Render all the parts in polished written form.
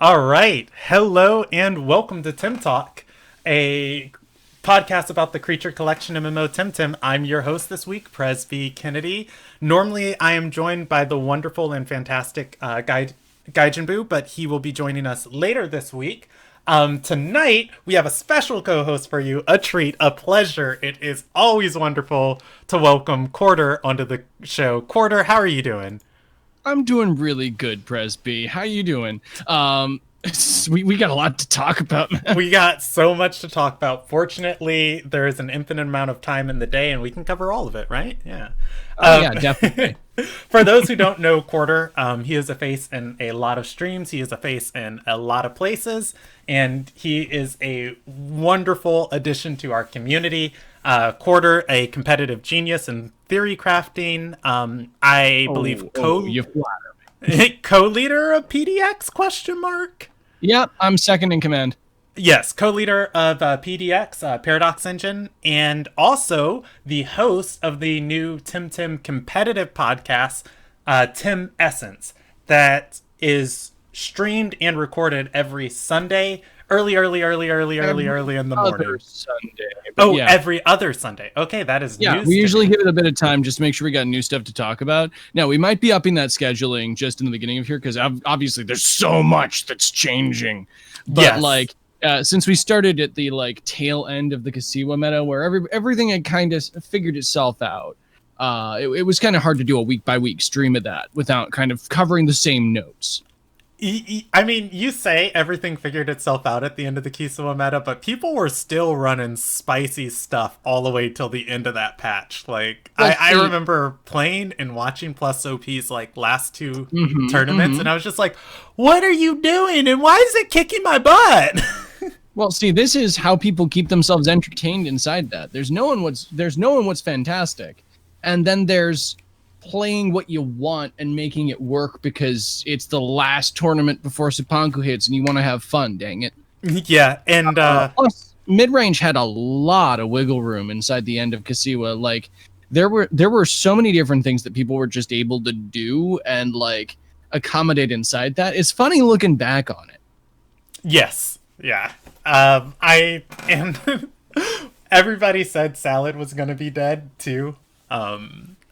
All right. Hello and welcome to Temtalk, a podcast about the creature collection MMO Temtem. I'm your host this week, Presby Kennedy. Normally, I am joined by the wonderful and fantastic Gaijin Boo, but he will be joining us later this week. Tonight, we have a special co-host for you, a treat, a pleasure. It is always wonderful to welcome Quarter onto the show. Quarter, how are you doing? I'm doing really good, Presby. How you doing? We got a lot to talk about, man. We got so much to talk about. Fortunately, there is an infinite amount of time in the day, and we can cover all of it, right? Yeah. Yeah, definitely. For those who don't know Quarter, he is a face in a lot of streams. He is a face in a lot of places, and he is a wonderful addition to our community. Quarter, a competitive genius in theory crafting. I believe you flatter me. Co-leader of PDX, question mark? Yep, I'm second in command. Yes, co-leader of PDX, Paradox Engine, and also the host of the new Temtem competitive podcast, Tim Essence, that is streamed and recorded every Sunday, early in the morning. Sunday. Every other Sunday. Okay, that is news. We usually give it a bit of time just to make sure we got new stuff to talk about. Now, we might be upping that scheduling just in the beginning of here because obviously there's so much that's changing. But since we started at the tail end of the Kasiwa meta where everything had kind of figured itself out, it was kind of hard to do a week by week stream of that without kind of covering the same notes. I mean, you say everything figured itself out at the end of the Kasiwa meta, but people were still running spicy stuff all the way till the end of that patch. I remember playing and watching Plus OP's last two tournaments, and I was just like, what are you doing? And why is it kicking my butt? Well, see, this is how people keep themselves entertained inside that. There's no one what's fantastic. And then there's playing what you want and making it work because it's the last tournament before Cipanku hits and you want to have fun, dang it. Yeah, and plus, mid-range had a lot of wiggle room inside the end of Kasiwa. There were so many different things that people were just able to do and accommodate inside that. It's funny looking back on it. Yes. Yeah. Everybody said Salad was going to be dead too.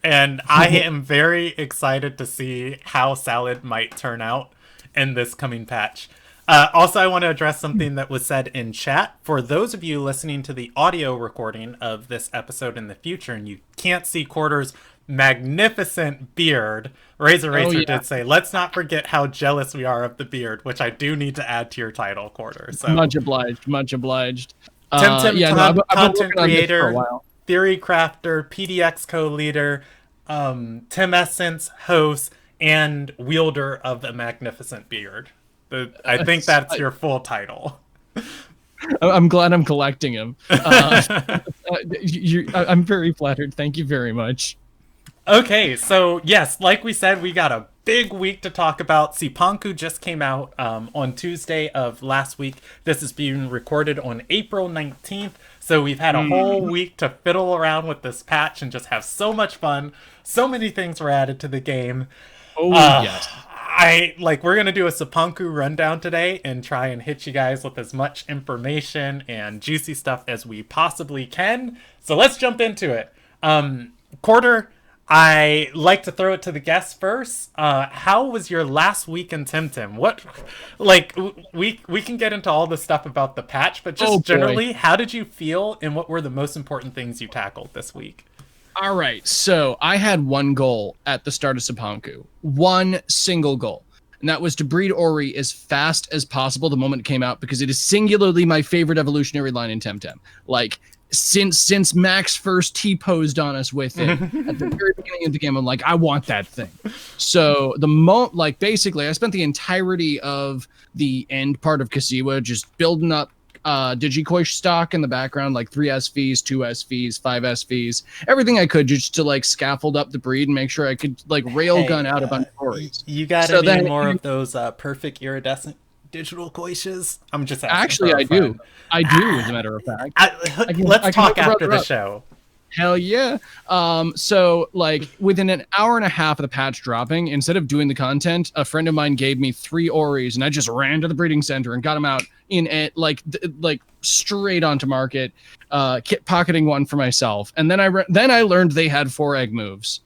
And I am very excited to see how Salad might turn out in this coming patch. Also, I want to address something that was said in chat. For those of you listening to the audio recording of this episode in the future, and you can't see Quarter's magnificent beard, Razor did say, let's not forget how jealous we are of the beard, which I do need to add to your title, Quarter. So much obliged. Temtem content creator, theory crafter, PDX co-leader, Tim Essence host, and wielder of a magnificent beard. I think that's your full title. I'm glad I'm collecting him. I'm very flattered. Thank you very much. Okay, so yes, like we said, we got a big week to talk about. Cipanku just came out on Tuesday of last week. This is being recorded on April 19th. So we've had a whole week to fiddle around with this patch and just have so much fun. So many things were added to the game. Yes. We're going to do a Cipanku rundown today and try and hit you guys with as much information and juicy stuff as we possibly can. So let's jump into it. Quarter, I like to throw it to the guests first. How was your last week in Temtem? We can get into all the stuff about the patch, but just generally, how did you feel and what were the most important things you tackled this week? All right, so I had one goal at the start of Cipanku. One single goal. And that was to breed Ori as fast as possible the moment it came out, because it is singularly my favorite evolutionary line in Temtem. Since Max first T-posed on us with it at the very beginning of the game, I'm like, I want that thing. So basically, I spent the entirety of the end part of Kasiwa just building up Digikoi stock in the background, 3 SVs, 2 SVs, 5 SVs, everything I could just to scaffold up the breed and make sure I could railgun out a bunch of Oris. You got any more of those perfect iridescent digital coishes? I'm just asking. Actually, I do. I do, as a matter of fact. Let's talk after the show. Hell yeah. So like within an hour and a half of the patch dropping, instead of doing the content, a friend of mine gave me 3 Oris, and I just ran to the breeding center and got them out in it, like straight onto market, pocketing one for myself. And then I learned they had 4 egg moves.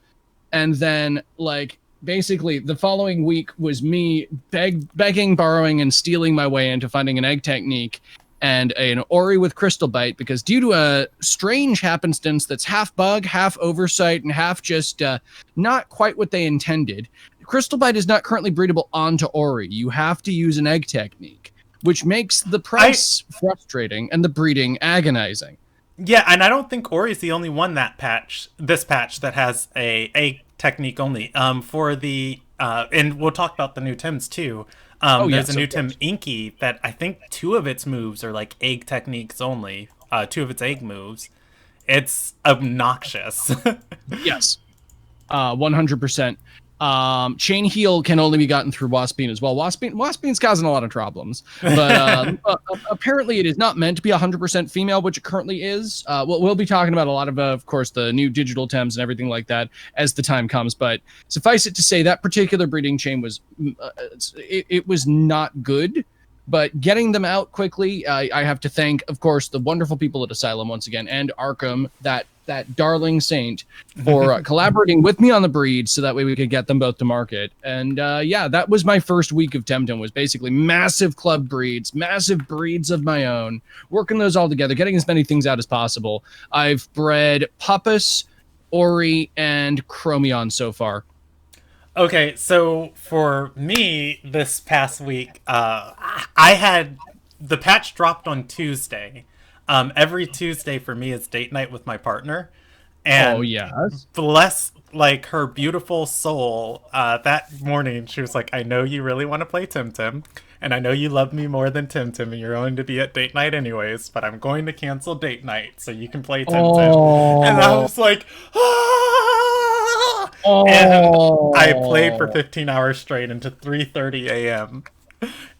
And then like basically the following week was me begging, borrowing, and stealing my way into finding an egg technique and an Ori with Crystal Bite, because due to a strange happenstance that's half bug, half oversight, and half just not quite what they intended, Crystal Bite is not currently breedable onto Ori. You have to use an egg technique, which makes the price frustrating and the breeding agonizing. Yeah, and I don't think Ori's the only one this patch that has a technique only. For the and we'll talk about the new Tims too. There's a new Tim Inky that I think 2 of its moves are like egg techniques only. 2 of its egg moves. It's obnoxious. Yes. 100%. Chain heal can only be gotten through Waspine as well. Waspine's causing a lot of problems, but apparently it is not meant to be 100% female, which it currently is. We'll be talking about a lot of course, the new digital Tems and everything like that as the time comes. But suffice it to say, that particular breeding chain was it was not good. But getting them out quickly, I have to thank, of course, the wonderful people at Asylum once again, and Arkham, that darling saint, for collaborating with me on the breed so that way we could get them both to market. And yeah, that was my first week of Temtem, was basically massive club breeds, massive breeds of my own, working those all together, getting as many things out as possible. I've bred Puppus, Ori, and Chromion so far. Okay, so for me this past week, I had the patch dropped on Tuesday. Every Tuesday for me is date night with my partner, and bless like her beautiful soul. That morning she was like, "I know you really want to play Temtem, and I know you love me more than Temtem, and you're going to be at date night anyways. But I'm going to cancel date night so you can play Temtem." And I was like, "Ah!" And I played for 15 hours straight into 3:30 a.m.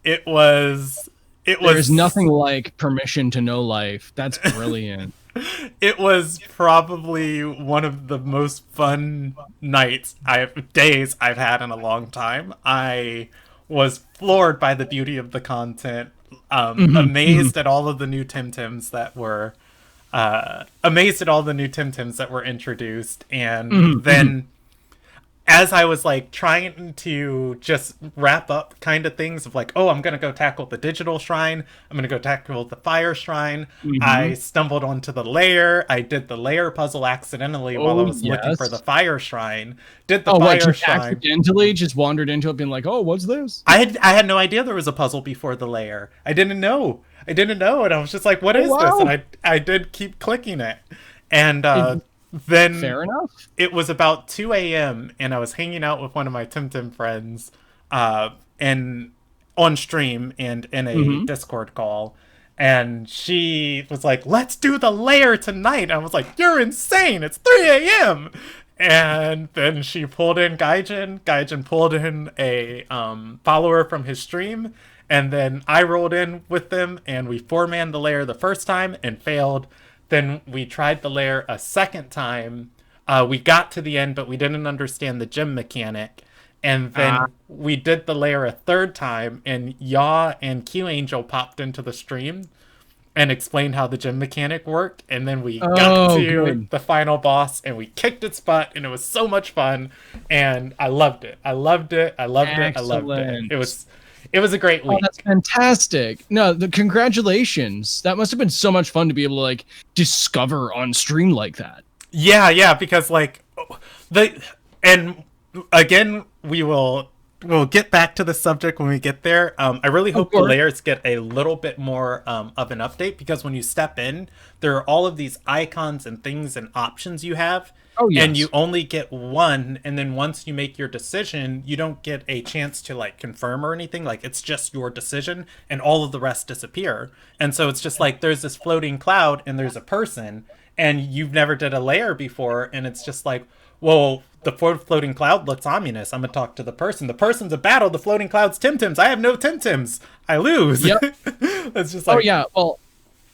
It was There's nothing like permission to know life. That's brilliant. It was probably one of the most fun days I've had in a long time. I was floored by the beauty of the content, amazed at all of the new Temtems that were introduced, and then as I was like trying to just wrap up kind of things of like, oh, I'm gonna go tackle the digital shrine, I'm gonna go tackle the fire shrine, I stumbled onto the lair. I did the lair puzzle accidentally while I was looking for the fire shrine. Did the fire shrine accidentally, just wandered into it being like, oh, what's this? I had no idea there was a puzzle before the lair. I didn't know, and I was just like, what is this? And I did keep clicking it, and then fair enough. It was about 2 a.m. and I was hanging out with one of my Temtem friends, and on stream and in a Discord call, and she was like, "Let's do the lair tonight." I was like, "You're insane! It's 3 a.m." And then she pulled in Gaijin. Gaijin pulled in a follower from his stream, and then I rolled in with them, and we 4-manned the lair the first time and failed. Then we tried the lair a second time. We got to the end, but we didn't understand the gym mechanic. And then we did the lair a third time, and Yaw and Q Angel popped into the stream and explained how the gym mechanic worked. And then we got to the final boss, and we kicked its butt, and it was so much fun. And I loved it. I loved it. It was a great week. Oh, that's fantastic. No, congratulations. That must have been so much fun to be able to like discover on stream like that. Yeah, because like and again, we'll get back to the subject when we get there. I really hope the layers get a little bit more of an update, because when you step in, there are all of these icons and things and options you have. Oh, yes. And you only get one, and then once you make your decision, you don't get a chance to like confirm or anything. Like, it's just your decision, and all of the rest disappear. And so it's just like there's this floating cloud, and there's a person, and you've never did a layer before, and it's just like, well, the floating cloud looks ominous. I'm gonna talk to the person. The person's a battle. The floating cloud's Temtems. I have no Temtems. I lose. Yep. It's just like, oh yeah. Well,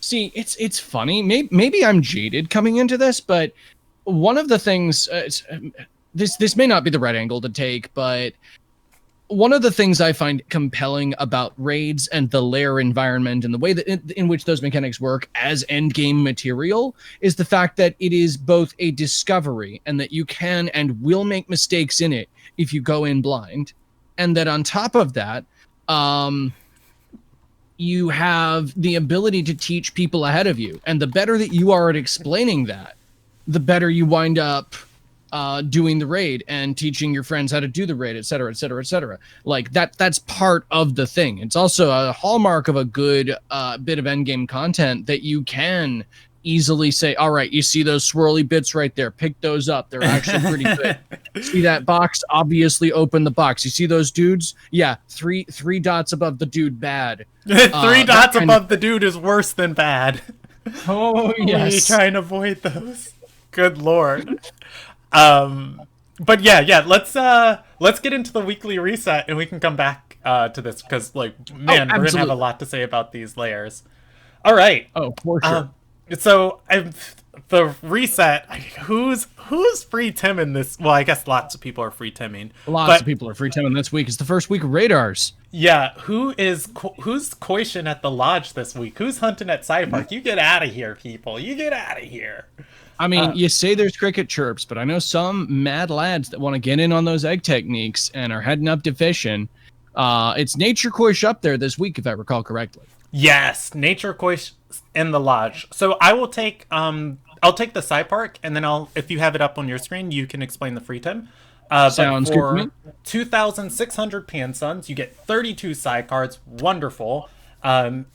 See, it's funny. Maybe I'm jaded coming into this, but one of the things this may not be the right angle to take, but one of the things I find compelling about raids and the lair environment and the way that in which those mechanics work as end game material is the fact that it is both a discovery and that you can and will make mistakes in it if you go in blind, and that on top of that, you have the ability to teach people ahead of you, and the better that you are at explaining that, the better you wind up doing the raid and teaching your friends how to do the raid, et cetera, et cetera, et cetera. Like that's part of the thing. It's also a hallmark of a good bit of endgame content that you can easily say, all right, you see those swirly bits right there, pick those up. They're actually pretty good. See that box? Obviously open the box. You see those dudes? Yeah, three dots above the dude, bad. 3 dots above the dude is worse than bad. Oh, yes. We try and avoid those. Good lord. But yeah, let's get into the weekly reset and we can come back to this because we're gonna have a lot to say about these layers. All right. Oh, for sure. So the reset. Who's free timming this? Well, I guess lots of people are free timming. Lots of people are free timming this week. It's the first week of radars. Yeah, who's Koishin at the lodge this week? Who's hunting at Cipanku? You get out of here, people. You get out of here. I mean, you say there's cricket chirps, but I know some mad lads that want to get in on those egg techniques and are heading up to fishing. It's Nature Koish up there this week, if I recall correctly. Yes, Nature Koish in the lodge. So I will take I'll take the Sci Park, and then if you have it up on your screen, you can explain the free tim. Sounds good to me. 2,600 Pan Suns, you get 32 side cards. Wonderful. And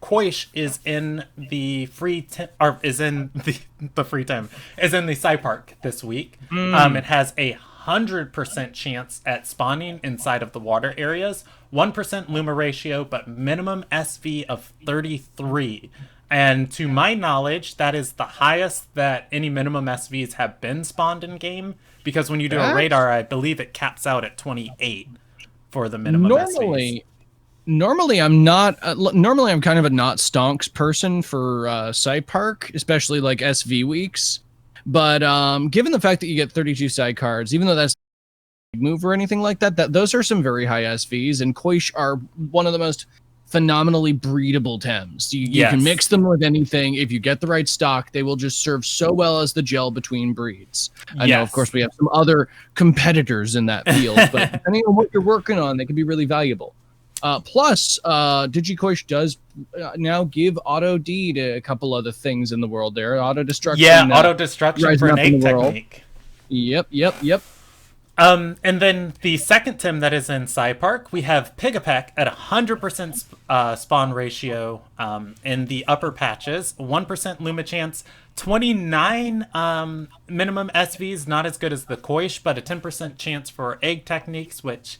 Koish is in the free tim, or is in the free tim, is in the Sci Park this week. It has 100% chance at spawning inside of the water areas, 1% Luma ratio, but minimum SV of 33. And to my knowledge, that is the highest that any minimum SVs have been spawned in game. Because when you do a radar, I believe it caps out at 28 for the minimum SVs. Normally, I'm not. Normally, I'm kind of a not stonks person for Side Park, especially like SV weeks. But given the fact that you get 32 side cards, even though that's move or anything like that, those are some very high SVs, and Koish are one of the most phenomenally breedable Tems. You can mix them with anything. If you get the right stock, they will just serve so well as the gel between breeds. I know, of course, we have some other competitors in that field, but depending on what you're working on, they can be really valuable. Plus, DigiKoish does now give auto D to a couple other things in the world there. Auto destruction. Yeah, auto destruction for an egg technique. Yep. And then the second Tim that is in Sci Park, we have Pigapek at 100% spawn ratio in the upper patches, 1% Luma chance, 29 minimum SVs, not as good as the Koish, but a 10% chance for egg techniques, which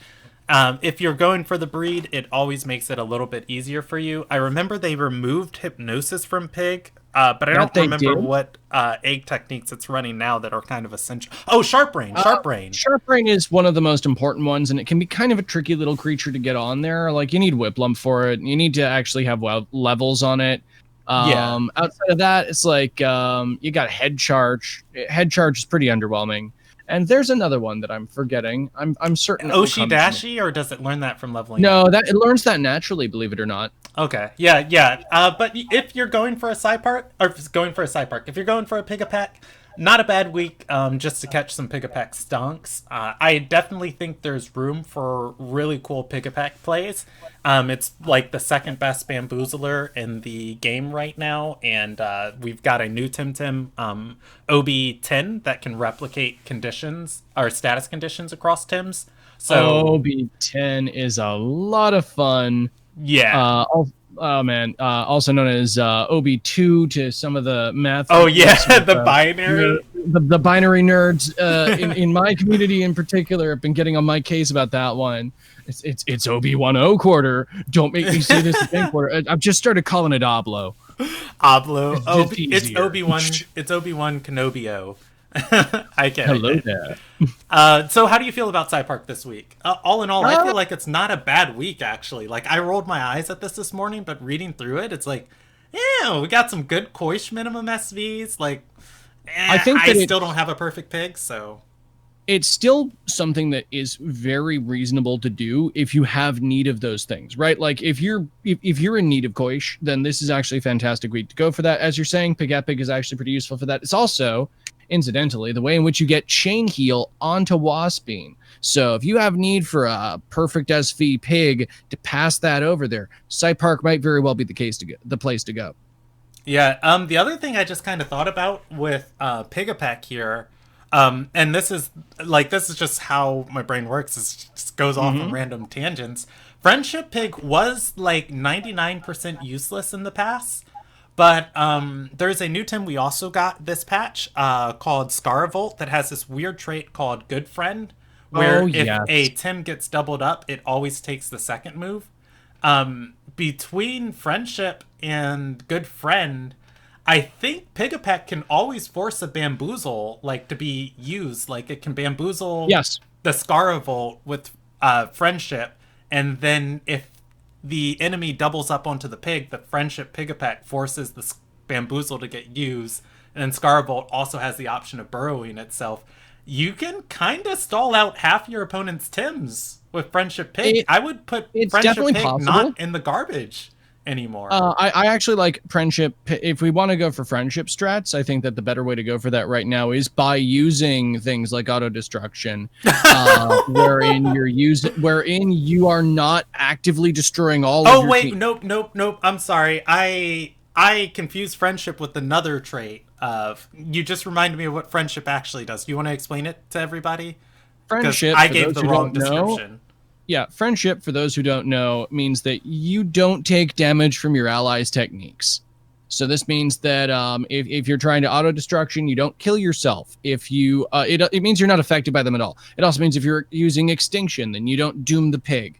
if you're going for the breed, it always makes it a little bit easier for you. I remember they removed Hypnosis from Pig, but I don't remember what egg techniques it's running now that are kind of essential. Oh, Sharp Brain. Sharp Brain is one of the most important ones, and it can be kind of a tricky little creature to get on there. Like, you need Whiplum for it. You need to actually have levels on it. Outside of that, it's like you got Head Charge. Head Charge is pretty underwhelming. And there's another one that I'm forgetting. I'm certain. Oshi-Dashi, or does it learn that from leveling? No, that it learns that naturally, believe it or not. Okay. Yeah. But if you're going for a Sci Park, if you're going for a Pigapek, not a bad week just to catch some Pigapek stonks. I definitely think there's room for really cool Pigapek plays. It's like the second best bamboozler in the game right now, and we've got a new Temtem OB10 that can replicate conditions or status conditions across Tims. So OB10 is a lot of fun. Yeah. Oh man, also known as OB2 to some of the math. Oh yeah, the binary. The binary nerds in my community in particular have been getting on my case about that one. It's OB10 quarter. Don't make me say this again quarter. I've just started calling it Oblo. Oblo. It's Obi-Wan. It's Obi-Wan Kenobio. I get it. Hello there. So how do you feel about Sci Park this week? All in all, I feel like it's not a bad week, actually. Like, I rolled my eyes at this morning, but reading through it, it's like, Yeah, we got some good Koish minimum SVs. Like, I think I that still don't have a perfect pig, so it's still something that is very reasonable to do if you have need of those things, right? Like if you're in need of Koish, then this is actually a fantastic week to go for that. As you're saying, Pig Epic is actually pretty useful for that. It's also, incidentally, the way in which you get Chain Heal onto Waspine. So if you have need for a perfect SV pig to pass that over there, Site Park might very well be the place to go. yeah. The other thing I just kind of thought about with Pigapek here, and this is just how my brain works. It just goes off on Mm-hmm. random tangents. Friendship Pig was like 99% useless in the past, but there's a new Tim we also got this patch called Scaravolt that has this weird trait called Good Friend, Oh where if a yes. Tim gets doubled up, it always takes the second move. Between Friendship and Good Friend, I think Pigapet can always force a Bamboozle like to be used. Like it can Bamboozle Yes. the Scaravolt with Friendship, and then if the enemy doubles up onto the pig, the Friendship Pigapet forces the Bamboozle to get used, and then Scaravolt also has the option of burrowing itself. You can kind of stall out half your opponent's Tims with Friendship Pig. It I would put it's Friendship definitely Pig possible. not in the garbage anymore. I actually like friendship. If we want to go for friendship strats, I think that the better way to go for that right now is by using things like auto destruction, wherein you are not actively destroying all of Oh your wait, team. nope. I'm sorry. I confused friendship with another trait. Of you just reminded me of what friendship actually does. Do you want to explain it to everybody? Because Friendship, I for gave those the who wrong don't know, description. yeah, friendship, for those who don't know, means that you don't take damage from your allies' techniques. So this means that if you're trying to auto destruction, you don't kill yourself. If you, it means you're not affected by them at all. It also means if you're using extinction, then you don't doom the pig.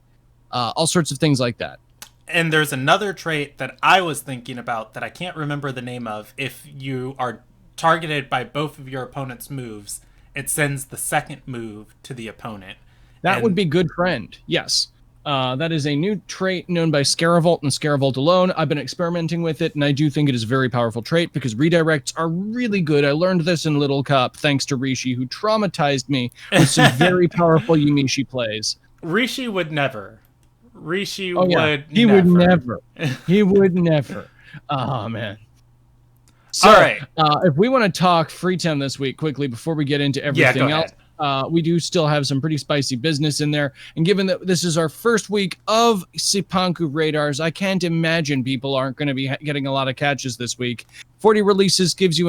All sorts of things like that. And there's another trait that I was thinking about that I can't remember the name of. If you are targeted by both of your opponent's moves, it sends the second move to the opponent. That would And be good friend. Yes. That is a new trait known by Scaravolt and Scaravolt alone. I've been experimenting with it, and I do think it is a very powerful trait because redirects are really good. I learned this in Little Cup thanks to Rishi, who traumatized me with some very powerful Yumishi plays. Rishi would never. Rishi Oh yeah, would he would never. never. He would never. Oh man. All So, right. if we want to talk free time this week quickly before we get into Yeah, go everything else, ahead. we do still have some pretty spicy business in there. And given that this is our first week of Cipanku radars, I can't imagine people aren't going to be getting a lot of catches this week. 40 releases gives you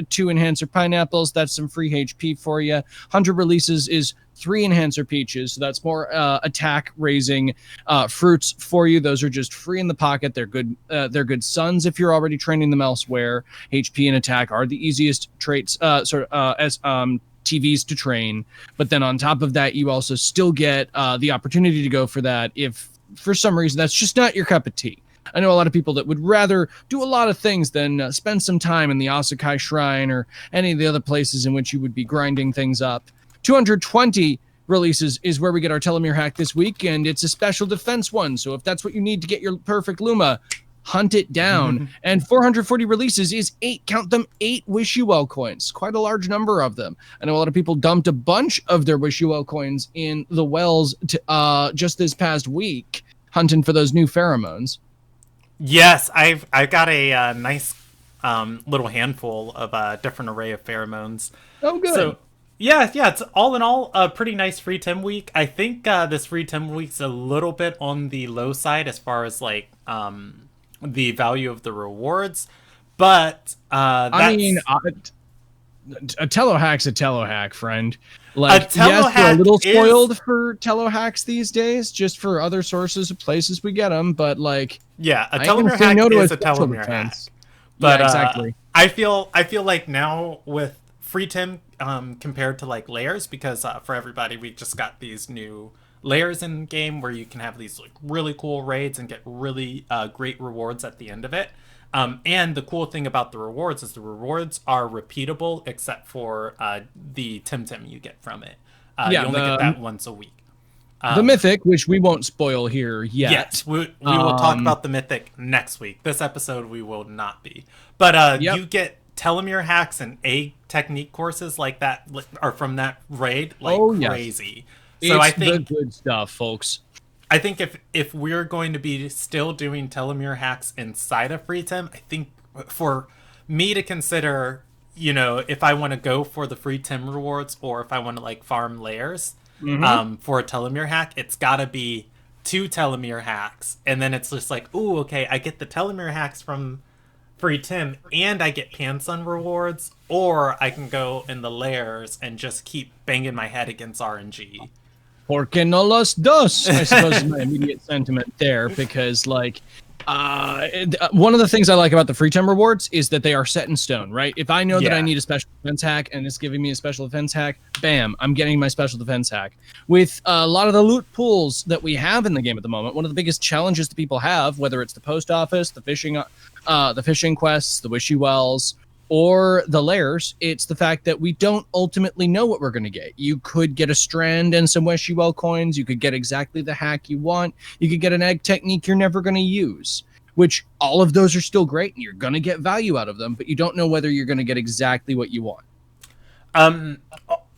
two enhancer pineapples. That's some free HP for you. 100 releases is 3 enhancer peaches. So that's more attack raising fruits for you. Those are just free in the pocket. They're good. They're good sons if you're already training them elsewhere. HP and attack are the easiest traits, as TVs to train. But then on top of that, you also still get the opportunity to go for that if for some reason that's just not your cup of tea. I know a lot of people that would rather do a lot of things than spend some time in the Asakai Shrine or any of the other places in which you would be grinding things up. 220 releases is where we get our telomere hack this week, and it's a special defense one. So if that's what you need to get your perfect Luma, hunt it down. And 440 releases is 8, count them, 8 Wish You Well coins. Quite a large number of them. I know a lot of people dumped a bunch of their Wish You Well coins in the wells just this past week, hunting for those new pheromones. Yes, I've got a nice little handful of a different array of pheromones. Oh, good. So yeah, it's all in all a pretty nice free Tim week. I think this free Tim week's a little bit on the low side as far as like the value of the rewards, but I mean, that's a telehack's a telehack, friend. a Like, yes, we're a telehack little is spoiled for telehacks these days, just for other sources of places we get them. But like, yeah, a I ain't gonna telomere say hack no to a is a special telomere hack. defense. Yeah, But exactly. I feel like now with free Tim compared to like layers, because for everybody we just got these new layers in game where you can have these like really cool raids and get really great rewards at the end of it. And the cool thing about the rewards is the rewards are repeatable except for the Temtem you get from it. You Yeah, only get that once a week. The Mythic, which we won't spoil here yet. Yes, we will talk about the Mythic next week. This episode we will not be. But Yep. you get telomere hacks and egg technique courses like that are from that raid like crazy. Yes. So It's I think the good stuff, folks. I think if we're going to be still doing telomere hacks inside of free Tem, I think for me to consider, you know, if I want to go for the free Tem rewards or if I want to like farm layers for a telomere hack, it's got to be 2 telomere hacks, and then it's just like, ooh, okay, I get the telomere hacks from free Tem and I get Pansun rewards, or I can go in the layers and just keep banging my head against RNG. Porque no los dos, I suppose is my immediate sentiment there, because like one of the things I like about the free time rewards is that they are set in stone, right? If I know that I need a special defense hack and it's giving me a special defense hack, bam, I'm getting my special defense hack. With a lot of the loot pools that we have in the game at the moment, one of the biggest challenges that people have, whether it's the post office, the fishing quests, the wishy wells, or the layers, it's the fact that we don't ultimately know what we're going to get. You could get a strand and some wishy well coins. You could get exactly the hack you want. You could get an egg technique you're never going to use, which all of those are still great and you're going to get value out of them, but you don't know whether you're going to get exactly what you want.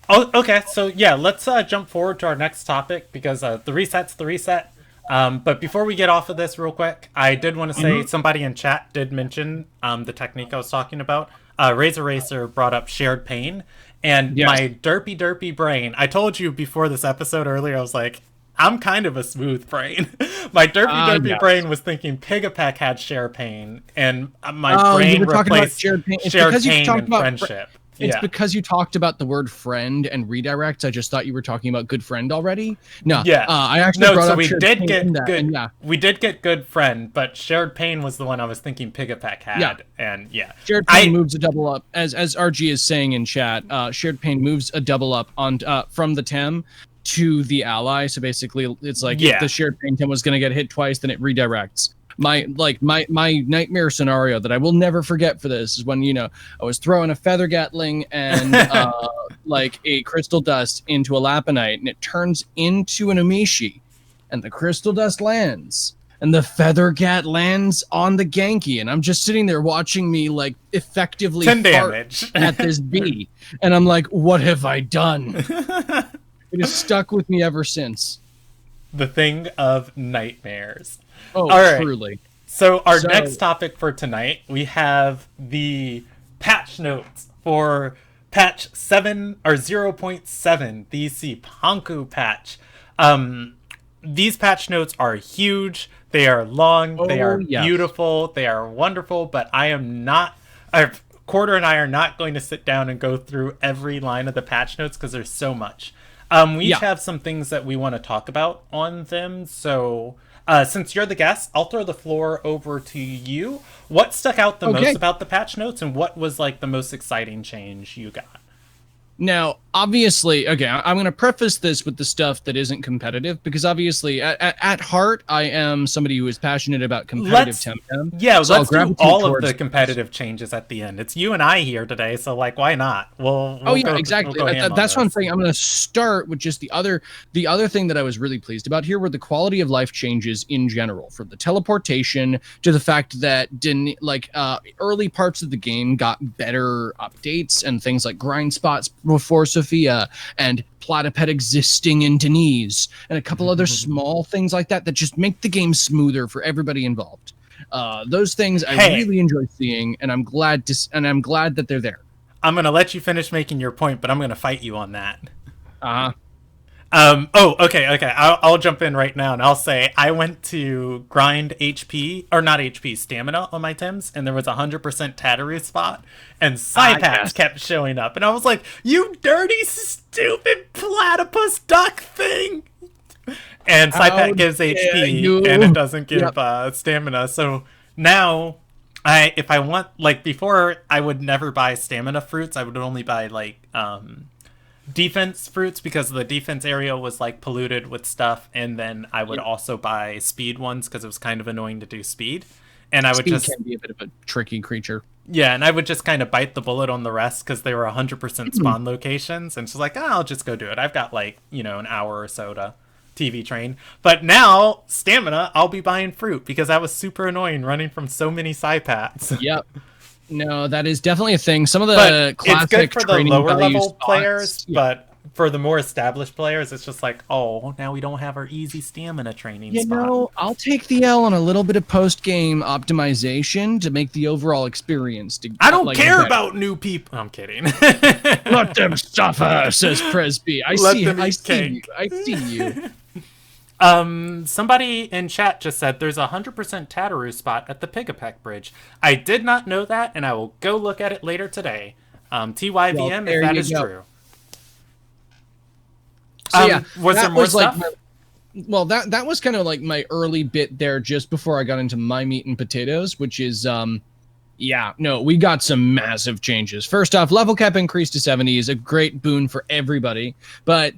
Okay, so yeah, let's jump forward to our next topic, because the reset's the reset. But before we get off of this real quick, I did want to say somebody in chat did mention the technique I was talking about. Razor Racer brought up shared pain, and my derpy brain, I told you before this episode earlier, I was like, I'm kind of a smooth brain. My derpy brain was thinking Pigapec had share pain, and my brain replaced shared pain and friendship. It's because you talked about the word friend and redirects. I just thought you were talking about good friend already. No, I actually brought up shared pain in that, good. We did get good friend, but shared pain was the one I was thinking Pigapec had. And shared pain moves a double up, as RG is saying in chat. Shared pain moves a double up on from the Tem to the ally. So basically, it's like if the shared pain Tem was going to get hit twice, then it redirects. My nightmare scenario that I will never forget for this is when, you know, I was throwing a feather gatling and like a crystal dust into a lapanite, and it turns into an Amishi, and the crystal dust lands and the feather gat lands on the Genki, and I'm just sitting there watching me like effectively 10 damage at this bee, and I'm like, what have I done? It has stuck with me ever since. The thing of nightmares. Oh, all right. Truly. So our next topic for tonight, we have the patch notes for patch 7 or 0.7, the Cipanku patch. These patch notes are huge. They are long. They are beautiful. They are wonderful. But Quarter and I are not going to sit down and go through every line of the patch notes because there's so much. We each have some things that we want to talk about on them. So since you're the guest, I'll throw the floor over to you. What stuck out the most about the patch notes, and what was like the most exciting change you got? Now, obviously, I'm going to preface this with the stuff that isn't competitive, because obviously, at heart, I am somebody who is passionate about competitive Temtem. Yeah, so let's do all of the competitive changes at the end. It's you and I here today, so like, why not? Exactly. That's what I'm saying. I'm going to start with just the other thing that I was really pleased about here were the quality of life changes in general, from the teleportation to the fact that early parts of the game got better updates and things like grind spots before Sophia and Platypet existing in Denise and a couple other small things like that just make the game smoother for everybody involved. Those things I really enjoy seeing, and I'm glad that they're there. I'm going to let you finish making your point, but I'm going to fight you on that. Okay. I'll jump in right now, and I'll say I went to grind stamina on my Tems, and there was 100% Tatteru spot, and Cipanku kept showing up, and I was like, "You dirty, stupid platypus duck thing!" And Cipanku gives HP, and it doesn't give stamina. So now, if I want, like before, I would never buy stamina fruits. I would only buy defense fruits, because the defense area was like polluted with stuff, and then I would also buy speed ones because it was kind of annoying to do speed, and I would can be a bit of a tricky creature. Yeah, and I would just kind of bite the bullet on the rest because they were 100% spawn locations, and she's like, I'll just go do it. I've got an hour or so to TV train. But now, stamina, I'll be buying fruit because that was super annoying running from so many Psypats. Yep. No, that is definitely a thing. Some of the But it's good classic for the training lower value level spots. players, Yeah. but for the more established players, it's just like, oh, now we don't have our easy stamina training You spot. know, I'll take the L on a little bit of post-game optimization to make the overall experience to I don't like care better. about new people. I'm kidding. Let them suffer, says Presby. I Let see them I eat see you. cake. I see you. Somebody in chat just said there's a 100% Tatteroo spot at the Pigapec Bridge. I did not know that, and I will go look at it later today. TYVM, Well, if there that you is go. true. So yeah, Was there that more was like stuff? well, that was kind of like my early bit there just before I got into my meat and potatoes, which is yeah, no, we got some massive changes. First off, level cap increase to 70 is a great boon for everybody, but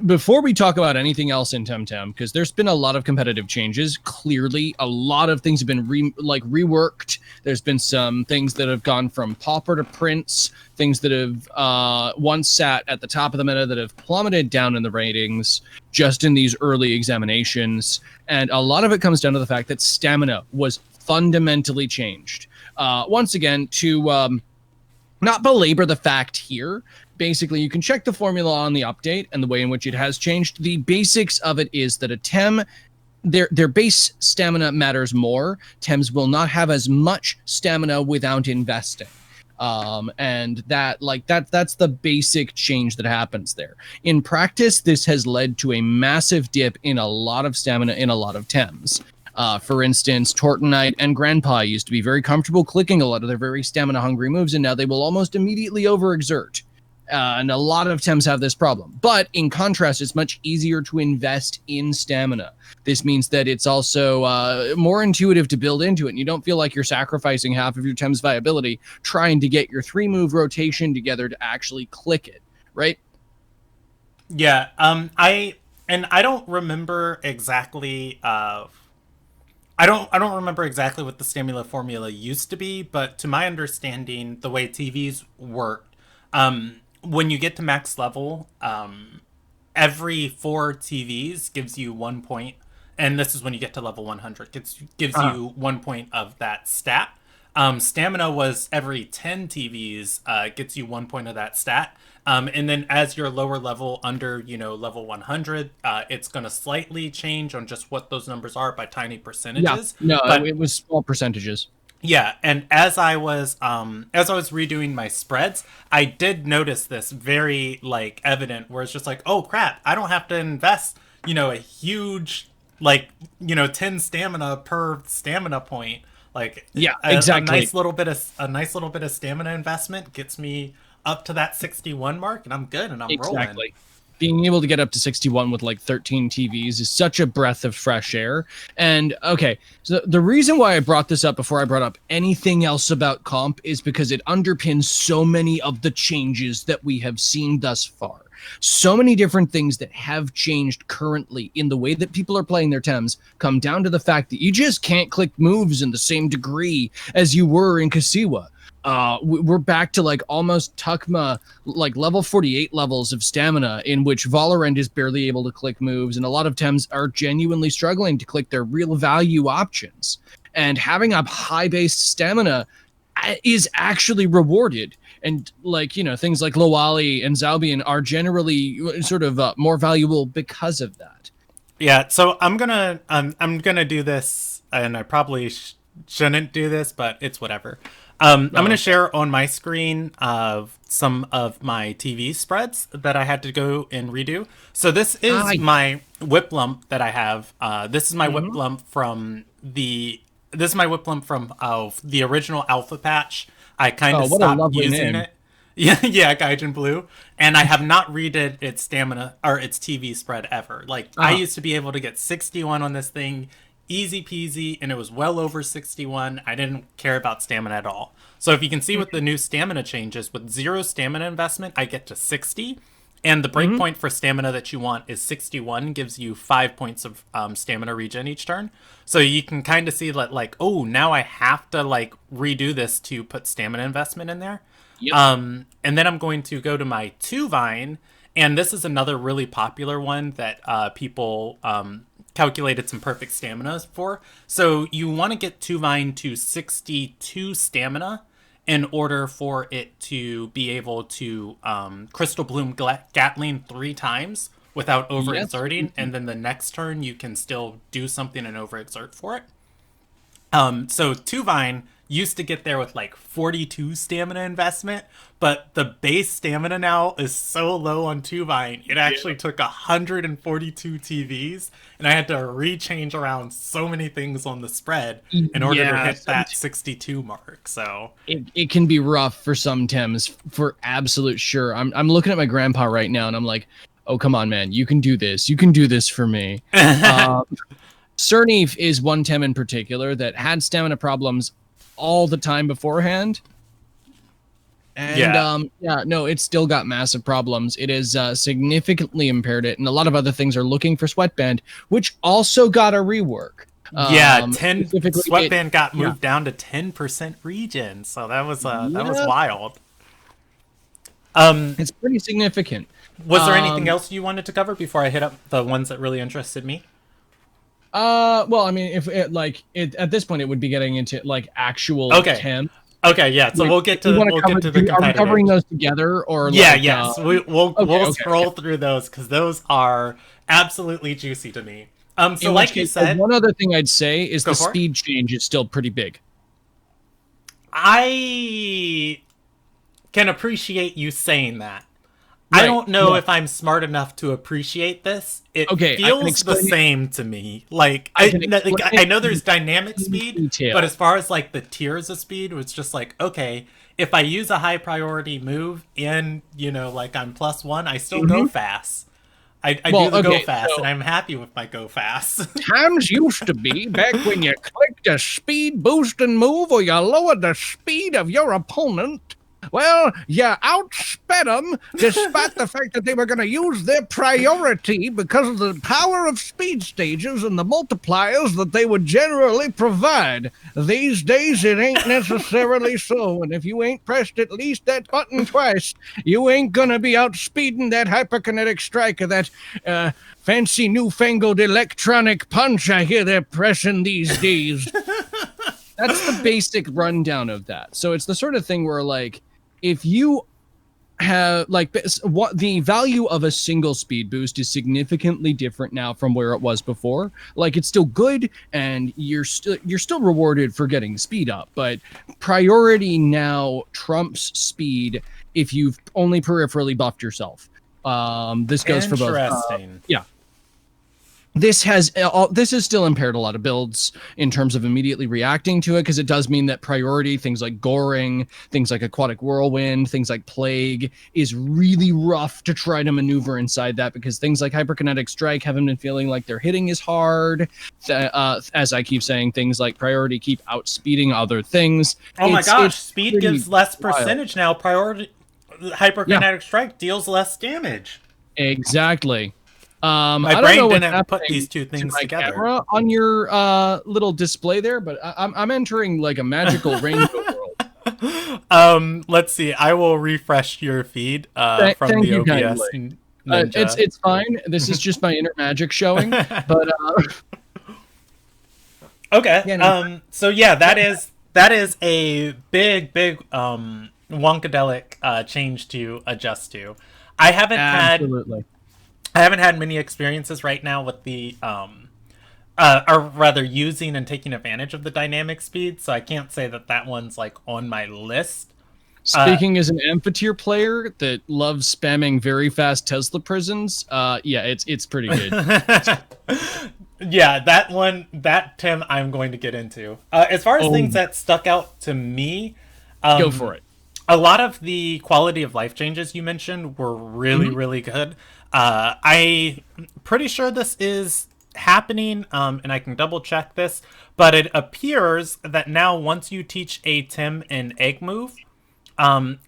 before we talk about anything else in Temtem, because there's been a lot of competitive changes. Clearly, a lot of things have been reworked. There's been some things that have gone from pauper to prince, things that have once sat at the top of the meta that have plummeted down in the ratings just in these early examinations. And a lot of it comes down to the fact that stamina was fundamentally changed. Once again, to not belabor the fact here. Basically, you can check the formula on the update and the way in which it has changed. The basics of it is that a Tem, their base stamina matters more. Tems will not have as much stamina without investing. And that's the basic change that happens there. In practice, this has led to a massive dip in a lot of stamina in a lot of Tems. For instance, Tortonite and Grandpa used to be very comfortable clicking a lot of their very stamina-hungry moves, and now they will almost immediately overexert. And a lot of Tems have this problem. But in contrast, it's much easier to invest in stamina. This means that it's also more intuitive to build into it, and you don't feel like you're sacrificing half of your Tems viability trying to get your 3-move rotation together to actually click it, right? Yeah. I don't remember exactly. I don't remember exactly what the stamina formula used to be, but to my understanding, the way TVs work, when you get to max level, every 4 TVs gives you 1 point, and this is when you get to level 100. Gives you 1 point of that stat. Stamina was every 10 TVs gets you 1 point of that stat. And then as you're lower level, under level 100, it's going to slightly change on just what those numbers are by tiny percentages. Yeah, no, But it was small percentages. yeah, and as I was redoing my spreads, I did notice this very evident, where it's just like, oh crap, I don't have to invest a huge 10 stamina per stamina point. Yeah, a exactly. nice little bit of stamina investment gets me up to that 61 mark, and I'm good, and I'm rolling. Exactly. Being able to get up to 61 with 13 TVs is such a breath of fresh air. And okay, so the reason why I brought this up before I brought up anything else about comp is because it underpins so many of the changes that we have seen thus far. So many different things that have changed currently in the way that people are playing their Tems come down to the fact that you just can't click moves in the same degree as you were in Kasiwa. We're back to almost Tukma, level 48 levels of stamina, in which Valorant is barely able to click moves, and a lot of Tems are genuinely struggling to click their real value options. And having a high-based stamina is actually rewarded. And things like Lowali and Zalbian are generally sort of more valuable because of that. Yeah, so I'm gonna do this, and I probably shouldn't do this, but it's whatever. I'm going to share on my screen some of my TV spreads that I had to go and redo. So this is my whip lump that I have. This is my whip lump from the original alpha patch. I kind of stopped using it. Yeah, Gaijin Blue. And I have not redid its stamina or its TV spread ever. I used to be able to get 61 on this thing, easy peasy, and it was well over 61. I didn't care about stamina at all. So if you can see with the new stamina changes, with 0 stamina investment, I get to 60. And the breakpoint for stamina that you want is 61, gives you 5 points of stamina regen each turn. So you can kind of see that, oh, now I have to redo this to put stamina investment in there. Yep. And then I'm going to go to my 2 Vine, And this is another really popular one that people calculated some perfect stamina for. So you want to get Tuvine to 62 stamina in order for it to be able to Crystal Bloom Gatling 3 times without overexerting. Yes. And then the next turn you can still do something and overexert for it. So Tuvine used to get there with like 42 stamina investment, but the base stamina now is so low on Tuvine, it actually took 142 TVs, and I had to rechange around so many things on the spread in order to hit that 62 mark. So it can be rough for some Tems, for absolute sure. I'm looking at my grandpa right now, and I'm like, oh, come on, man, you can do this. You can do this for me. Cerneef is one Tem in particular that had stamina problems all the time beforehand. And it still got massive problems. It is significantly impaired it, and a lot of other things are looking for Sweatband, which also got a rework. Sweatband got moved down to 10% regen, so that was wild. It's pretty significant. Was there anything else you wanted to cover before I hit up the ones that really interested me? Well, I mean, if it at this point, it would be getting into like actual Tem. Okay, yeah. So we'll get to the competitive. Are we covering those together, or we'll scroll through those because those are absolutely juicy to me. So like you said, one other thing I'd say is the speed change is still pretty big. I can appreciate you saying that. Right. I don't know if I'm smart enough to appreciate this. It feels the same to me. Like I know there's dynamic speed, but as far as like the tiers of speed, it's just like, okay, if I use a high priority move and like I'm +1, I still go fast. I do the go fast, and I'm happy with my go fast. Times used to be back when you clicked a speed boosting move or you lowered the speed of your opponent. Well, you outsped them despite the fact that they were going to use their priority because of the power of speed stages and the multipliers that they would generally provide. These days, it ain't necessarily so, and if you ain't pressed at least that button twice, you ain't going to be outspeeding that hyperkinetic strike or that fancy newfangled electronic punch I hear they're pressing these days. That's the basic rundown of that. So it's the sort of thing where, like, if you have, like, what the value of a single speed boost is significantly different now from where it was before. Like, it's still good, and you're still rewarded for getting speed up, but priority now trumps speed if you've only peripherally buffed yourself. This goes for both. Interesting. This has still impaired a lot of builds in terms of immediately reacting to it, because it does mean that priority, things like Goring, things like Aquatic Whirlwind, things like Plague, is really rough to try to maneuver inside that, because things like Hyperkinetic Strike haven't been feeling like they're hitting as hard. As I keep saying, things like priority keep outspeeding other things. Oh my gosh, speed gives less percentage now. Priority Hyperkinetic Strike deals less damage. Exactly. My brain didn't put these two things together. Camera on your little display there, but I'm entering like a magical rainbow world. Let's see. I will refresh your feed from the OBS. It's fine. This is just my inner magic showing. But okay. Yeah, so yeah, that is a big wonkadelic change to adjust to. I haven't had many experiences right now with the or rather using and taking advantage of the dynamic speed, so I can't say that one's like on my list. Speaking as an Amphitheater player that loves spamming very fast Tesla prisons, it's pretty good. Yeah, that Tim I'm going to get into. As far as things that stuck out to me, go for it. A lot of the quality of life changes you mentioned were really, really good. I'm pretty sure this is happening, and I can double check this, but it appears that now once you teach a Tim an egg move,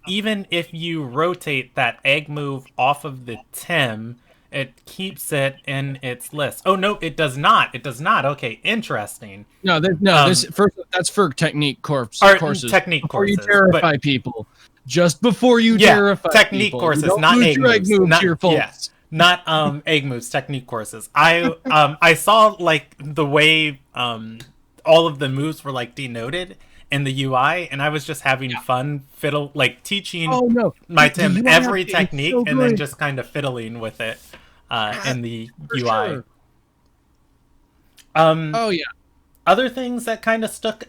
even if you rotate that egg move off of the Tim, it keeps it in its list. Oh no, it does not. It does not. Okay, interesting. That's for technique courses. Technique before courses. You terrify people. just before you Yeah, terrify technique people. courses, You don't not lose egg your egg moves. moves Not here, yeah, folks. not egg moves. Technique courses. I saw like the way all of the moves were like denoted in the UI, and I was just having fun teaching Oh no, my the Tim UI every update is technique so and then good. just kind of fiddling with it in the For UI. sure. Um, Oh yeah. Other things that kind of stuck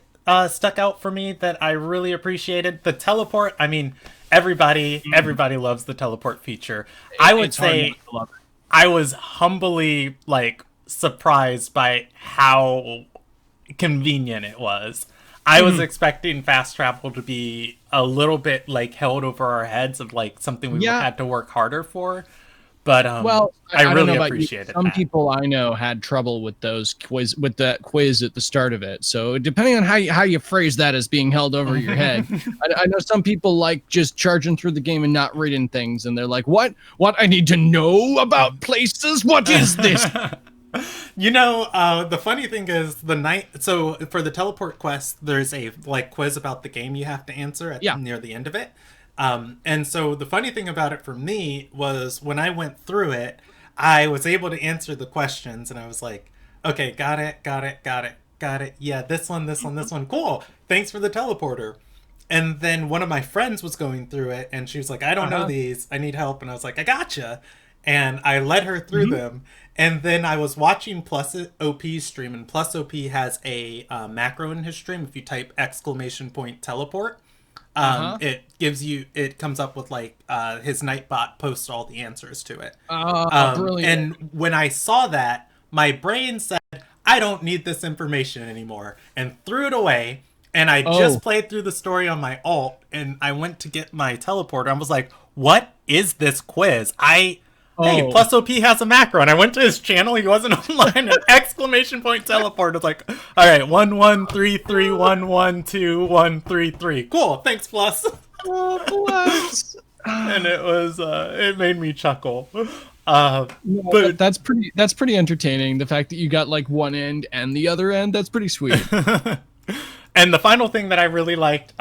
out for me that I really appreciated, the teleport. I mean, everybody loves the teleport feature. I would It's hard not say to love it. I was humbly like surprised by how convenient it was. I was expecting fast travel to be a little bit like held over our heads of like something we Yeah. had to work harder for, but Well, I I don't know really about you. appreciated Some that. people I know had trouble with that quiz at the start of it. So depending on how you phrase that as being held over your head, I know some people like just charging through the game and not reading things, and they're like, "What? What? I need to know about places. What is this?" You know, the funny thing is so for the teleport quest, there's a like quiz about the game you have to answer Yeah. near the end of it. And so the funny thing about it for me was when I went through it, I was able to answer the questions, and I was like, okay, got it, got it, got it, got it. Yeah, this one, this one, this one. Cool. Thanks for the teleporter. And then one of my friends was going through it, and she was like, I don't know these. I need help. And I was like, I gotcha. And I led her through them. And then I was watching Plus OP's stream, and Plus OP has a macro in his stream. If you type ! teleport, it comes up with like his Nightbot posts all the answers to it. Brilliant. And when I saw that, my brain said, I don't need this information anymore, and threw it away. And I just played through the story on my alt, and I went to get my teleporter. I was like, what is this quiz? Hey, Plus OP has a macro, and I went to his channel. He wasn't online. An ! teleport. It's like, all right, 1133112133. Cool, thanks, Plus. Bless. And it made me chuckle. But that's pretty entertaining. The fact that you got like one end and the other end, that's pretty sweet. And the final thing that I really liked,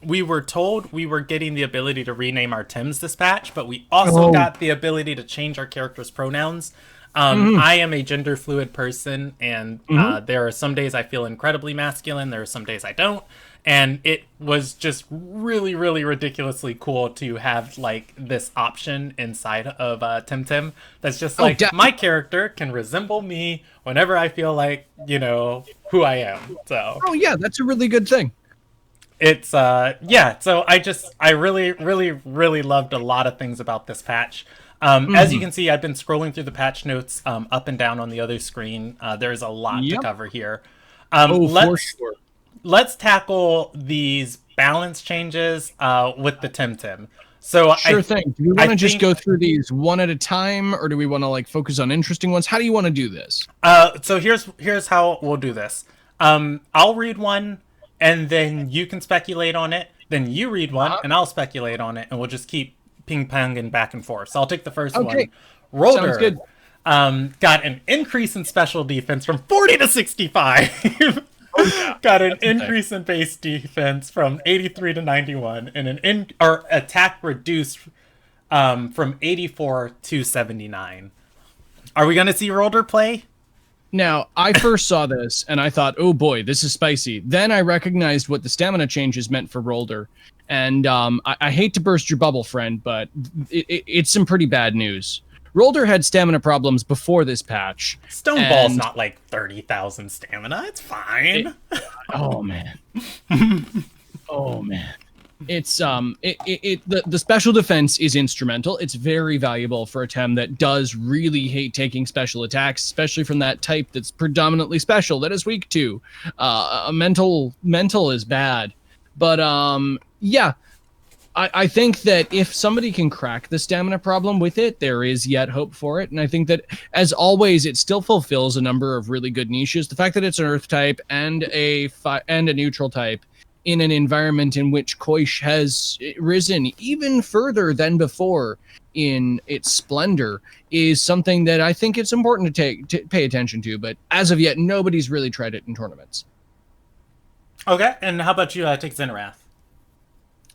we were told we were getting the ability to rename our Tims this patch, but we also got the ability to change our character's pronouns. I am a gender fluid person, and there are some days I feel incredibly masculine. There are some days I don't. And it was just really, really ridiculously cool to have like this option inside of Temtem that's just like my character can resemble me whenever I feel like, you know, who I am. So yeah, that's a really good thing. It's so I really, really, really loved a lot of things about this patch. As you can see, I've been scrolling through the patch notes up and down on the other screen. There's a lot to cover here. For sure. Let's tackle these balance changes with the Temtem. So sure thing. Do we want to just go through these one at a time, or do we want to like focus on interesting ones? How do you want to do this? So here's how we'll do this. I'll read one, and then you can speculate on it. Then you read one, and I'll speculate on it, and we'll just keep ping-ponging back and forth. So I'll take the first one. Rolder. Sounds good. Got an increase in special defense from 40 to 65. Got an increase in base defense from 83 to 91, and an attack reduced from 84 to 79. Are we gonna see Rolder play? Now, I first saw this and I thought, oh boy, this is spicy. Then I recognized what the stamina changes meant for Rolder. And I hate to burst your bubble, friend, but it's some pretty bad news. Rolder had stamina problems before this patch. Stoneball's not like 30,000 stamina. It's fine. Oh man. Oh man. It's the special defense is instrumental. It's very valuable for a Tem that does really hate taking special attacks, especially from that type that's predominantly special, that is weak to. Mental is bad. But yeah. I think that if somebody can crack the stamina problem with it, there is yet hope for it. And I think that, as always, it still fulfills a number of really good niches. The fact that it's an Earth type and a neutral type in an environment in which Koish has risen even further than before in its splendor is something that I think it's important to pay attention to. But as of yet, nobody's really tried it in tournaments. Okay, and how about you take Zenrath?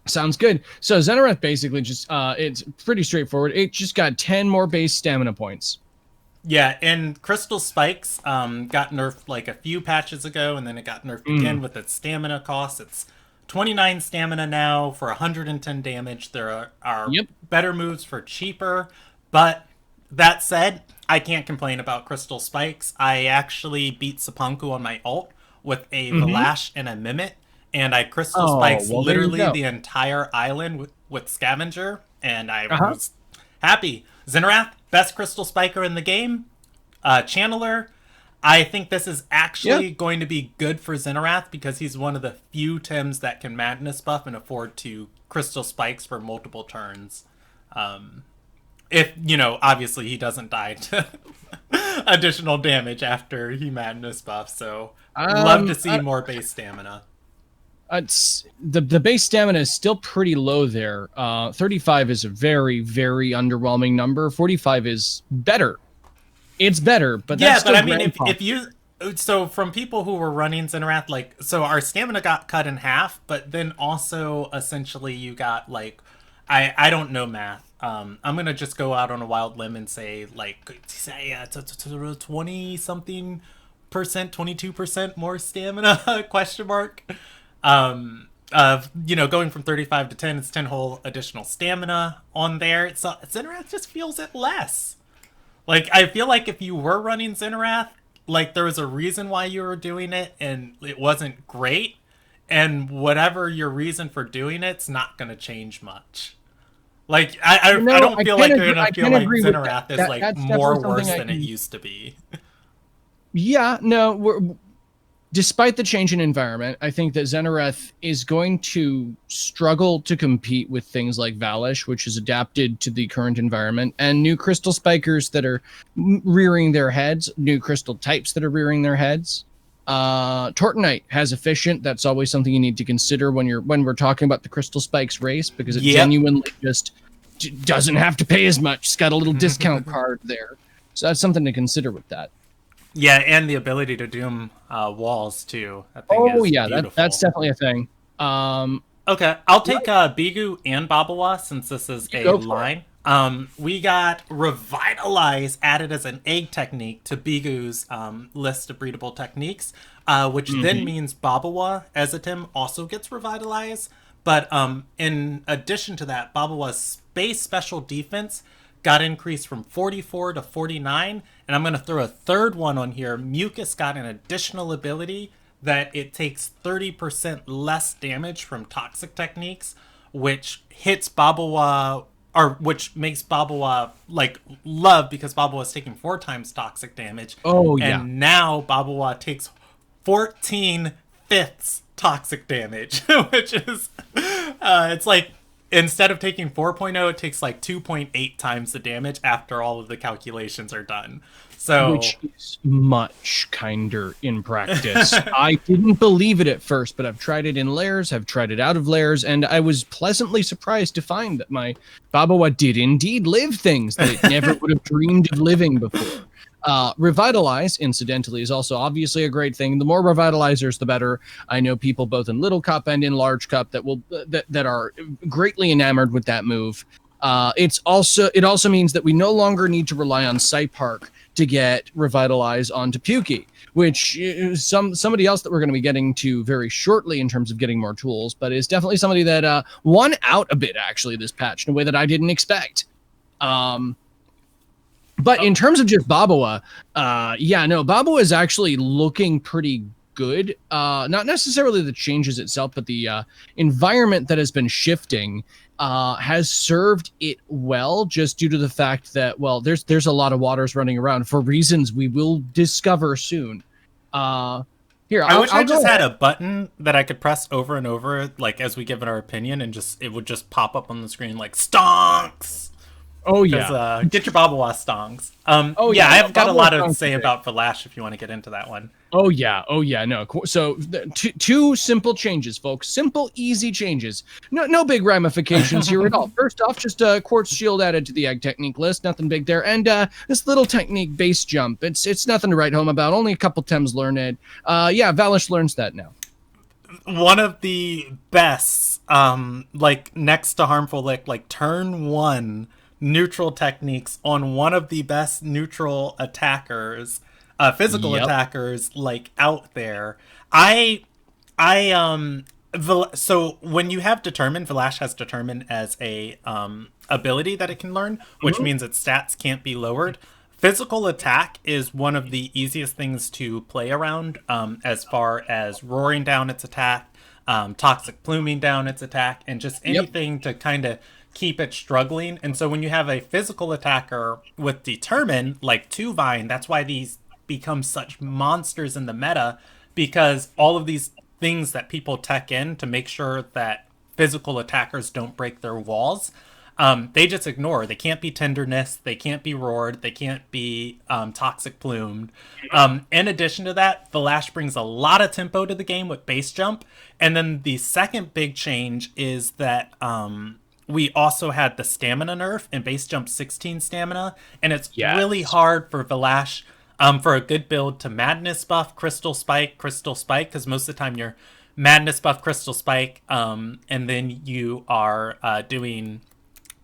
Sounds good. So Zenareth basically just it's pretty straightforward. It just got 10 more base stamina points. Yeah, and Crystal Spikes got nerfed like a few patches ago, and then it got nerfed again with its stamina cost. It's 29 stamina now for 110 damage. There are Yep. better moves for cheaper, but that said, I can't complain about Crystal Spikes. I actually beat Cipanku on my ult with a Valash and a Mimit, and I Crystal Spikes Well, there you literally go. the entire island with Scavenger, and I was happy. Zenarath, best Crystal Spiker in the game. Channeler, I think this is actually going to be good for Zenarath because he's one of the few Tims that can Madness buff and afford to Crystal Spikes for multiple turns. If, obviously he doesn't die to additional damage after he Madness buffs, so love to see more base stamina. It's the base stamina is still pretty low there. 35 is a very, very underwhelming number. 45 is better. It's better, but that's but I still mean, grandpa. if you so from people who were running Zenarath, like, so our stamina got cut in half, but then also essentially you got like, I don't know math. I'm gonna just go out on a wild limb and say 20 something percent, 22% more stamina question mark. Going from 35 to 10, it's 10 whole additional stamina on there. So Zenarath just feels it less. Like, I feel like if you were running Zenarath, like, there was a reason why you were doing it, and it wasn't great, and whatever your reason for doing it's not going to change much. Like, I don't feel like you're going to feel like Zenarath is, like, more worse than it used to be. Yeah, no, despite the change in environment, I think that Zenareth is going to struggle to compete with things like Valish, which is adapted to the current environment, and new crystal spikers that are rearing their heads, new crystal types that are rearing their heads. Tortonite has efficient. That's always something you need to consider when we're talking about the crystal spikes race, because it genuinely just doesn't have to pay as much. It's got a little discount card there. So that's something to consider with that. Yeah, and the ability to doom walls too. I think that's definitely a thing. Okay, I'll take Bigu and Babawa since this is a line. We got Revitalize added as an egg technique to Bigu's list of breedable techniques, which then means Babawa as a Tim also gets Revitalize. But in addition to that, Babawa's space special defense got increased from 44 to 49, and I'm going to throw a third one on here. Mucus got an additional ability that it takes 30% less damage from toxic techniques, which hits Babawa, or which makes Babawa like love because Babawa is taking 4 times toxic damage. And now Babawa takes 14/5 toxic damage, which is it's like, instead of taking 4.0, it takes like 2.8 times the damage after all of the calculations are done. So, which is much kinder in practice. I didn't believe it at first, but I've tried it in layers, I've tried it out of layers, and I was pleasantly surprised to find that my Babawa did indeed live things that it never would have dreamed of living before. Revitalize, incidentally, is also obviously a great thing. The more revitalizers, the better. I know people both in Little Cup and in Large Cup that are greatly enamored with that move. It also means that we no longer need to rely on Cipark to get Revitalize onto Pukey, which is somebody else that we're going to be getting to very shortly in terms of getting more tools, but is definitely somebody that won out a bit actually this patch in a way that I didn't expect. But in terms of just Babawa, Babawa is actually looking pretty good. Not necessarily the changes itself, but the environment that has been shifting has served it well, just due to the fact that, well, there's a lot of waters running around for reasons we will discover soon. I wish I just had a button that I could press over and over, like as we give it our opinion, and it would just pop up on the screen like stonks. Oh yeah, get your Babawa stongs. I've got a lot to say about Valash if you want to get into that one. Oh yeah. No. So two simple changes, folks. Simple, easy changes. No big ramifications here at all. First off, just a Quartz Shield added to the egg technique list. Nothing big there. And this little technique, base jump. It's nothing to write home about. Only a couple Tems learn it. Valish learns that now. one of the best, like next to harmful lick, like turn one neutral techniques on one of the best neutral attackers, physical Yep. attackers like out there. I so when you have determine, Valash has determine as a ability that it can learn, which Mhm. means its stats can't be lowered. Physical attack is one of the easiest things to play around, as far as roaring down its attack, toxic pluming down its attack, and just Yep. anything to kind of keep it struggling. And so when you have a physical attacker with determine, like Two Vine, that's why these become such monsters in the meta, because all of these things that people tech in to make sure that physical attackers don't break their walls, they just ignore. They can't be tenderness. They can't be roared. They can't be toxic plumed. In addition to that, the Lash brings a lot of tempo to the game with base jump. And then the second big change is that we also had the stamina nerf and base jump 16 stamina. And it's really Yes. hard for Valash, for a good build, to madness buff crystal spike, because most of the time you're madness buff crystal spike, and then you are doing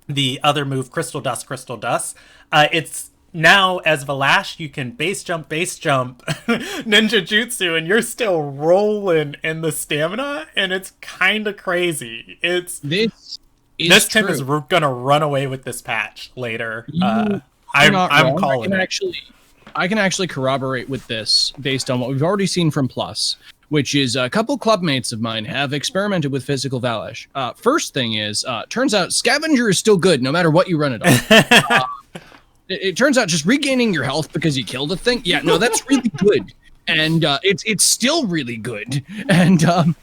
the other move, Crystal Dust, Crystal Dust. It's now, as Valash, you can base jump, ninja jutsu, and you're still rolling in the stamina, and it's kind of crazy. This is This Tim true. is gonna run away with this patch later. You are I'm not I'm wrong. calling it. I can actually corroborate with this based on what we've already seen from Plus, which is a couple clubmates of mine have experimented with physical Valash. First thing is, turns out Scavenger is still good no matter what you run it on. It turns out just regaining your health because you killed a thing, yeah, no, that's really good, and it's still really good, and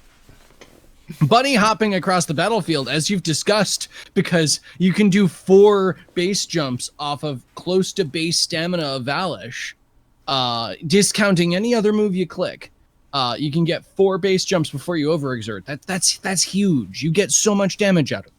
bunny hopping across the battlefield, as you've discussed, because you can do 4 base jumps off of close to base stamina of Valash, discounting any other move you click. You can get 4 base jumps before you overexert. That's huge. You get so much damage out of that.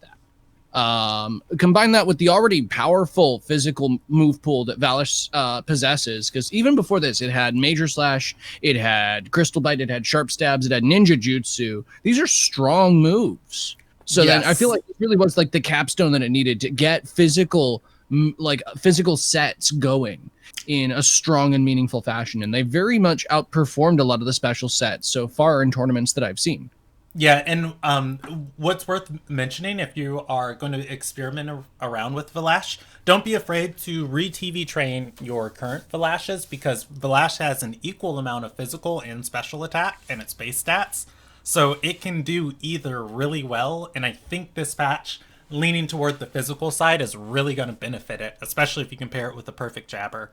Combine that with the already powerful physical move pool that Valash possesses, because even before this, it had Major Slash, it had Crystal Bite, it had Sharp Stabs, it had Ninja Jutsu. These are strong moves. So then I feel like it really was like the capstone that it needed to get physical sets going in a strong and meaningful fashion. And they very much outperformed a lot of the special sets so far in tournaments that I've seen. Yeah, and what's worth mentioning, if you are going to experiment around with Valash, don't be afraid to re-TV train your current Valashes, because Valash has an equal amount of physical and special attack and its base stats. So it can do either really well, and I think this patch, leaning toward the physical side, is really going to benefit it, especially if you compare it with the perfect Jabber.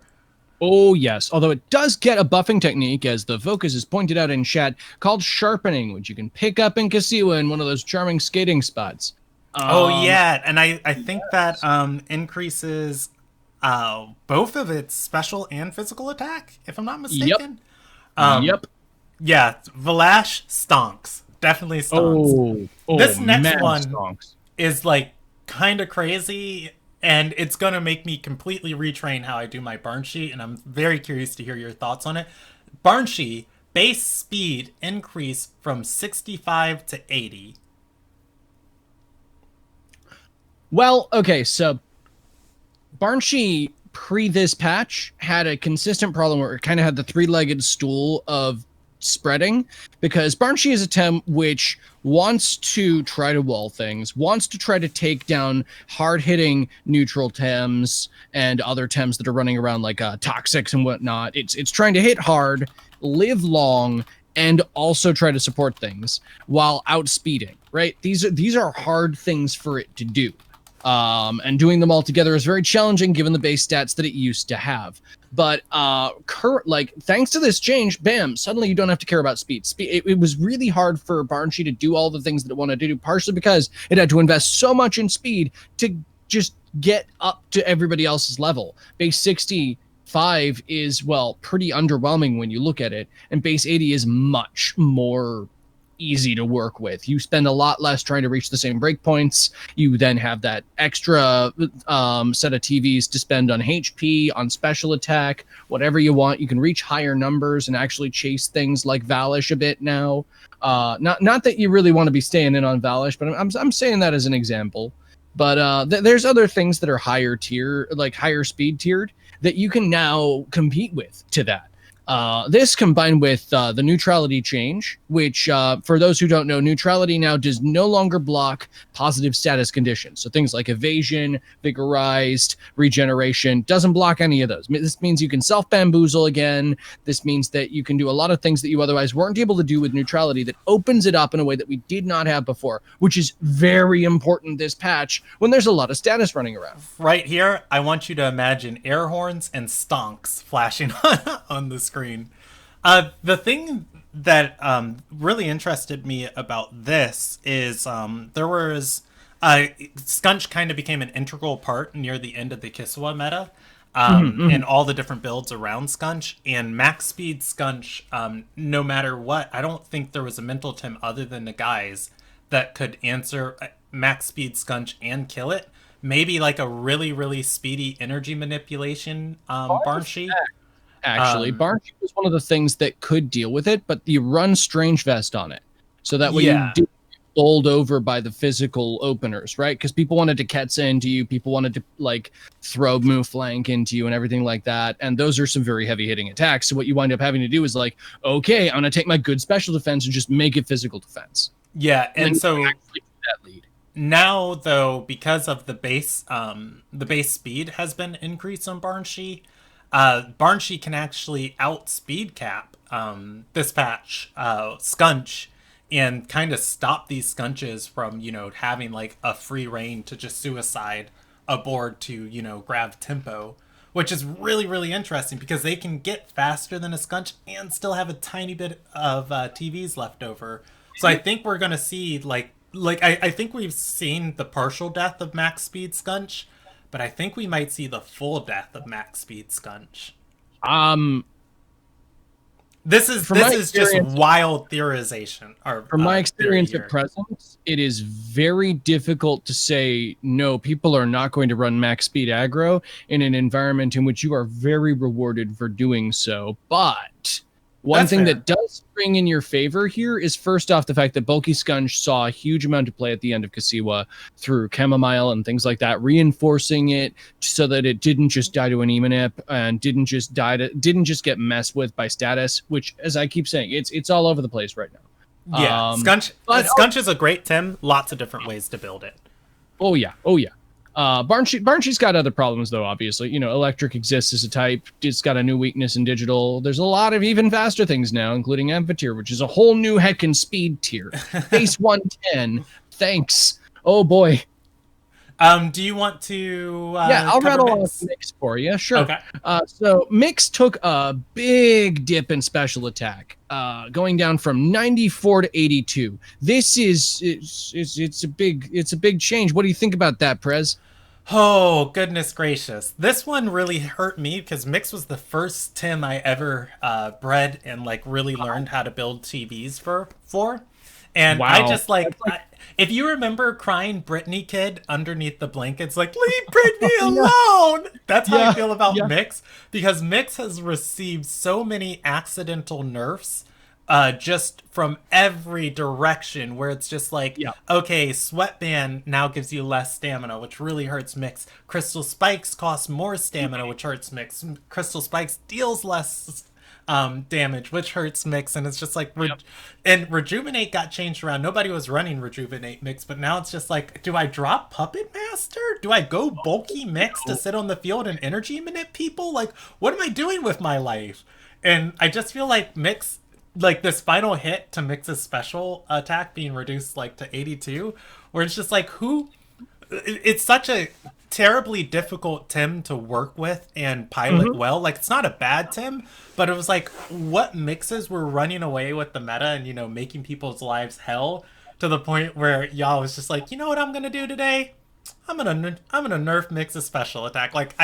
Oh, yes. Although it does get a buffing technique, as the Focus is pointed out in chat, called Sharpening, which you can pick up in Kasiwa in one of those charming skating spots. Oh yeah, and I think that increases both of its special and physical attack, if I'm not mistaken. Yep. Yeah, Valash stonks. Definitely stonks. This next mad one stonks. is like kind of crazy, and it's gonna make me completely retrain how I do my Barnshi, and I'm very curious to hear your thoughts on it. Barnshi base speed increase from 65 to 80. Well, okay, so Barnshi pre this patch had a consistent problem where it kind of had the 3-legged stool of spreading, because Barnshi is a Tem which wants to try to wall things, wants to try to take down hard-hitting neutral Tems and other Tems that are running around like Toxics and whatnot. It's trying to hit hard, live long, and also try to support things while outspeeding, right? These are hard things for it to do. And doing them all together is very challenging given the base stats that it used to have. But thanks to this change, bam, suddenly you don't have to care about speed. It was really hard for Barnshi to do all the things that it wanted to do, partially because it had to invest so much in speed to just get up to everybody else's level. Base 65 is, well, pretty underwhelming when you look at it, and base 80 is much more easy to work with. You spend a lot less trying to reach the same breakpoints. You then have that extra set of TVs to spend on HP, on special attack, whatever you want. You can reach higher numbers and actually chase things like Valish a bit now. Not that you really want to be staying in on Valish, but I'm saying that as an example. But there's other things that are higher tier, like higher speed tiered, that you can now compete with to that. This combined with the neutrality change, which for those who don't know, neutrality now does no longer block positive status conditions. So things like evasion, vigorized, regeneration, doesn't block any of those. This means you can self-bamboozle again. This means that you can do a lot of things that you otherwise weren't able to do with neutrality, that opens it up in a way that we did not have before, which is very important this patch when there's a lot of status running around. Right here, I want you to imagine air horns and stonks flashing on the screen. The thing that really interested me about this is there was Scunch kind of became an integral part near the end of the Kiswa meta, and all the different builds around Scunch, and max speed Scunch, no matter what, I don't think there was a mental Tim other than the guys that could answer max speed Scunch and kill it. Maybe like a really, really speedy energy manipulation Barnshee. Actually, Barnshee was one of the things that could deal with it, but you run Strange Vest on it. So that way Yeah. you do get bowled over by the physical openers, right? Because people wanted to Ketsa into you, people wanted to like throw Moo Flank into you and everything like that. And those are some very heavy hitting attacks. So what you wind up having to do is like, okay, I'm gonna take my good special defense and just make it physical defense. Yeah, and so actually that lead. now though, because of the base speed has been increased on Barnshee, Barnshee can actually outspeed cap this patch Scunch, and kind of stop these Scunches from, you know, having like a free reign to just suicide a board to, you know, grab tempo, which is really, really interesting because they can get faster than a Scunch and still have a tiny bit of TVs left over. So I think we're going to see I think we've seen the partial death of max speed Scunch, but I think we might see the full death of max speed Scunch. This is just wild theorization. From my experience at present, it is very difficult to say, no, people are not going to run max speed aggro in an environment in which you are very rewarded for doing so. But one thing that does spring in your favor here is first off the fact that Bulky Scunch saw a huge amount of play at the end of Kasiwa through Chamomile and things like that, reinforcing it so that it didn't just die to an Emanip and didn't just get messed with by status, which, as I keep saying, it's all over the place right now. Yeah, Scunch is a great Tim. Lots of different ways to build it. Oh yeah. Barnshee's got other problems though, obviously. You know, Electric exists as a type. It's got a new weakness in digital. There's a lot of even faster things now, including Amphitheater, which is a whole new heckin' speed tier. Base 110. Thanks. Oh boy. Do you want to I'll rattle off Mix for you. Sure. Okay. So Mix took a big dip in special attack, going down from 94 to 82. This is it's a big change. What do you think about that, Prez? Oh, goodness gracious. This one really hurt me because Mix was the first Tim I ever bred and like really learned how to build TVs for. And wow. I just if you remember crying Britney kid underneath the blankets, like, leave Britney alone. That's how I feel about Mix, because Mix has received so many accidental nerfs just from every direction, where it's just like, okay, Sweatband now gives you less stamina, which really hurts Mix. Crystal Spikes cost more stamina, which hurts Mix. Crystal Spikes deals less damage, which hurts Mix. And it's just like, and Rejuvenate got changed around. Nobody was running Rejuvenate Mix, but now it's just like, do I drop Puppet Master? Do I go bulky Mix to sit on the field and energy manip people? Like, what am I doing with my life? And I just feel like Mix, like this final hit to Mix's special attack being reduced like to 82, where it's just like, it's such a terribly difficult Tim to work with and pilot well. Like, it's not a bad Tim, but it was like, what Mixes were running away with the meta and, you know, making people's lives hell, to the point where y'all was just like, you know what I'm gonna do today? I'm gonna nerf Mix's special attack. Like,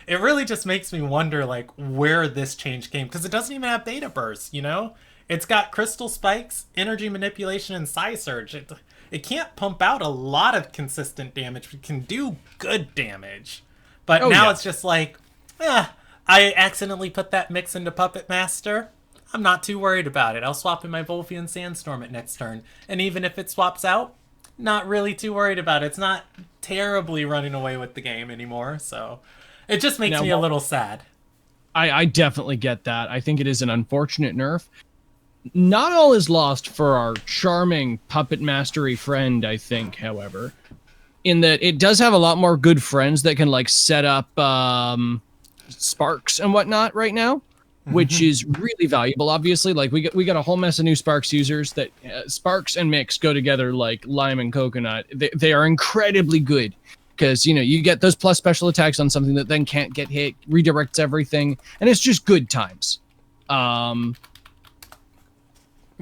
it really just makes me wonder like where this change came, because it doesn't even have beta burst, you know? It's got crystal spikes, energy manipulation, and Psy Surge. It can't pump out a lot of consistent damage, but it can do good damage. But now it's just like, I accidentally put that mix into Puppet Master. I'm not too worried about it. I'll swap in my Volvian Sandstorm at next turn. And even if it swaps out, not really too worried about it. It's not terribly running away with the game anymore, so it just makes me a little sad. I definitely get that. I think it is an unfortunate nerf. Not all is lost for our charming puppet mastery friend, I think, however, in that it does have a lot more good friends that can like set up sparks and whatnot right now, which is really valuable. Obviously, like we got a whole mess of new sparks users that sparks and mix go together like lime and coconut. They are incredibly good because you get those plus special attacks on something that then can't get hit, redirects everything, and it's just good times.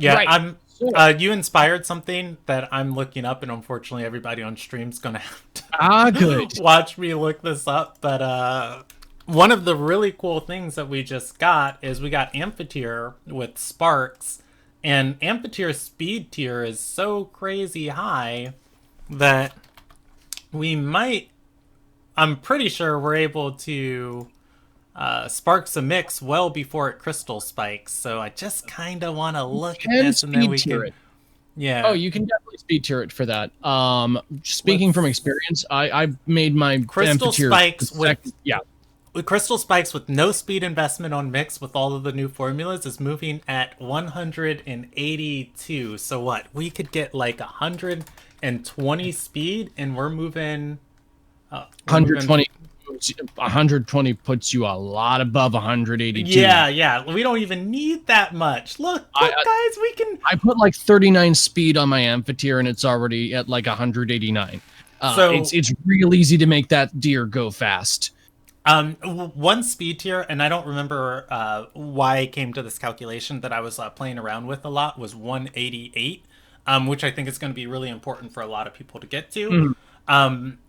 Yeah, right. You inspired something that I'm looking up, and unfortunately everybody on stream's gonna have to good. watch me look this up. But one of the really cool things that we just got is we got Amphitheater with Sparks, and Amphitheater's speed tier is so crazy high that I'm pretty sure we're able to sparks a mix well before it crystal spikes, so I just kind of want to look at this and then we can it. Yeah. Oh, you can definitely speed tier it for that. Speaking from experience, I made my crystal spikes with yeah. Crystal spikes with no speed investment on mix with all of the new formulas is moving at 182. So what? We could get like 120 speed and we're moving 120 puts you a lot above 182. Yeah. We don't even need that much. Look, guys, we can. I put like 39 speed on my Amphitheater and it's already at like 189. So it's real easy to make that deer go fast. One speed tier, and I don't remember why I came to this calculation that I was playing around with a lot, was 188, which I think is going to be really important for a lot of people to get to.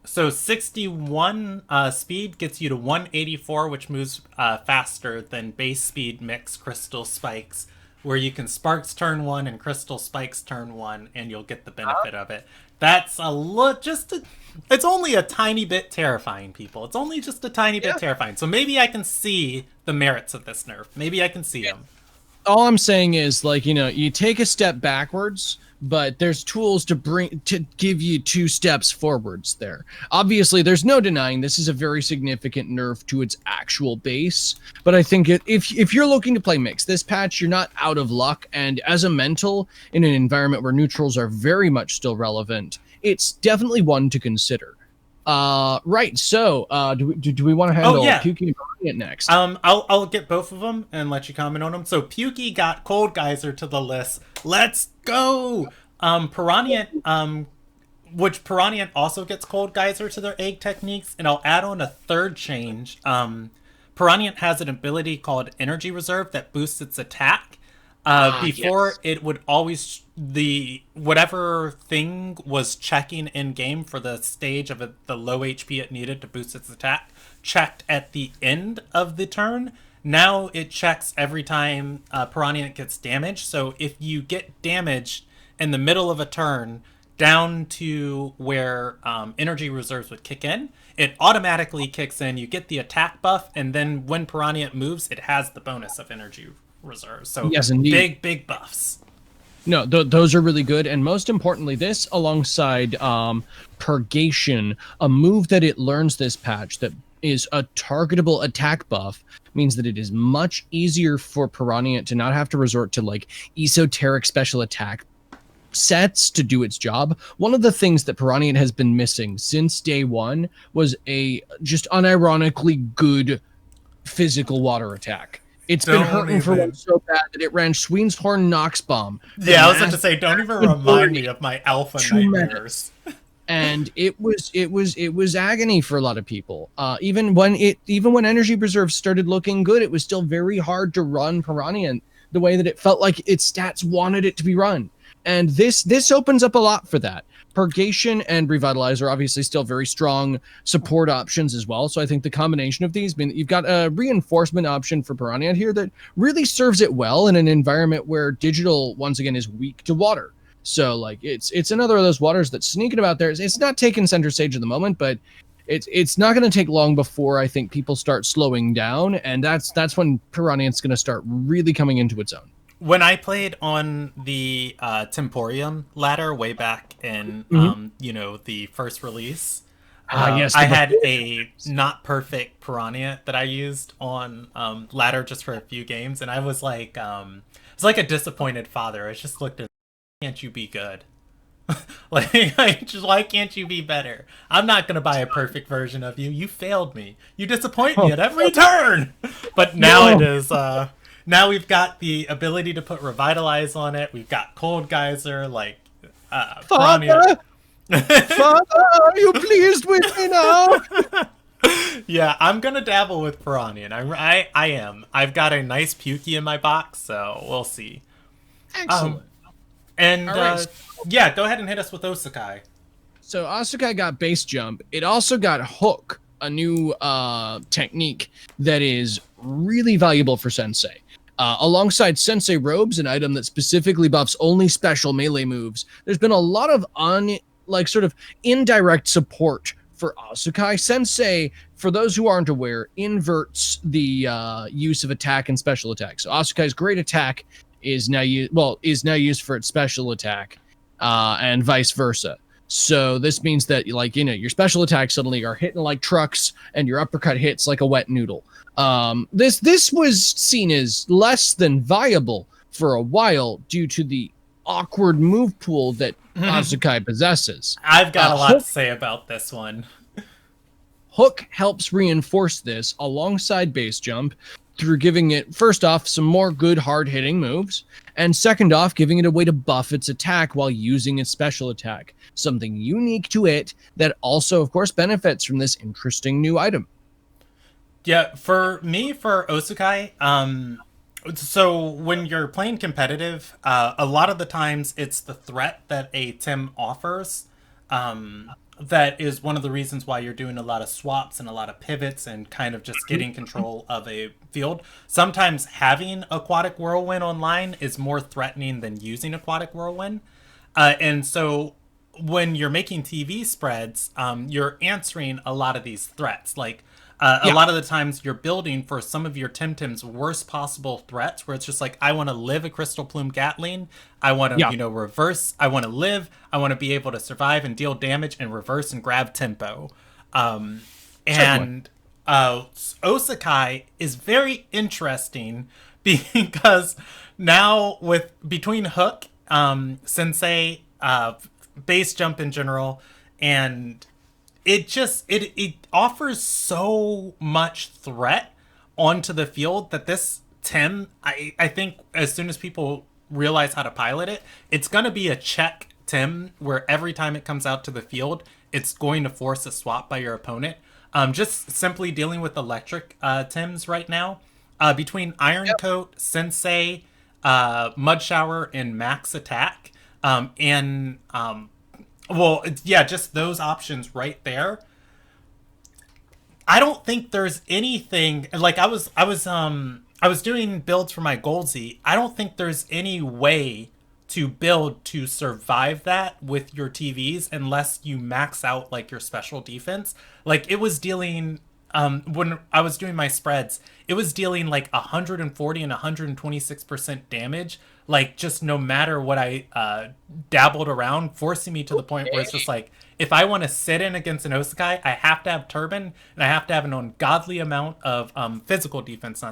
So 61 speed gets you to 184, which moves faster than base speed mix crystal spikes, where you can sparks turn 1 and crystal spikes turn 1, and you'll get the benefit of it. That's it's only a tiny bit terrifying, people. It's only just a tiny bit terrifying. So maybe I can see the merits of this nerf. Maybe I can see them. All I'm saying is, like, you take a step backwards, but there's tools to give you 2 steps forwards there. Obviously, there's no denying this is a very significant nerf to its actual base, but I think if you're looking to play mix this patch, you're not out of luck, and as a mental in an environment where neutrals are very much still relevant, it's definitely one to consider. Right, so do we want to handle Pukey and Piraniant next? I'll get both of them and let you comment on them. So Pukey got Cold Geyser to the list. Let's go! Piraniant, which Piraniant also gets Cold Geyser to their egg techniques, and I'll add on a third change. Piraniant has an ability called Energy Reserve that boosts its attack. Before it would always whatever thing was checking in game for the stage of the low HP it needed to boost its attack checked at the end of the turn. Now it checks every time Piraniant gets damaged. So if you get damaged in the middle of a turn down to where energy reserves would kick in, it automatically kicks in. You get the attack buff, and then when Piraniant moves, it has the bonus of energy reserves. So yes, indeed. big buffs. No, those are really good, and most importantly, this alongside Purgation, a move that it learns this patch that is a targetable attack buff, means that it is much easier for Piraniant to not have to resort to like esoteric special attack sets to do its job. One of the things that Piraniant has been missing since day one was a just unironically good physical water attack. It's been hurting for one so bad that it ran Sween's Horn Nox Bomb. Yeah, I was about to say, don't even remind me of my alpha nightmares. And it was agony for a lot of people. Even when energy reserves started looking good, it was still very hard to run Piraniant the way that it felt like its stats wanted it to be run. And this opens up a lot for that. Purgation and Revitalize are obviously still very strong support options as well. So I think the combination of these, I mean, you've got a reinforcement option for Piranha here that really serves it well in an environment where digital, once again, is weak to water. So like it's another of those waters that's sneaking about there. It's not taking center stage at the moment, but it's not going to take long before I think people start slowing down, and that's when Piranha's going to start really coming into its own. When I played on the Temporium ladder way back in, the first release, Yes, I had a not perfect Piranha that I used on ladder just for a few games, and I was like, it's like a disappointed father. I just looked at, can't you be good? Why can't you be better? I'm not gonna buy a perfect version of you. You failed me. You disappoint me at every turn. But now it is. Now we've got the ability to put Revitalize on it. We've got Cold Geyser, Father, Father, are you pleased with me now? Yeah, I'm gonna dabble with Piranha, and I am. I've got a nice Pukey in my box, so we'll see. Excellent. Yeah, go ahead and hit us with Osakai. So Osakai got base jump. It also got hook, a new technique that is really valuable for Sensei. Alongside Sensei Robes, an item that specifically buffs only special melee moves, there's been a lot of sort of indirect support for Osakai. Sensei, for those who aren't aware, inverts the use of attack and special attack. So Asakai's great attack is now used for its special attack, and vice versa. So this means that your special attacks suddenly are hitting like trucks, and your uppercut hits like a wet noodle. This was seen as less than viable for a while due to the awkward move pool that Osakai possesses. I've got a lot to say about this one. Hook helps reinforce this alongside base jump through giving it, first off, some more good hard-hitting moves, and second off, giving it a way to buff its attack while using its special attack. Something unique to it that also, of course, benefits from this interesting new item. Yeah, for me, for Osakai, so when you're playing competitive, a lot of the times it's the threat that a Tim offers that is one of the reasons why you're doing a lot of swaps and a lot of pivots and kind of just getting control of a field. Sometimes having Aquatic Whirlwind online is more threatening than using Aquatic Whirlwind. And so when you're making TV spreads, you're answering a lot of these threats. A lot of the times you're building for some of your Temtem's worst possible threats, where it's just like, I want to live a Crystal Plume Gatling. I want to, reverse. I want to live. I want to be able to survive and deal damage and reverse and grab tempo. Osakai is very interesting because now between Hook, Sensei, base jump in general, and it offers so much threat onto the field that this Tem, I think as soon as people realize how to pilot it, it's going to be a check Tem where every time it comes out to the field, it's going to force a swap by your opponent. Just simply dealing with electric Tems right now. Between Iron Coat, Sensei, Mud Shower, and Max Attack, just those options right there. I don't think there's anything like I was doing builds for my Goldsy. I don't think there's any way to build to survive that with your TVs unless you max out like your special defense. Like it was dealing when I was doing my spreads, it was dealing like 140 and 126% damage, like just no matter what I dabbled around, forcing me to the point where it's just like, if I want to sit in against an Osakai, I have to have Turban, and I have to have an ungodly amount of physical defense,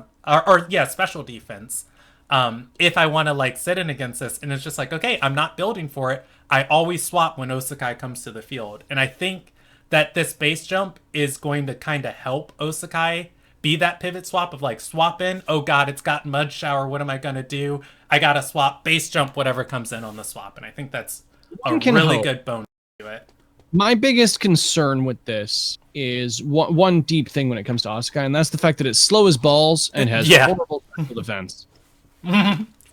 special defense. If I want to like sit in against this, and it's just like, okay, I'm not building for it. I always swap when Osakai comes to the field, and I think that this base jump is going to kind of help Osakai be that pivot swap of like, swap in, oh god, it's got Mud Shower, what am I going to do? I got to swap, base jump, whatever comes in on the swap. And I think that's a really good bonus to it. My biggest concern with this is one deep thing when it comes to Osakai, and that's the fact that it's slow as balls and has horrible special defense.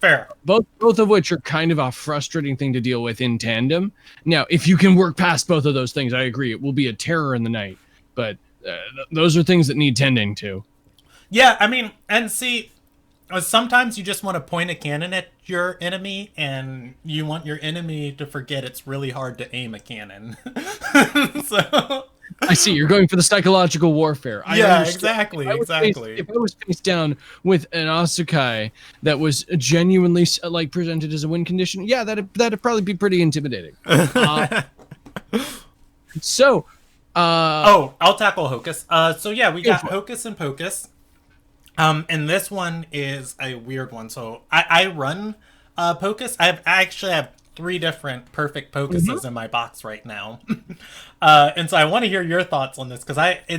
Fair Fair. Both of which are kind of a frustrating thing to deal with in tandem. Now, if you can work past both of those things, I agree, it will be a terror in the night. But those are things that need tending to. Yeah, I mean, and see, sometimes you just want to point a cannon at your enemy, and you want your enemy to forget it's really hard to aim a cannon. So I see, you're going for the psychological warfare. Yeah, exactly. If I was face down with an Asukai that was genuinely like presented as a win condition, yeah, that'd probably be pretty intimidating. I'll tackle Hocus. So yeah, we got Hocus and Pocus. And this one is a weird one. So I run Pocus. I actually have 3 different perfect Pocuses in my box right now. And so I want to hear your thoughts on this, because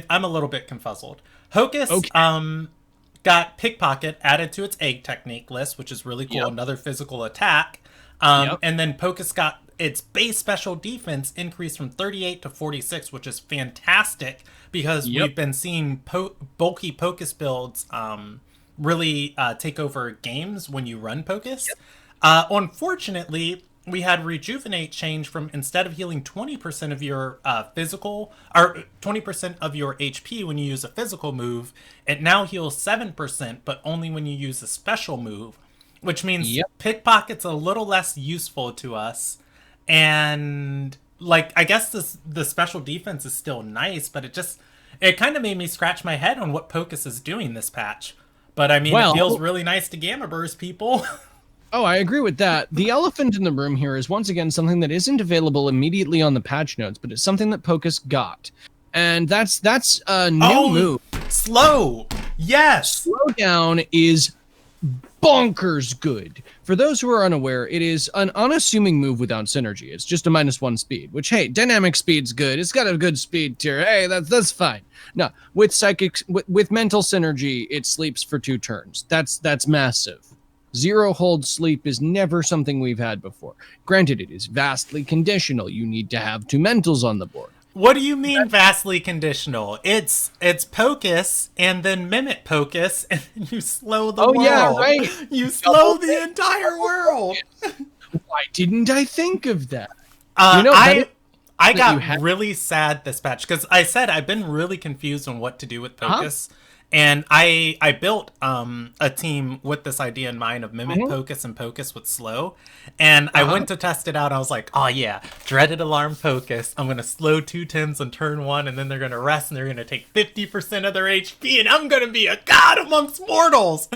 I'm a little bit confuzzled. Hocus got Pickpocket added to its egg technique list, which is really cool. Another physical attack. And then Pocus got its base special defense increased from 38 to 46, which is fantastic, because we've been seeing bulky Pocus builds really take over games when you run Pocus. Unfortunately, we had Rejuvenate change from, instead of healing 20% of your physical, or 20% of your HP when you use a physical move, it now heals 7%, but only when you use a special move, which means Pickpocket's a little less useful to us. And like, I guess the special defense is still nice, but it kind of made me scratch my head on what Pocus is doing this patch. But I mean, it feels really nice to Gamma Burst people. Oh, I agree with that. The elephant in the room here is, once again, something that isn't available immediately on the patch notes, but it's something that Pocus got. And that's a new move. Slow! Yes! Slowdown is bonkers good. For those who are unaware, it is an unassuming move without synergy. It's just a -1 speed, which, hey, dynamic speed's good. It's got a good speed tier. Hey, that's fine. No, with psychic, with mental synergy, it sleeps for 2 turns. That's massive. 0 hold sleep is never something we've had before. Granted, it is vastly conditional. You need to have 2 mentals on the board. What do you mean vastly conditional? It's Pocus and then Mimic Pocus, and then you slow the world. Oh yeah, right. You slow the entire world. Why didn't I think of that? I got really sad this patch, because I said I've been really confused on what to do with Pocus. And I built a team with this idea in mind of Mimic Pocus and Pocus with slow. And I went to test it out. I was like, oh yeah, Dreaded Alarm Pocus. I'm going to slow 2 Tems on turn 1, and then they're going to rest, and they're going to take 50% of their HP, and I'm going to be a god amongst mortals.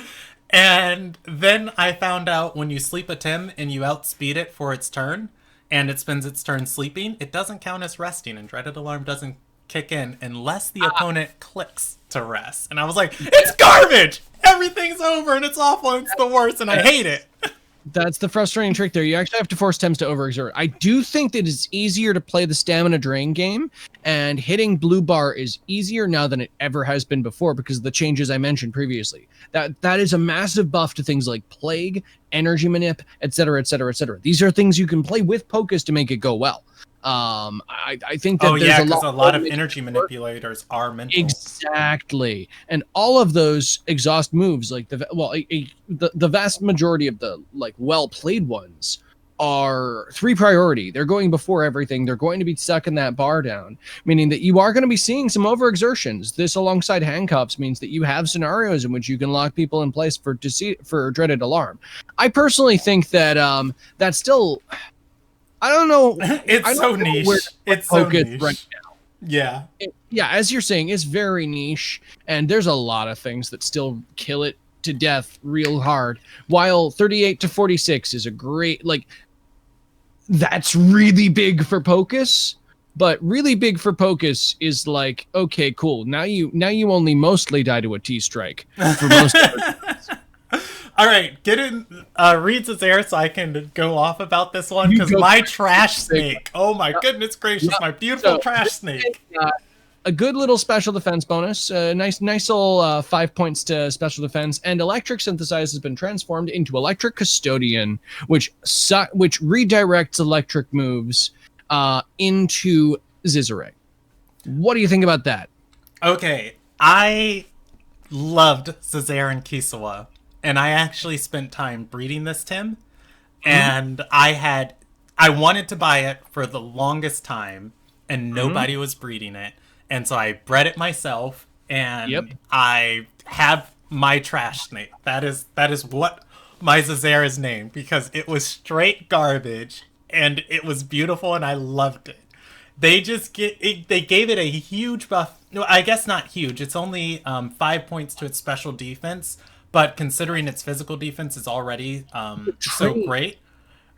And then I found out when you sleep a Tem and you outspeed it for its turn, and it spends its turn sleeping, it doesn't count as resting, and Dreaded Alarm doesn't kick in unless the opponent clicks to rest. And I was like, it's garbage! Everything's over and it's awful and it's the worst and I hate it. That's the frustrating trick there. You actually have to force Tems to overexert. I do think that it's easier to play the stamina drain game, and hitting blue bar is easier now than it ever has been before because of the changes I mentioned previously. That is a massive buff to things like Plague, Energy Manip, etc., etc., etc. These are things you can play with Pocus to make it go well. I think that there's a lot of energy manipulators are mental. Exactly, and all of those exhaust moves, like the vast majority of the well played ones are 3 priority. They're going before everything. They're going to be sucking that bar down, meaning that you are going to be seeing some overexertions. This, alongside handcuffs, means that you have scenarios in which you can lock people in place for Dreaded Alarm. I personally think that that's still. I don't know. It's so niche. It's so niche right now. Yeah. As you're saying, it's very niche, and there's a lot of things that still kill it to death real hard. While 38 to 46 is a great, that's really big for Pocus, but really big for Pocus is like, okay, cool. Now you only mostly die to a T-strike for most of it. All right, get in. Read Cesare so I can go off about this one, because my trash snake. Oh my goodness gracious, my beautiful trash snake. A good little special defense bonus. Nice little 5 points to special defense. And Electric Synthesize has been transformed into Electric Custodian, which redirects electric moves into Cesare. What do you think about that? Okay, I loved Cesare and Kisawa and I actually spent time breeding this Tim, Hmm. and I wanted to buy it for the longest time, and Hmm. nobody was breeding it, and so I bred it myself, Yep. and I have my trash snake. That is what my Zazer is named, because it was straight garbage, and it was beautiful, and I loved it. They gave it a huge buff. No, I guess not huge. It's only 5 points to its special defense, but considering its physical defense is already The so trait great,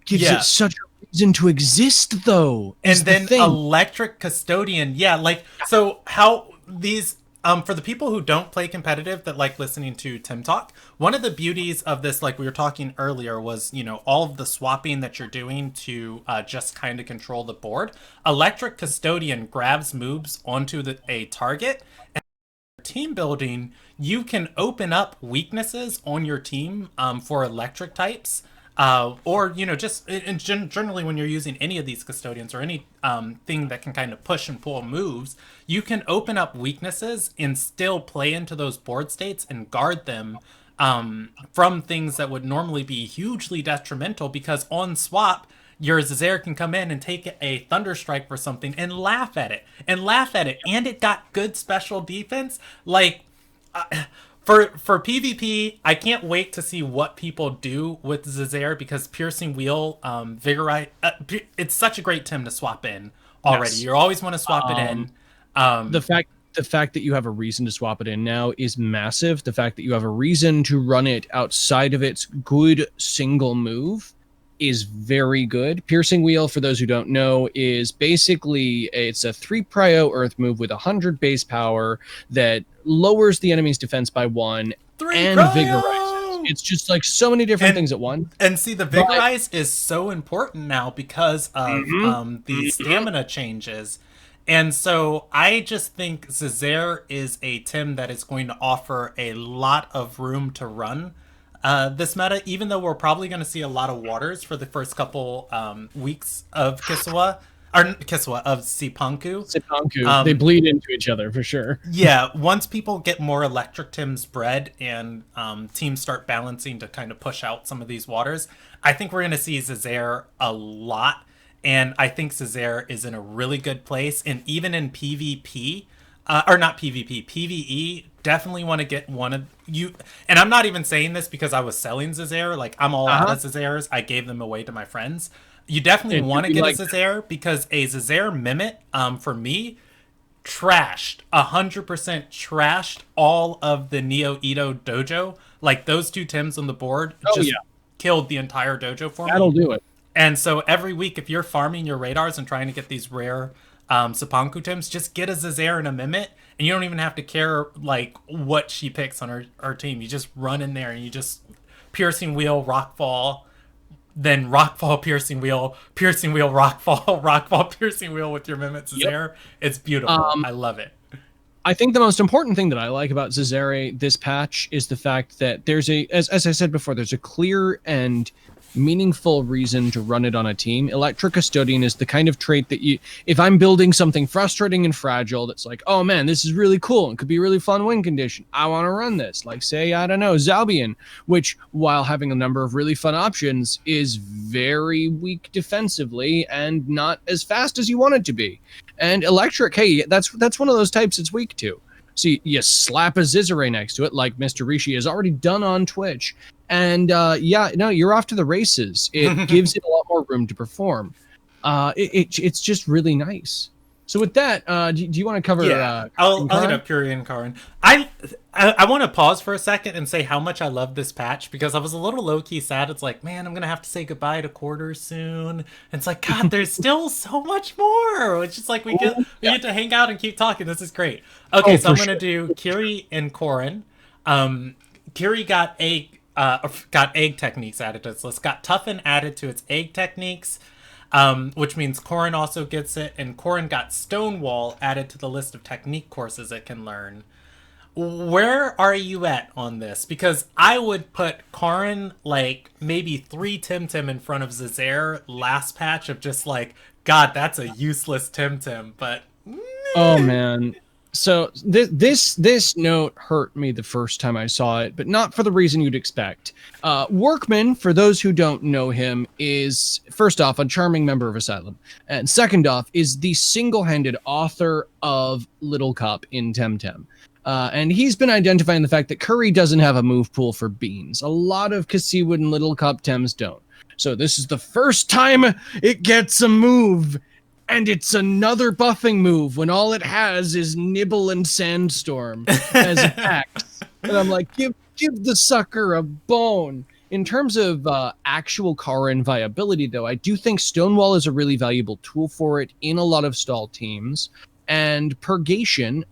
gives it yeah. such a reason to exist, though, is And the then thing. electric custodian, yeah. Like, so how these for the people who don't play competitive that like listening to Tim talk, one of the beauties of this, like we were talking earlier, was all of the swapping that you're doing to just kind of control the board. Electric custodian grabs moves onto a target. Team building, you can open up weaknesses on your team for electric types. Or just generally when you're using any of these custodians or any thing that can kind of push and pull moves, you can open up weaknesses and still play into those board states and guard them from things that would normally be hugely detrimental, because on swap your Zazer can come in and take a Thunder Strike for something and laugh at it and laugh at it, and it got good special defense. Like, for PvP, I can't wait to see what people do with Zazer, because Piercing Wheel, Vigorite, it's such a great Tim to swap in already. Yes. You always want to swap it Um, in. the fact that you have a reason to swap it in now is massive. The fact that you have a reason to run it outside of its good single move is very good. Piercing Wheel, for those who don't know, is basically it's a 3 prio earth move with 100 base power that lowers the enemy's defense by 1 Three and vigorizes. Cryo! It's just like so many different And things at once. and see, the But vigorize is so important now because of Mhm, the mhm. stamina changes. And so I just think Zazer is a Tim that is going to offer a lot of room to run this meta, even though we're probably going to see a lot of waters for the first couple weeks of Kiswa of Cipanku. Cipanku, they Um, bleed into each other for sure. yeah, once people get more electric Tims bred and teams start balancing to kind of push out some of these waters, I think we're going to see Zazer a lot. And I think Zazer is in a really good place. And even in PvP, or not PvP, PvE, definitely want to get one of you. And I'm not even saying this because I was selling Zazer. Like, I'm all out Uh-huh. of Zazers. I gave them away to my friends. You definitely It do want to be get a like Zazer, because a Zazer Mimit, for me, trashed 100% trashed all of the Neo Ito dojo. Like, those two Tims on the board oh just yeah, killed the entire dojo for me. that'll do it. And so every week, if you're farming your radars and trying to get these rare Cipanku Tims, just get a Zazer and a Mimit, and you don't even have to care like what she picks on her team. You just run in there and you just piercing wheel, rockfall, then rockfall, piercing wheel, rockfall, rockfall, piercing wheel with your Mimit Yep. Zazer. It's beautiful. Um, I love it. I think the most important thing that I like about Zazere this patch is the fact that there's as I said before, there's a clear and meaningful reason to run it on a team. Electric Custodian is the kind of trait that if I'm building something frustrating and fragile that's like, oh man, this is really cool, it could be a really fun win condition, I want to run this. Like, say, I don't know, Zalbian, which, while having a number of really fun options, is very weak defensively and not as fast as you want it to be. And Electric, hey, that's one of those types it's weak to. So you slap a Zizere next to it, like Mr. Rishi has already done on Twitch, and yeah, no, you're off to the races. It gives it a lot more room to perform. It's just really nice. So with that, do you want to cover Yeah, I'll hit Karin? up Curie and Karn. I want to pause for a second and say how much I love this patch, because I was a little low key sad. It's like, man, I'm gonna have to say goodbye to quarters soon. And it's like, God, there's still so much more. It's just like Oh, we yeah. get to hang out and keep talking. This is great. Okay, Oh, so for I'm gonna sure. do Curie and Corin. Curie got egg techniques added to its list. Got Toughen added to its egg techniques, which means Corin also gets it. And Corin got Stonewall added to the list of technique courses it can learn. Where are you at on this? Because I would put Corin like maybe 3 Temtem in front of Zazer last patch of just like, God, that's a useless Temtem. But Oh man, So this note hurt me the first time I saw it, but not for the reason you'd expect. Workman, for those who don't know him, is first off a charming member of Asylum, and second off is the single-handed author of Little Cup in Temtem. And he's been identifying the fact that Curry doesn't have a move pool for beans. A lot of Kasiwood and Little Cup Tems don't. So this is the first time it gets a move. And it's another buffing move when all it has is Nibble and Sandstorm as attacks. And I'm like, give the sucker a bone. In terms of actual Karin viability, though, I do think Stonewall is a really valuable tool for it in a lot of stall teams. And Purgation,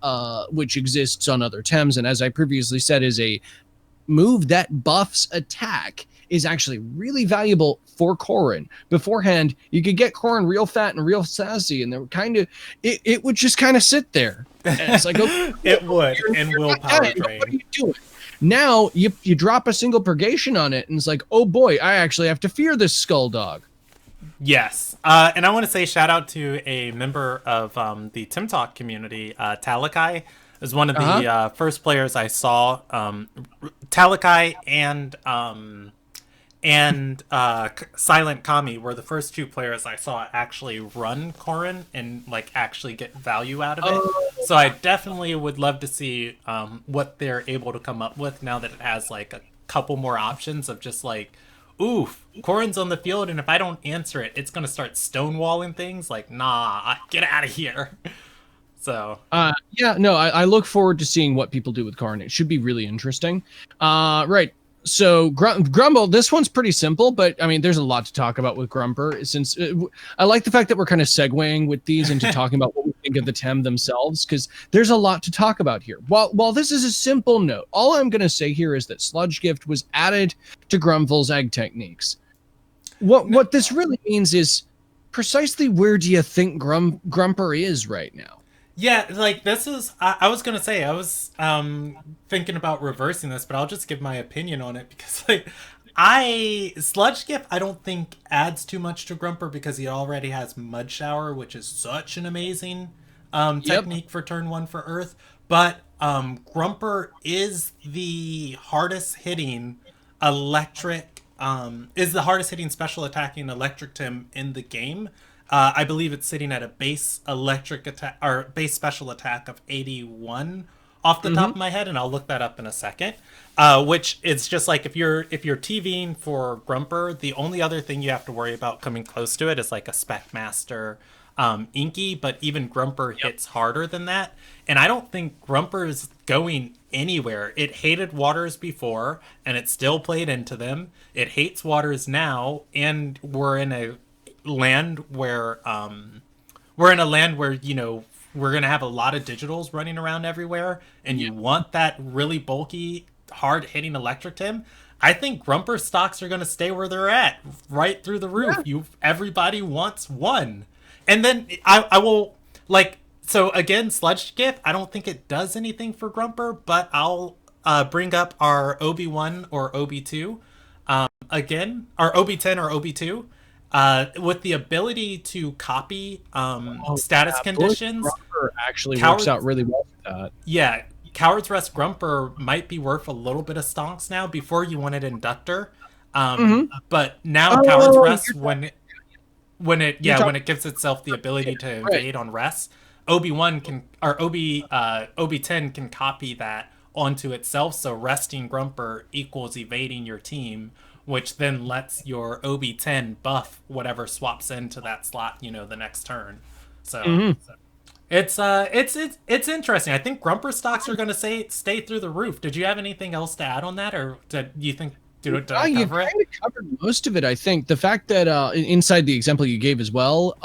which exists on other Tems, and as I previously said, is a move that buffs attack, is actually really valuable for Corrin. Beforehand, you could get Corrin real fat and real sassy, and they were kind of it would just kind of sit there. And it's like, okay, it would, and willpower drain. What are you doing? Now you drop a single purgation on it, and it's like, oh boy, I actually have to fear this skull dog. Yes, and I want to say shout out to a member of the Temtalk community, Talakai. Is one of the first players I saw. Talakai and Silent Kami were the first two players I saw actually run Corrin and like actually get value out of it. So I definitely would love to see what they're able to come up with now that it has like a couple more options of just like, oof, Corrin's on the field, and if I don't answer it, it's gonna start stonewalling things. Like, nah, get out of here. So yeah, no, I look forward to seeing what people do with Corrin. It should be really interesting. Right. So Grumble, this one's pretty simple, but I mean, there's a lot to talk about with Grumper. Since I like the fact that we're kind of segueing with these into talking about what we think of the Tem themselves, because there's a lot to talk about here. While this is a simple note, all I'm going to say here is that Sludge Gift was added to Grumvel's egg techniques. What this really means is precisely where do you think Grumper is right now? Yeah, like this is, I was gonna say, I was thinking about reversing this, but I'll just give my opinion on it because like Sludge Gift I don't think adds too much to Grumper because he already has Mud Shower, which is such an amazing technique for turn 1 for Earth. But Grumper is the hardest hitting special attacking electric Tem in the game. I believe it's sitting at a base electric attack or base special attack of 81 off the top of my head, and I'll look that up in a second. Which is just like if you're TVing for Grumper, the only other thing you have to worry about coming close to it is like a Spec Master Inky, but even Grumper hits harder than that. And I don't think Grumper is going anywhere. It hated waters before, and it still played into them. It hates waters now, and we're in a land where you know we're gonna have a lot of digitals running around everywhere, and you want that really bulky, hard hitting electric Tim. I think Grumper stocks are gonna stay where they're at, right through the roof. Everybody wants one, and then I will like so again. Sludge Gift, I don't think it does anything for Grumper, but I'll bring up our OB1 or OB2 again, our OB10 or OB2. With the ability to copy status conditions, Grumper actually works out really well for that. Yeah, Coward's Rest Grumper might be worth a little bit of stonks now. Before you wanted Inductor, but now Coward's Rest when it gives itself the ability to evade on rest, OB1 can or OB10 can copy that onto itself. So resting Grumper equals evading your team, which then lets your OB10 buff whatever swaps into that slot, you know, the next turn. So it's interesting. I think Grumper stocks are going to stay through the roof. Did you have anything else to add on that, or did you think did I cover you it? kind of covered most of it. I think the fact that inside the example you gave as well,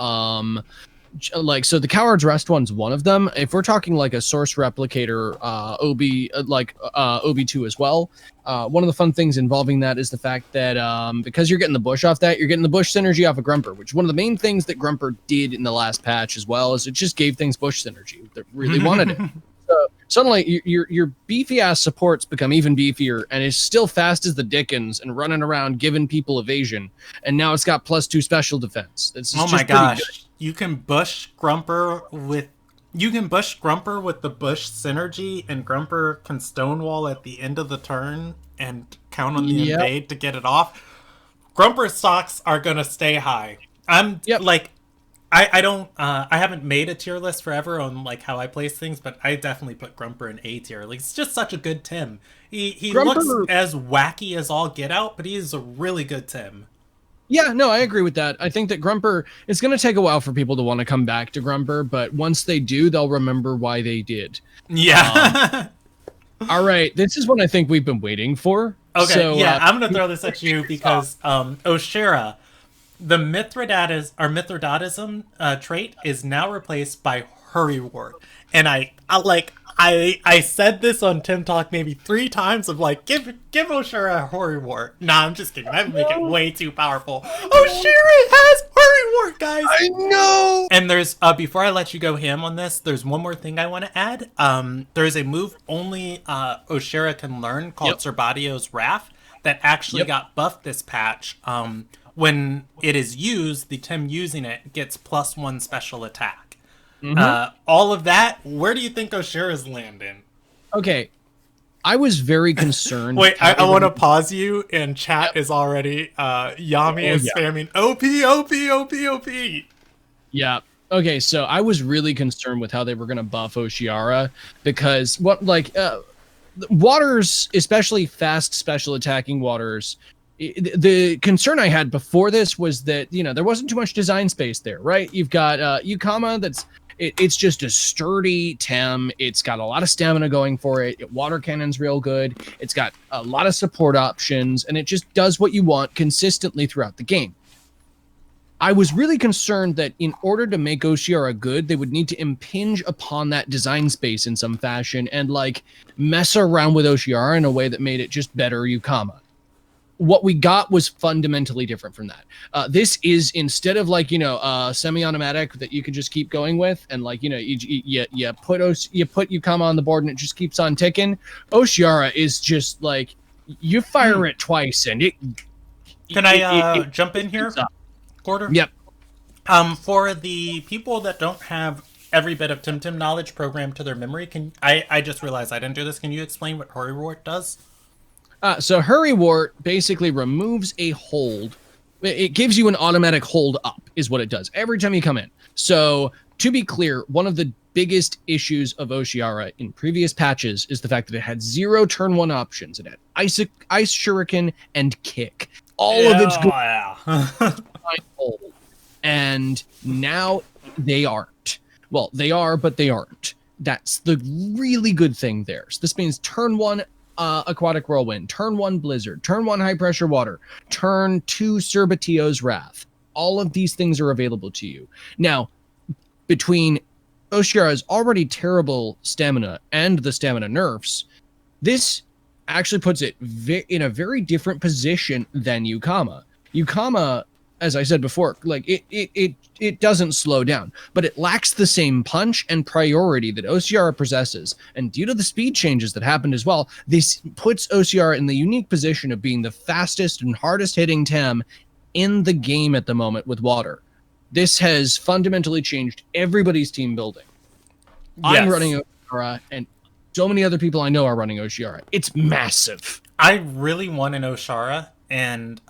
like so the Coward's Rest one's one of them. If we're talking like a source replicator OB2 as well, one of the fun things involving that is the fact that because you're getting the bush off that, you're getting the bush synergy off of Grumper, which is one of the main things that Grumper did in the last patch as well, is it just gave things bush synergy that really wanted it. So suddenly your beefy ass supports become even beefier and is still fast as the Dickens and running around giving people evasion, and now it's got +2 special defense. It's oh my gosh, you can bush Grumper with You can bush Grumper with the bush synergy, and Grumper can stonewall at the end of the turn and count on the Yep. invade to get it off. Grumper stocks are gonna stay high. I'm Yep. like, I don't I haven't made a tier list forever on like how I place things, but I definitely put Grumper in A tier. Like, it's just such a good Tim. He looks Grumper. as wacky as all get out, but he is a really good Tim. Yeah, no, I agree with that. I think that Grumper, it's going to take a while for people to want to come back to Grumper, but once they do, they'll remember why they did. Yeah. All right, this is what I think we've been waiting for. Okay, So, yeah, I'm gonna throw this at you because Oshira, the Mithridatism trait is now replaced by Hurrywart, and I said this on Temtalk maybe 3 times of like give Oshira a Hurrywart. Nah, I'm just kidding. That would make it way too powerful. Oshira has Hurrywart, guys. I know. And there's before I let you go ham on this, there's one more thing I want to add. There's a move only Oshira can learn called Zerbadio's Wrath that actually got buffed this patch. When it is used, the Tim using it gets +1 special attack. All of that, where do you think Oshira's landing? Okay, I was very concerned. Wait, I want to pause you, and chat is already, Yami is spamming OP, OP, OP, OP. Yeah. Okay, so I was really concerned with how they were going to buff Oshiara because waters, especially fast special attacking waters, the concern I had before this was that, there wasn't too much design space there, right? You've got Yukama it's just a sturdy Tem. It's got a lot of stamina going for it. Water cannon's real good. It's got a lot of support options, and it just does what you want consistently throughout the game. I was really concerned that in order to make Oshiara good, they would need to impinge upon that design space in some fashion and mess around with Oshiara in a way that made it just better Yukama. What we got was fundamentally different from that. This is instead of semi-automatic that you can just keep going with, and you put Yukama on the board and it just keeps on ticking. Oshiara is just you fire it twice and it. Can I jump in here, Quarter? Yep. For the people that don't have every bit of Temtem knowledge programmed to their memory, I just realized I didn't do this. Can you explain what Hurrywart does? So Hurrywart basically removes a hold. It gives you an automatic hold up, is what it does every time you come in. So to be clear, one of the biggest issues of Oshiara in previous patches is the fact that it had 0 turn 1 options. It had Ice Shuriken and Kick. All of its good hold. And now they aren't. Well, they are, but they aren't. That's the really good thing there. So this means turn 1 Aquatic Whirlwind, turn 1 Blizzard, turn 1 High Pressure Water, turn 2 Cerbatio's Wrath. All of these things are available to you. Now, between Oshiara's already terrible stamina and the stamina nerfs, this actually puts it in a very different position than Yukama. Yukama, as I said before, it doesn't slow down, but it lacks the same punch and priority that Oshiara possesses. And due to the speed changes that happened as well, this puts Oshiara in the unique position of being the fastest and hardest hitting Tem in the game at the moment with water. This has fundamentally changed everybody's team building. Yes. I'm running Oshiara, and so many other people I know are running Oshiara. It's massive. I really want an Oshara, and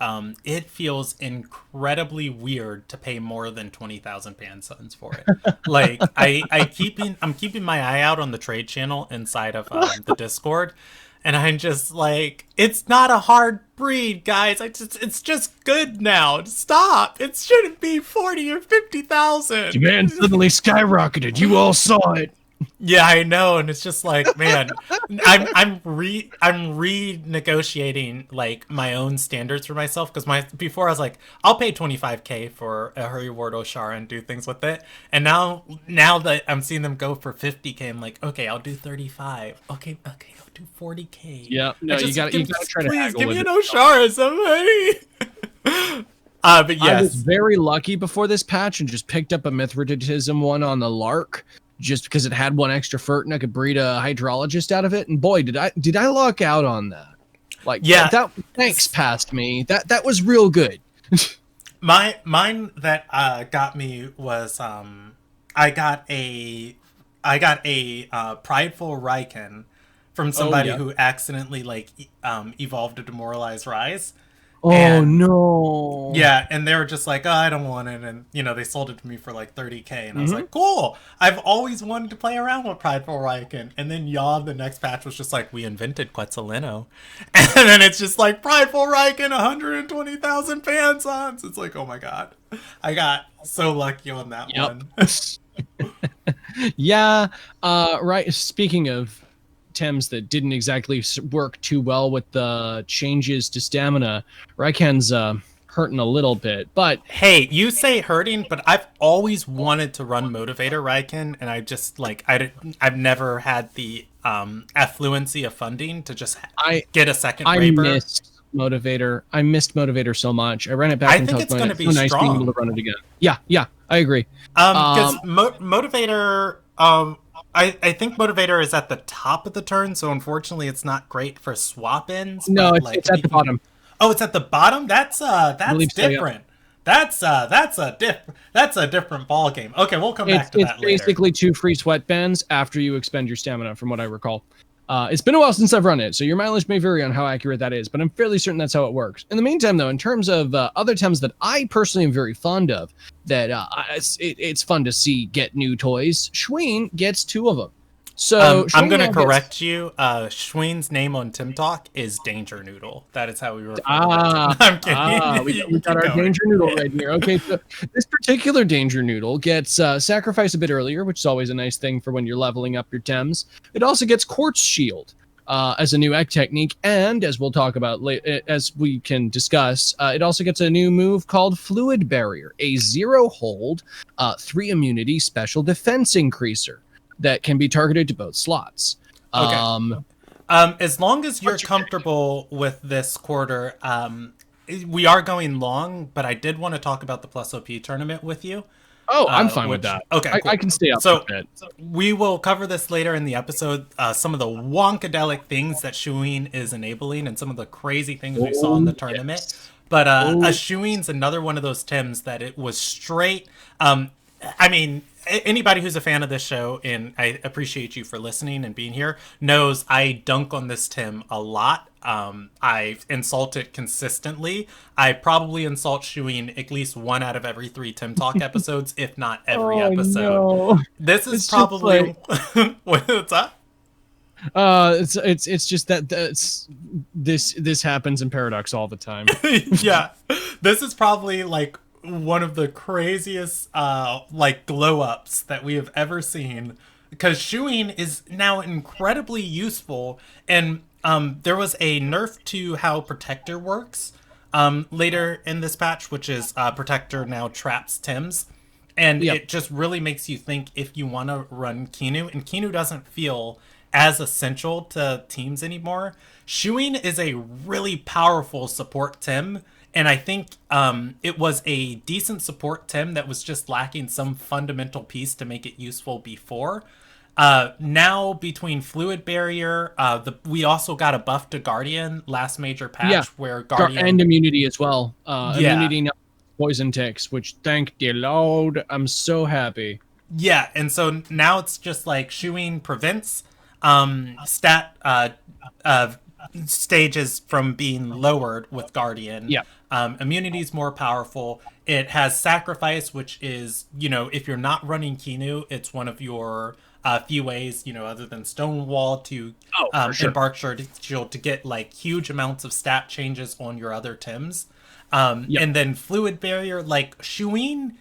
it feels incredibly weird to pay more than 20,000 Pansuns for it. I'm keeping my eye out on the trade channel inside of the Discord, and I'm just it's not a hard breed, guys. It's just good now. Stop. It shouldn't be 40 or 50,000. Demand suddenly skyrocketed. You all saw it. Yeah, I know, and it's just man, I'm renegotiating my own standards for myself, because before I was I'll pay 25K for a Hurrywart Oshara and do things with it, and now that I'm seeing them go for 50K, I'm okay, I'll do 35. Okay, I'll do 40K. Yeah, no, you gotta try to please haggle give me with an it. Oshara, somebody. But yes, I was very lucky before this patch and just picked up a Mithridatism one on the lark, just because it had 1 extra fert and I could breed a hydrologist out of it. And boy, did I luck out on that. That thanks past me. That was real good. Mine that got me was I got a a prideful Raiken from Oh somebody yeah. who accidentally like evolved a demoralized Rise. Oh And no. yeah, and they were just like, oh, I don't want it. And, they sold it to me for like 30K. And I was Hmm. like, cool. I've always wanted to play around with Prideful Raiken. And then the next patch was just like, we invented Quetzalino. And then it's just like, Prideful Raiken, 120,000 fan sons. It's like, oh my God. I got so lucky on that Yep. one. Yeah. Right. Speaking of Tems that didn't exactly work too well with the changes to stamina, Raiken's hurting a little bit, but Hey, you say hurting, but I've always wanted to run Motivator Raiken, and I just like I've never had the affluency of funding to just I get a second I Raber. missed Motivator. I missed Motivator so much. I ran it back I in think Talk, it's but going to it's be so nice being able to strong. run it again. Yeah, yeah, I agree. Because Motivator, I think Motivator is at the top of the turn, so unfortunately, it's not great for swap ins. No, But it's like, at the bottom. oh, it's at the bottom. I That's believe so. Yeah. different. That's a different ball game. Okay, we'll come back to It's that later. basically 2 free sweatbands after you expend your stamina, from what I recall. It's been a while since I've run it, so your mileage may vary on how accurate that is, but I'm fairly certain that's how it works. In the meantime, though, in terms of other Tems that I personally am very fond of, that it's fun to see get new toys, Schween gets 2 of them. So I'm Schween gonna now gets correct you. Schween's name on Temtalk is Danger Noodle. That is how we refer to Ah, him. I'm kidding. we You got, we got keep our going. danger noodle right here. Okay, so this particular danger noodle gets sacrifice a bit earlier, which is always a nice thing for when you're leveling up your Tems. It also gets quartz shield as a new egg technique, and as we'll talk about as we can discuss, it also gets a new move called Fluid Barrier, a 0 hold, 3 immunity special defense increaser that can be targeted to both slots. Okay. Um, As long as you're what's your pick? comfortable with this quarter, we are going long, but I did want to talk about the Plus OP tournament with you. Oh, I'm fine with Which that. okay, I cool. can stay up for a So bit. we will cover this later in the episode. Some of the wonkadelic things that Shuin is enabling, and some of the crazy things we saw in Oh the tournament. yes. But a Oh, Shuin's another one of those Tims that it was straight. I mean, anybody who's a fan of this show, and I appreciate you for listening and being here, knows I dunk on this Tim a lot. I insult it consistently. I probably insult Shuin at least 1 out of every 3 Tim Talk episodes, if not every oh episode. no. This is It's just probably like what's up? it's just that this happens in Paradox all the time. Yeah, this is probably like one of the craziest like glow ups that we have ever seen, because Shuin is now incredibly useful. And there was a nerf to how Protector works later in this patch, which is Protector now traps Tims. And Yep. it just really makes you think if you want to run Kinu, and Kinu doesn't feel as essential to teams anymore. Shuin is a really powerful support Tim, and I think it was a decent support Tim that was just lacking some fundamental piece to make it useful before. Now between Fluid Barrier, we also got a buff to Guardian last major patch Yeah. where And Guardian, immunity as well. yeah, Immunity now poison ticks, which thank the Lord, I'm so happy. yeah, and so now it's just like Shuin prevents stat stages from being lowered with Guardian. Yeah. Immunity's more powerful. It has Sacrifice, which is, if you're not running Kinu, it's one of your few ways, other than Stonewall, to Oh, for sure. embark Shield to get like huge amounts of stat changes on your other Tims. Yep. And then Fluid Barrier, like Shuin,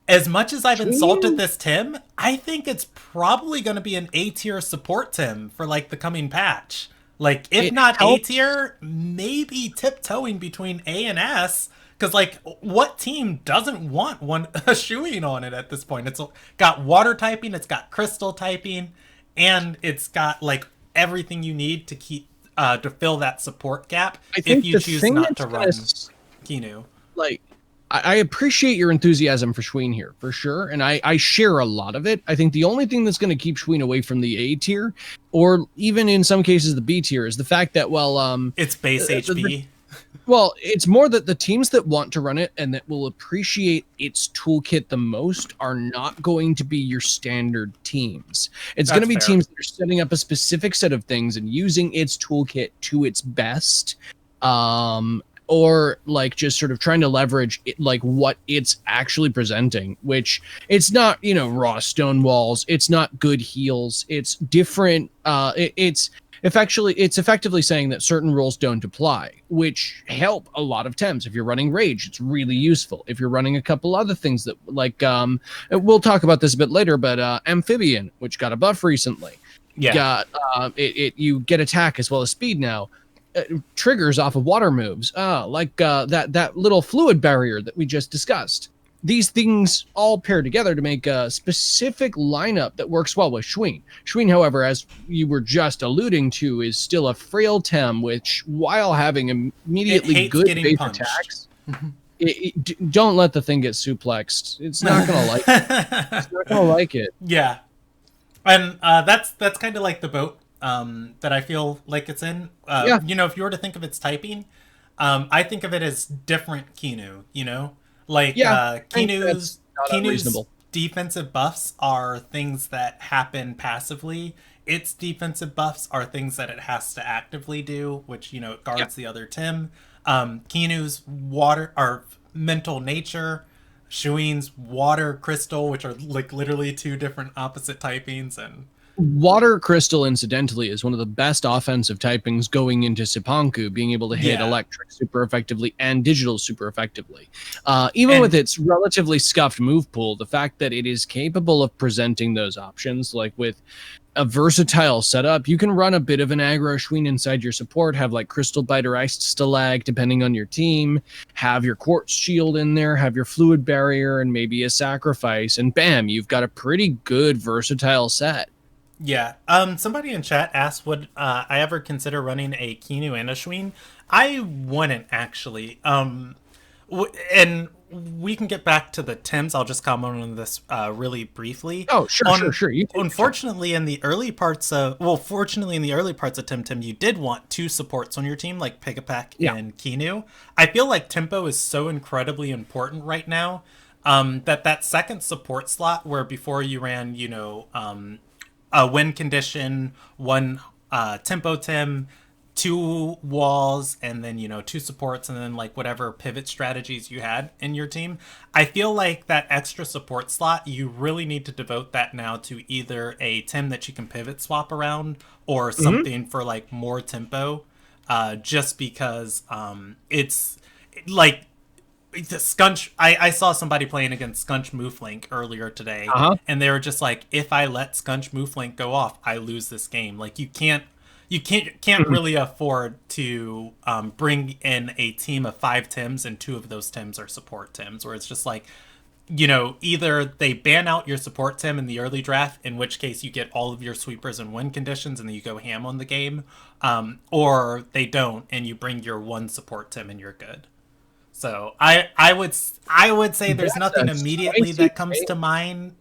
as much as I've insulted this Tim, I think it's probably going to be an A tier support Tim for like the coming patch. Like, if It not A helps. tier, maybe tiptoeing between A and S. Because, like, what team doesn't want a Shuin on it at this point? It's got water typing, it's got crystal typing, and it's got like everything you need to keep to fill that support gap I think if you the choose thing not that's to gonna run Kinu. like I appreciate your enthusiasm for Schween here, for sure, and I share a lot of it. I think the only thing that's going to keep Schween away from the A tier, or even in some cases the B tier, is the fact that, well, It's base HP. Well, it's more that the teams that want to run it and that will appreciate its toolkit the most are not going to be your standard teams. It's going to be fair. teams that are setting up a specific set of things and using its toolkit to its best, or like just sort of trying to leverage it, like what it's actually presenting, which it's not, raw stone walls. It's not good heals. It's different. It's effectively saying that certain rules don't apply, which help a lot of Tems. If you're running Rage, it's really useful. If you're running a couple other things that, like, we'll talk about this a bit later, but Amphibian, which got a buff recently, you get attack as well as speed now. Triggers off of water moves, like that little fluid barrier that we just discussed. These things all pair together to make a specific lineup that works well with Shween. Shween, however, as you were just alluding to, is still a frail Tem, which, while having immediately good base attacks, don't let the thing get suplexed. It's not going to like it. It's not going to like it. Yeah. And that's kind of like the boat that I feel like it's in. If you were to think of its typing, I think of it as different Kinu, Like, Kinu's defensive buffs are things that happen passively. Its defensive buffs are things that it has to actively do, which, it guards the other Tim. Kinu's water or mental nature, Shuin's water crystal, which are like literally two different opposite typings. And Water Crystal, incidentally, is one of the best offensive typings going into Cipanku, being able to hit electric super effectively and digital super effectively. Even with its relatively scuffed move pool, the fact that it is capable of presenting those options, like with a versatile setup, you can run a bit of an aggro Shween inside your support, have like Crystal Bite or Iced Stalag, depending on your team, have your Quartz Shield in there, have your Fluid Barrier, and maybe a Sacrifice, and bam, you've got a pretty good versatile set. Yeah. Somebody in chat asked, would I ever consider running a Kinu and a Shween? I wouldn't, actually. And we can get back to the Tims. I'll just comment on this really briefly. Oh, sure. Unfortunately, in the early parts of Temtem, you did want two supports on your team, like Pigapack and Kinu. I feel like tempo is so incredibly important right now that second support slot, where before you ran, a win condition, one tempo Tim, two walls, and then, two supports, and then like whatever pivot strategies you had in your team. I feel like that extra support slot, you really need to devote that now to either a Tim that you can pivot swap around or something for like more tempo, just because it's like the Scunch. I saw somebody playing against Scunch Mooflink earlier today, and they were just like, if I let Scunch Mooflink go off, I lose this game. Like, you can't really afford to bring in a team of 5 Tims and 2 of those Tims are support Tims, where it's just like, either they ban out your support Tim in the early draft, in which case you get all of your sweepers and win conditions and then you go ham on the game, or they don't and you bring your one support Tim and you're good. So I would say there's nothing immediately that comes to mind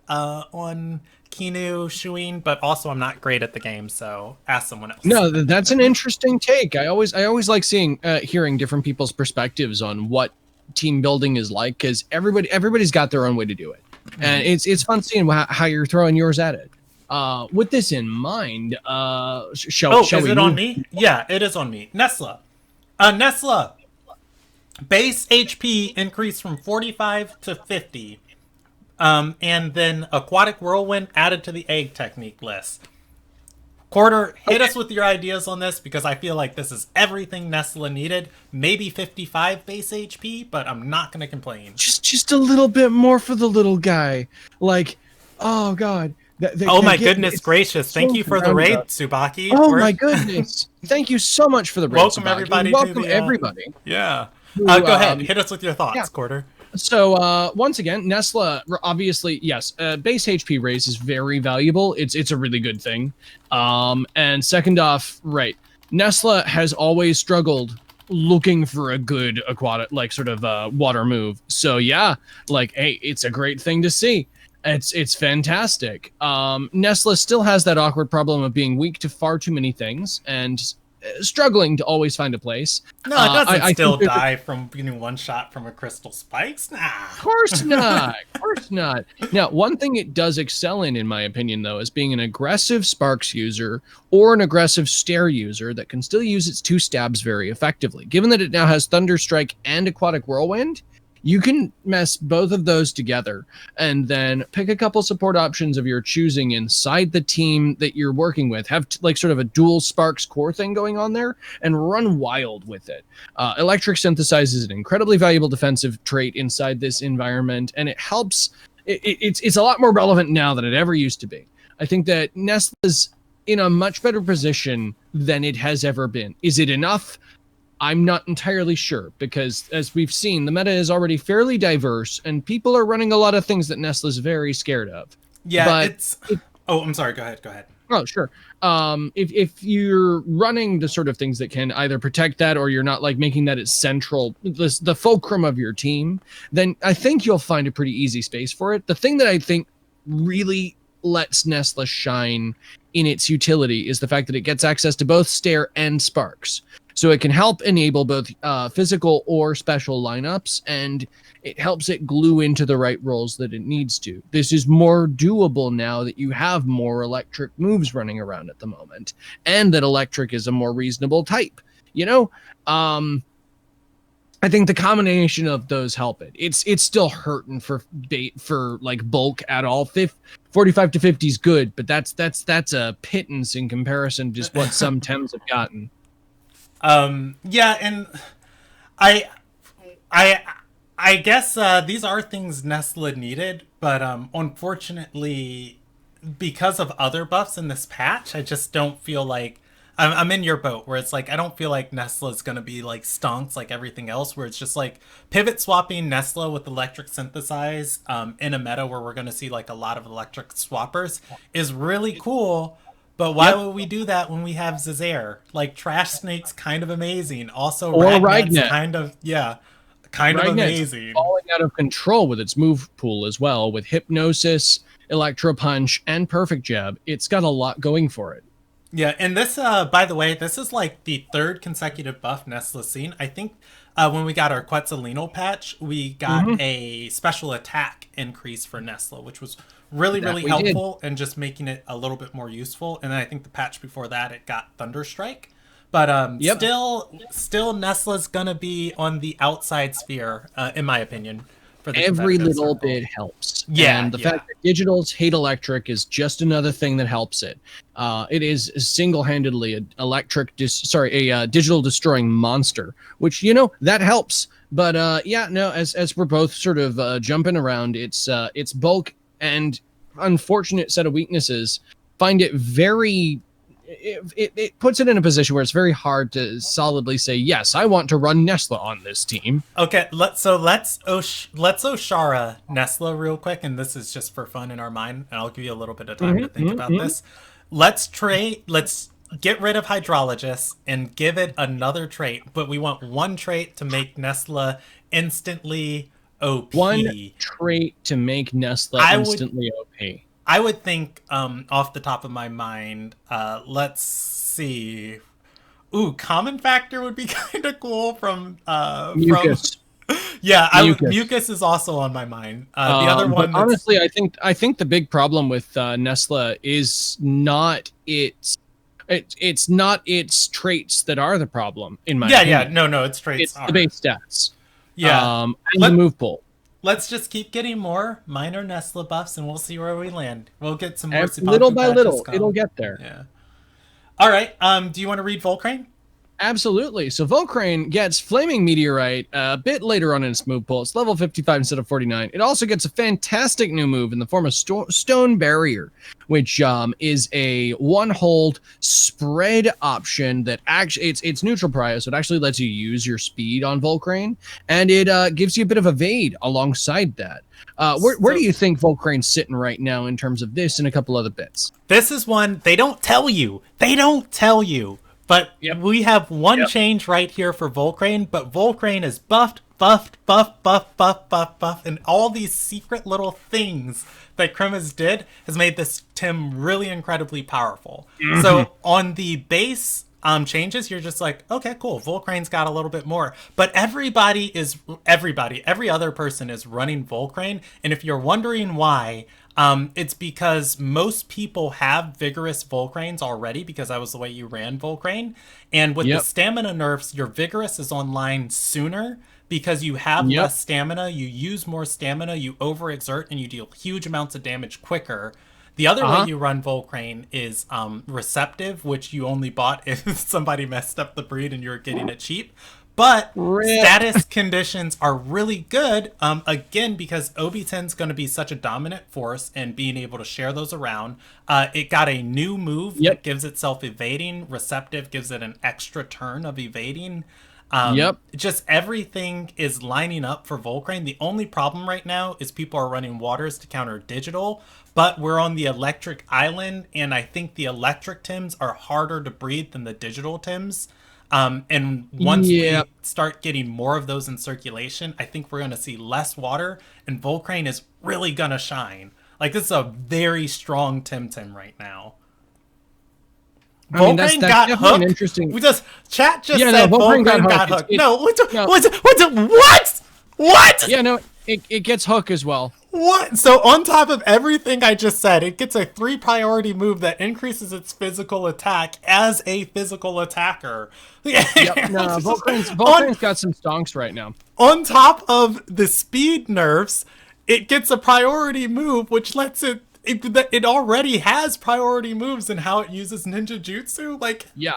on Kinu, Shween, but also I'm not great at the game, so ask someone else. No, that's an interesting take. I always like hearing different people's perspectives on what team building is like, because everybody's got their own way to do it, and it's fun seeing how you're throwing yours at it. With this in mind, shall is it on me? Yeah, it is on me. Nesla. Base HP increased from 45 to 50. And then Aquatic Whirlwind added to the egg technique list. Quarter, hit us with your ideas on this, because I feel like this is everything Nesla needed. Maybe 55 base HP, but I'm not going to complain. Just a little bit more for the little guy. Like, oh god. My goodness gracious. Thank you for the raid, Tsubaki. My goodness. Thank you so much for the raid, Welcome, Tsubaki. Welcome everybody. Yeah. Go ahead. Hit us with your thoughts, Quarter. So once again, Nesla, obviously, yes, base HP raise is very valuable. It's a really good thing. And second off, right, Nesla has always struggled looking for a good aquatic, like sort of water move. So yeah, like, hey, it's a great thing to see. It's fantastic. Nesla still has that awkward problem of being weak to far too many things, and struggling to always find a place. No, it doesn't I still think there's die from getting one shot from a crystal spikes. Nah. Of course not. Of course not. Now, one thing it does excel in my opinion, though, is being an aggressive Sparks user or an aggressive Stare user that can still use its 2 stabs very effectively. Given that it now has Thunder Strike and Aquatic Whirlwind, you can mess both of those together and then pick a couple support options of your choosing inside the team that you're working with. Have like sort of a dual Sparks core thing going on there and run wild with it. Electric Synthesize is an incredibly valuable defensive trait inside this environment, and it helps. It's a lot more relevant now than it ever used to be. I think that Nestle's in a much better position than it has ever been. Is it enough? I'm not entirely sure, because as we've seen, the meta is already fairly diverse and people are running a lot of things that Nestle's very scared of. Yeah, but oh, I'm sorry. Go ahead. Oh, sure. If you're running the sort of things that can either protect that, or you're not like making that its central, the fulcrum of your team, then I think you'll find a pretty easy space for it. The thing that I think really lets Nestle shine in its utility is the fact that it gets access to both Stare and Sparks. So it can help enable both physical or special lineups, and it helps it glue into the right roles that it needs to. This is more doable now that you have more electric moves running around at the moment, and that electric is a more reasonable type. I think the combination of those help it. It's still hurting for like bulk at all. 45 to 50 is good, but that's a pittance in comparison to just what some Tems have gotten. Yeah, and I guess these are things Nestle needed, but unfortunately, because of other buffs in this patch, I just don't feel like I'm in your boat, where it's like I don't feel like Nestle is gonna be like stonks like everything else, where it's just like pivot swapping Nestle with electric synthesize in a meta where we're gonna see like a lot of electric swappers is really cool. But why would we do that when we have Zazair? Like, Trash Snake's kind of amazing. Also, Ragnet's kind of amazing. Falling out of control with its move pool as well, with Hypnosis, Electro Punch, and Perfect Jab. It's got a lot going for it. Yeah, and this, by the way, this is like the 3rd consecutive buff Nestle's seen. I think when we got our Quetzalino patch, we got a special attack increase for Nestle, which was really helpful and just making it a little bit more useful. And then I think the patch before that, it got Thunderstrike. But still Nestle's gonna be on the outside sphere, in my opinion. For the every little bit helps. Yeah, and the fact that Digitals hate electric is just another thing that helps it. It is single-handedly a digital destroying monster, which that helps. But as we're both sort of jumping around, its bulk and unfortunate set of weaknesses find it very. It puts it in a position where it's very hard to solidly say, yes, I want to run Nestle on this team. Okay, let's Oshara Nestle real quick, and this is just for fun in our mind, and I'll give you a little bit of time to think about this. Let's get rid of Hydrologist and give it another trait, but we want one trait to make Nestle instantly OP. One trait to make Nestle instantly OP. I would think, off the top of my mind, let's see. Ooh, Common Factor would be kind of cool from Mucus. Mucus is also on my mind. The other one, honestly, I think the big problem with Nestle is not it's not its traits that are the problem. In my opinion. No, its traits. It's the base stats. Yeah, and the move pool. Let's just keep getting more minor Nestle buffs, and we'll see where we land. We'll get some more Cipanku little by little. Come. It'll get there. Yeah. All right. Do you want to read Volcrane? Absolutely. So Volcrane gets Flaming Meteorite a bit later on in its move pool. It's level 55 instead of 49. It also gets a fantastic new move in the form of Stone Barrier, which is a one-hold spread option that actually it's neutral prior, so it actually lets you use your speed on Volcrane, and it gives you a bit of evade alongside that. Where do you think Volcrane's sitting right now in terms of this and a couple other bits? This is one they don't tell you. But we have one change right here for Volcrane, but Volcrane is buffed, and all these secret little things that Krimis did has made this Tim really incredibly powerful. So on the base changes, you're just like, okay, cool. Volcrane's got a little bit more, but every other person is running Volcrane, and if you're wondering why, it's because most people have vigorous Volcranes already because that was the way you ran Volcrane, and with the Yep. stamina nerfs, your vigorous is online sooner. Because you have Yep. less stamina, you use more stamina, you overexert, and you deal huge amounts of damage quicker. The other way Uh-huh. you run Volcrane is receptive, which you only bought if somebody messed up the breed and you were getting it cheap. But Rip. status conditions are really good, again, because Obi-Ten's going to be such a dominant force and being able to share those around. It got a new move Yep. that gives itself evading. Receptive gives it an extra turn of evading. Yep. Just everything is lining up for Volcrane. The only problem right now is people are running waters to counter digital, but we're on the electric island, and I think the electric Tims are harder to breed than the digital Tims. And once we Yep. start getting more of those in circulation, I think we're going to see less water, and Volcrane is really going to shine. Like, this is a very strong Temtem right now. I mean, Volcrane that's got definitely an hooked. interesting. We just chat just Yeah, said no, Volcrane Volcrane got got hooked. hooked. No, No. what? Yeah, no, it gets hook as well. What? So on top of everything I just said, it gets a 3 priority move that increases its physical attack as a physical attacker. Yep. No, Volcrane's got some stonks right now. On top of the speed nerfs, it gets a priority move, which lets it already has priority moves in how it uses ninja jutsu. Like, Yeah.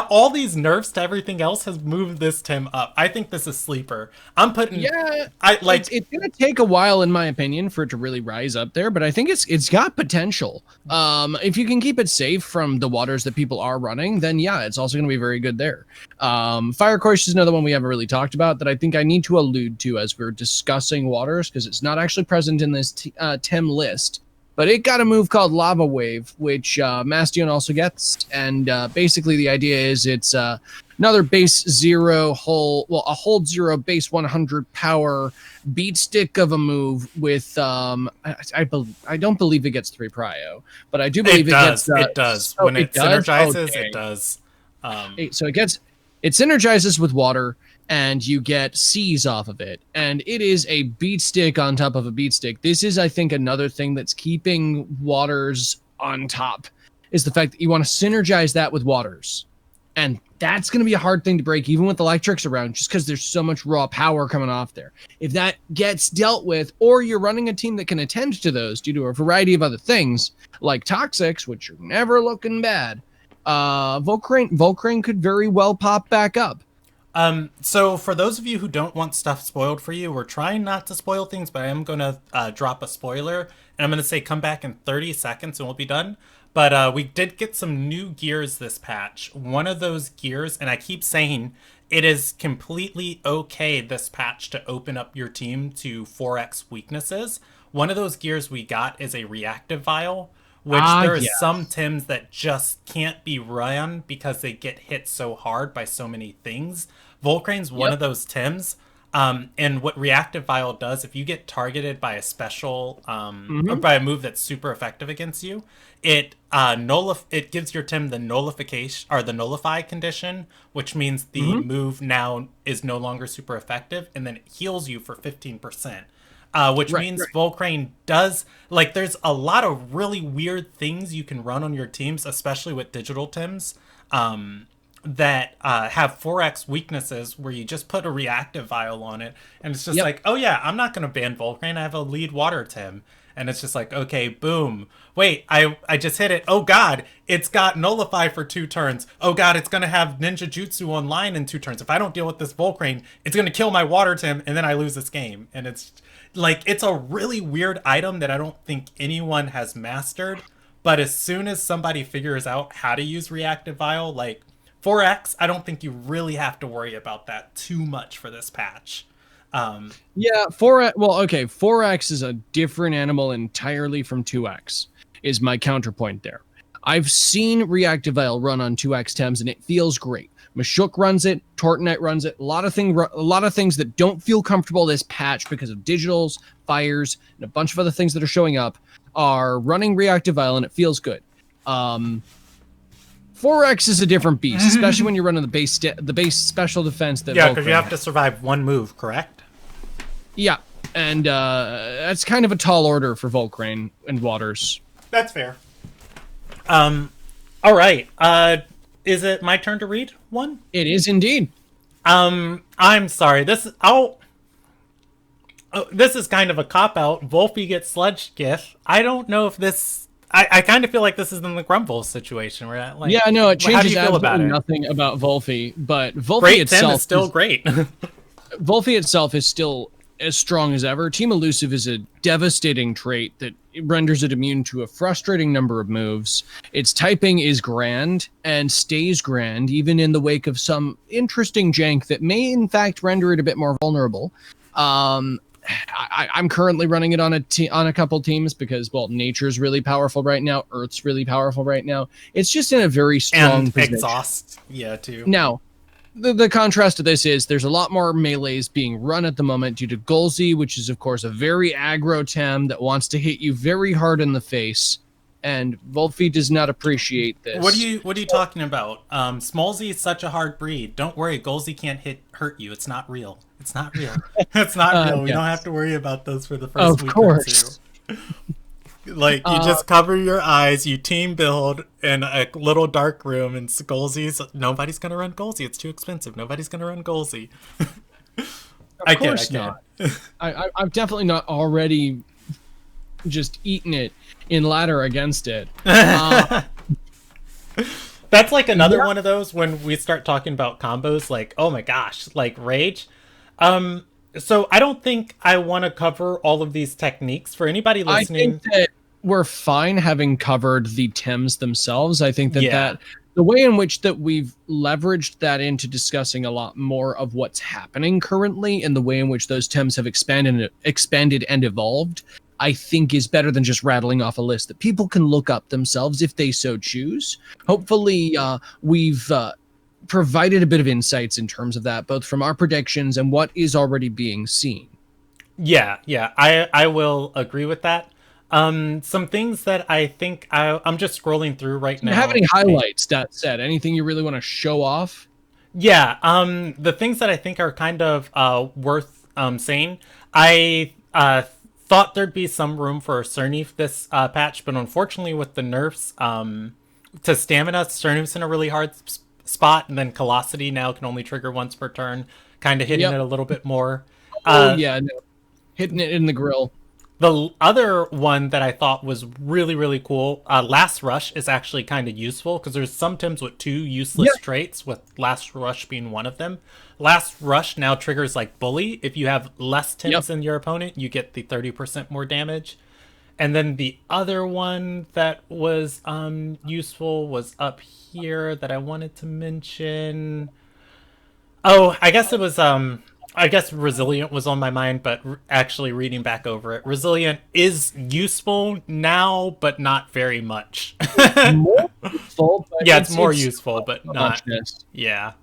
all these nerfs to everything else has moved this Tim up. I think this is sleeper. I'm putting Yeah, I like it's gonna take a while, in my opinion, for it to really rise up there. But I think it's got potential. If you can keep it safe from the waters that people are running, then yeah, it's also gonna be very good there. Fire Course is another one we haven't really talked about that I think I need to allude to as we're discussing waters because it's not actually present in this Tem list. But it got a move called Lava Wave, which Mastion also gets. And basically the idea is it's another base 0 a hold 0 base 100 power beat stick of a move with I don't believe it gets 3 prio, but I do believe it does. gets It does. oh, When it does? synergizes, Okay. it does. So it synergizes with water and you get C's off of it. And it is a beat stick on top of a beat stick. This is, I think, another thing that's keeping waters on top is the fact that you want to synergize that with waters. And that's going to be a hard thing to break, even with electrics around, just because there's so much raw power coming off there. If that gets dealt with, or you're running a team that can attend to those due to a variety of other things, like Toxics, which are never looking bad, Volcrane could very well pop back up. So for those of you who don't want stuff spoiled for you, we're trying not to spoil things, but I am going to drop a spoiler, and I'm going to say come back in 30 seconds and we'll be done. But we did get some new gears this patch. One of those gears, and I keep saying it is completely okay this patch to open up your team to 4x weaknesses. One of those gears we got is a reactive vial, which there are some Tims that just can't be run because they get hit so hard by so many things. Volcrane's one of those Tims. And what Reactive Vial does, if you get targeted by a special, or by a move that's super effective against you, it it gives your Tim the nullification or the nullify condition, which means the move now is no longer super effective, and then it heals you for 15%. Which means Volcrane does, like, there's a lot of really weird things you can run on your teams, especially with digital Tims, that have 4x weaknesses where you just put a reactive vial on it, and it's just like, oh yeah, I'm not going to ban Volcrane, I have a lead water Tim. And it's just like, okay, boom. Wait, I just hit it. Oh god, it's got Nullify for 2 turns. Oh god, it's going to have Ninja Jutsu online in 2 turns. If I don't deal with this Volcrane, it's going to kill my water Tim, and then I lose this game. And it's like, it's a really weird item that I don't think anyone has mastered. But as soon as somebody figures out how to use Reactive Vial, like 4x, I don't think you really have to worry about that too much for this patch. Yeah, 4x. Well, okay, 4x is a different animal entirely from 2x. Is my counterpoint there. I've seen Reactive Vial run on 2x Tems, and it feels great. Mashuk runs it, Tortonite runs it. A lot of things that don't feel comfortable this patch because of digitals, fires, and a bunch of other things that are showing up are running Reactive Vial, and it feels good. 4X is a different beast, especially when you're running the base special defense that Yeah, because you Volcran have to survive one move, correct? Yeah, and that's kind of a tall order for Volcrane and Waters. That's fair. All right. Is it my turn to read one? It is indeed. I'm sorry. This is kind of a cop-out. Wolfie gets sludge gif. I don't know if this... I kind of feel like this is in the Grumble situation. Where, like, yeah, no, it changes absolutely nothing about Volfie, but Volfie Great itself Tim is still great. Volfie itself is still as strong as ever. Team Elusive is a devastating trait that renders it immune to a frustrating number of moves. Its typing is grand and stays grand, even in the wake of some interesting jank that may, in fact, render it a bit more vulnerable. I'm currently running it on a couple teams because, well, nature's really powerful right now. Earth's really powerful right now. It's just in a very strong position. Exhaust, yeah, too. Now, the contrast to this is there's a lot more melees being run at the moment due to Golzi, which is, of course, a very aggro tem that wants to hit you very hard in the face. And Volfie does not appreciate this. What are you talking about? Smallzy is such a hard breed. Don't worry, Golzi can't hurt you. It's not real. It's not real. It's not real. We don't have to worry about those for the first week or two. Like, you just cover your eyes, you team build in a little dark room, and Golzi's... Nobody's going to run Golzi. It's too expensive. Nobody's going to run Golzi. Of course not. I've definitely not already just eaten it in ladder against it. That's like another one of those when we start talking about combos, like, oh my gosh, like Rage. So I don't think I want to cover all of these techniques for anybody listening. I think that we're fine having covered the Tems themselves. I think that the way in which that we've leveraged that into discussing a lot more of what's happening currently and the way in which those Tems have expanded and evolved, I think is better than just rattling off a list that people can look up themselves if they so choose. Hopefully, we've provided a bit of insights in terms of that, both from our predictions and what is already being seen. Yeah, I will agree with that. Some things that I think I'm just scrolling through right now. Do you have any highlights, that said? Anything you really want to show off? Yeah, the things that I think are kind of worth saying. I thought there'd be some room for Cernif this patch, but unfortunately with the nerfs to stamina, Cernif's in a really hard spot, and then Callosity now can only trigger once per turn, kind of hitting it a little bit more. Hitting it in the grill. The other one that I thought was really, really cool, Last Rush is actually kind of useful because there's some Tims with 2 useless traits, with Last Rush being one of them. Last Rush now triggers like Bully. If you have less Tims than your opponent, you get the 30% more damage. And then the other one that was useful was up here that I wanted to mention. Oh, I guess it was... I guess Resilient was on my mind, but actually reading back over it, Resilient is useful now, but not very much. More useful, but it's more useful, but not. Yeah.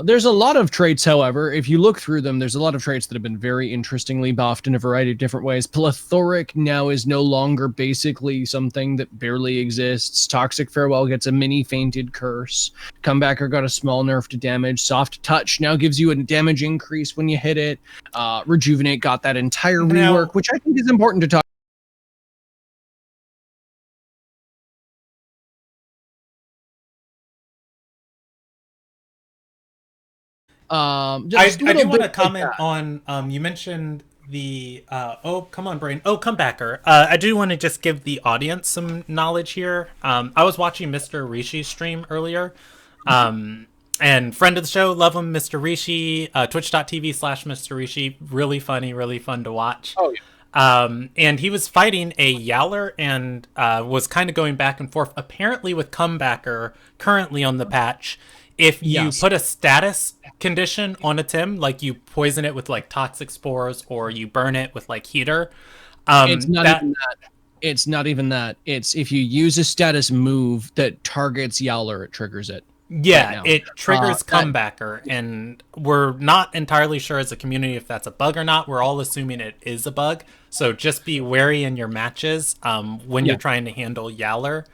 There's a lot of traits, however, if you look through them, there's a lot of traits that have been very interestingly buffed in a variety of different ways. Plethoric now is no longer basically something that barely exists. Toxic Farewell gets a mini fainted curse. Comebacker got a small nerf to damage. Soft Touch now gives you a damage increase when you hit it. Rejuvenate got that entire rework, which I think is important to talk. I do want to comment on you mentioned the come on brain comebacker. I do want to just give the audience some knowledge here. I was watching Mr. Rishi's stream earlier, and friend of the show, love him, Mr. Rishi, twitch.tv/Mr. Rishi, really funny, really fun to watch. And he was fighting a Yowler and was kind of going back and forth, apparently with comebacker currently on the patch. If you put a status condition on a Tim, like you poison it with like toxic spores or you burn it with like heater, it's not even that. It's not even that. It's if you use a status move that targets Yowler, it triggers it. Yeah, right, it triggers comebacker, and we're not entirely sure as a community if that's a bug or not. We're all assuming it is a bug, so just be wary in your matches when you're trying to handle Yowler.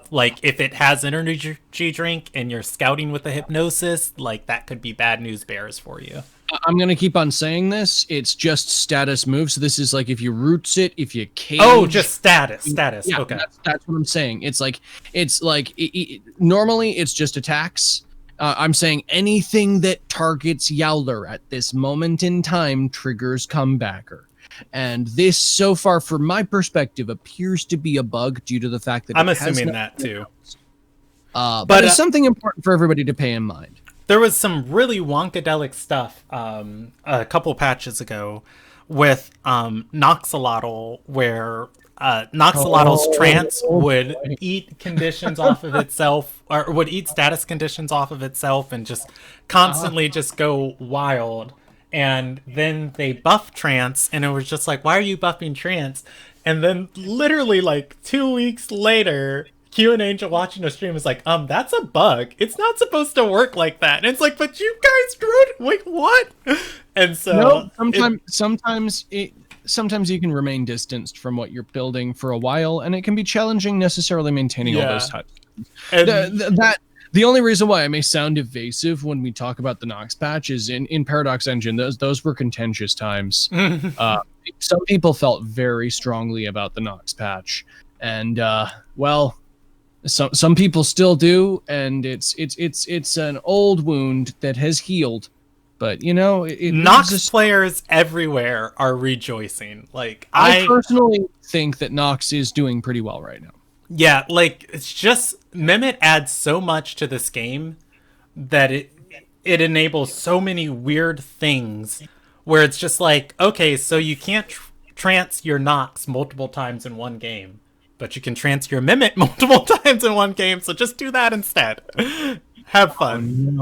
Like if it has energy drink and you're scouting with the hypnosis, like that could be bad news bears for you. I'm gonna keep on saying this. It's just status move. So this is like if you roots it, if you cage. Oh, just status. Yeah, Okay. that's what I'm saying. It's like normally it's just attacks. I'm saying anything that targets Yowler at this moment in time triggers comebacker. And this, so far, from my perspective, appears to be a bug due to the fact that I'm assuming that too. But it's something important for everybody to pay in mind. There was some really wonkadelic stuff a couple patches ago with Noxolotl, where Noxolotl's trance would eat conditions off of itself, or would eat status conditions off of itself, and just constantly just go wild. And then they buffed trance, and it was just like, why are you buffing trance? And then literally like 2 weeks later, Q and Angel watching a stream is like, that's a bug. It's not supposed to work like that. And it's like, but you guys drew it. Wait, what? And so sometimes you can remain distanced from what you're building for a while, and it can be challenging necessarily maintaining all those types. The only reason why I may sound evasive when we talk about the Nox patch is in Paradox Engine, those were contentious times. Some people felt very strongly about the Nox patch, and some people still do, and it's an old wound that has healed. But Nox players everywhere are rejoicing. Like I personally think that Nox is doing pretty well right now. Yeah, like it's just Mimit adds so much to this game that it enables so many weird things where it's just like, okay, so you can't trance your Nox multiple times in one game, but you can trance your Mimit multiple times in one game, so just do that instead. Have fun.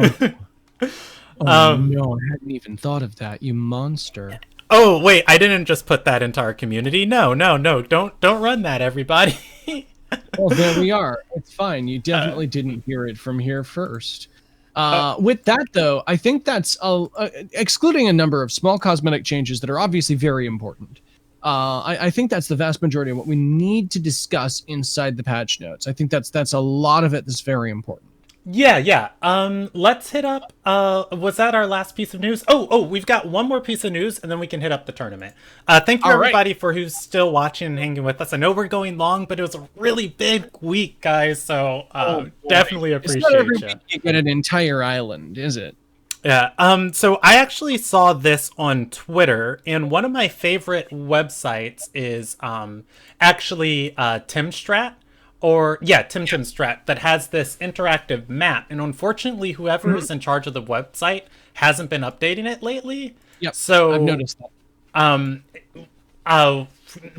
No, I hadn't even thought of that, you monster. Oh, wait, I didn't just put that into our community. No, don't run that, everybody. Well, there we are. It's fine. You definitely didn't hear it from here first. With that, though, I think that's excluding a number of small cosmetic changes that are obviously very important. I think that's the vast majority of what we need to discuss inside the patch notes. I think that's a lot of it that's very important. Yeah. Let's hit up. Was that our last piece of news? Oh, we've got one more piece of news, and then we can hit up the tournament. Thank you everybody for who's still watching and hanging with us. I know we're going long, but it was a really big week, guys. So definitely appreciate it's not every week you get an entire island, is it? Yeah. So I actually saw this on Twitter, and one of my favorite websites is actually Temstrat. Temtem Strat, that has this interactive map, and unfortunately whoever is in charge of the website hasn't been updating it lately. Yep, so I've noticed that.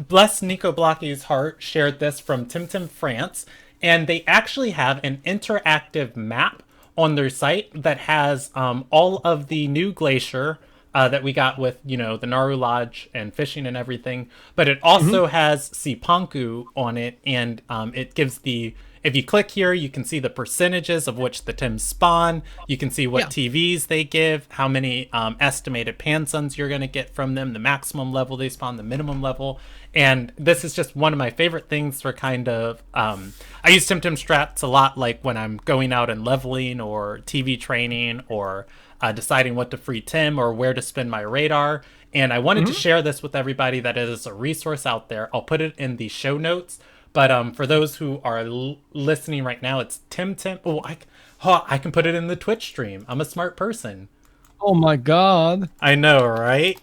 Bless Nico Blocky's heart shared this from Temtem France, and they actually have an interactive map on their site that has all of the new glacier that we got with, the Naru Lodge and fishing and everything. But it also has Cipanku on it, and it gives if you click here, you can see the percentages of which the Tims spawn. You can see what TVs they give, how many estimated Pansuns you're going to get from them, the maximum level they spawn, the minimum level. And this is just one of my favorite things for kind of... I use Temtem Strats a lot, like when I'm going out and leveling or TV training or... deciding what to free Tim or where to spin my radar. And I wanted to share this with everybody, that it is a resource out there. I'll put it in the show notes. But for those who are listening right now, it's Temtem. Oh, I can put it in the Twitch stream. I'm a smart person. Oh my god. I know, right?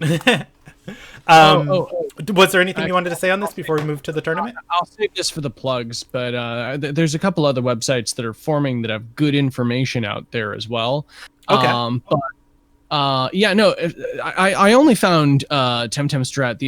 Was there anything you wanted to say on this before we move to the tournament? I'll save this for the plugs, but there's a couple other websites that are forming that have good information out there as well. Okay. I only found Temtem Strat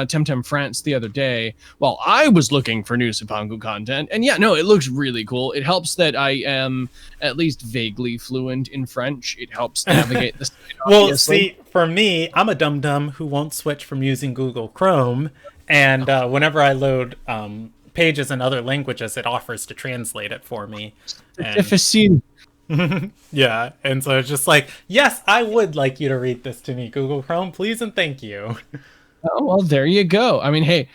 Temtem France the other day while I was looking for new Cipanku content, and it looks really cool. It helps that I am at least vaguely fluent in French. It helps navigate the site, well, see, for me, I'm a dum-dum who won't switch from using Google Chrome, and whenever I load pages in other languages, it offers to translate it for me. Difficile. Yeah, and so it's just like, yes, I would like you to read this to me, Google Chrome, please and thank you. Oh, well, there you go. I mean, hey,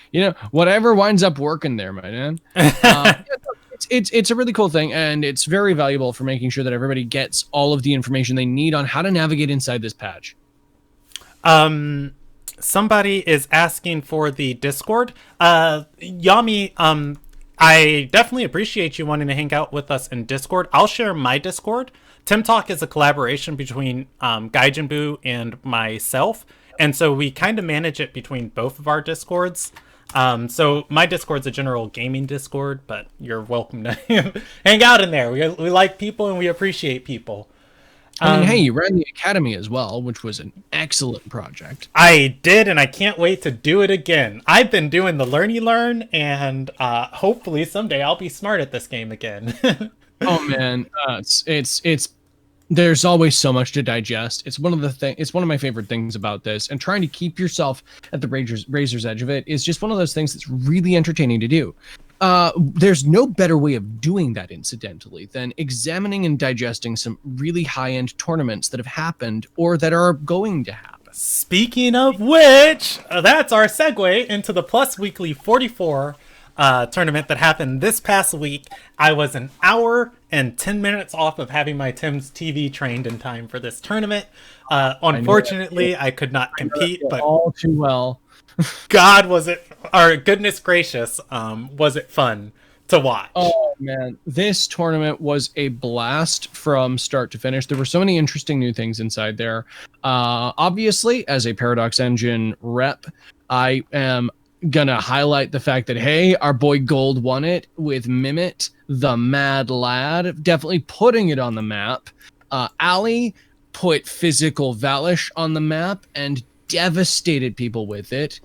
whatever winds up working there, my man. it's a really cool thing, and it's very valuable for making sure that everybody gets all of the information they need on how to navigate inside this patch. Somebody is asking for the Discord. Yami, I definitely appreciate you wanting to hang out with us in Discord. I'll share my Discord. Temtalk is a collaboration between Gaijin Buu and myself, and so we kind of manage it between both of our Discords. So my Discord's a general gaming Discord, but you're welcome to hang out in there. We like people and we appreciate people. And hey, you ran the Academy as well, which was an excellent project. I did, and I can't wait to do it again. I've been doing the learn, and hopefully someday I'll be smart at this game again. Oh man, it's there's always so much to digest. It's one of my favorite things about this, and trying to keep yourself at the razor's edge of it is just one of those things that's really entertaining to do. There's no better way of doing that, incidentally, than examining and digesting some really high-end tournaments that have happened or that are going to happen. Speaking of which, that's our segue into the Plus Weekly 44 tournament that happened this past week. I was an hour and 10 minutes off of having my Tim's TV trained in time for this tournament. Unfortunately, I could not compete, but all too well. God, was it, or goodness gracious, was it fun to watch. Oh man, this tournament was a blast from start to finish. There were so many interesting new things inside there. Obviously, as a Paradox Engine rep, I am gonna highlight the fact that, hey, our boy Gold won it with Mimit, the Mad Lad, definitely putting it on the map. Ali put Physical Valish on the map and devastated people with it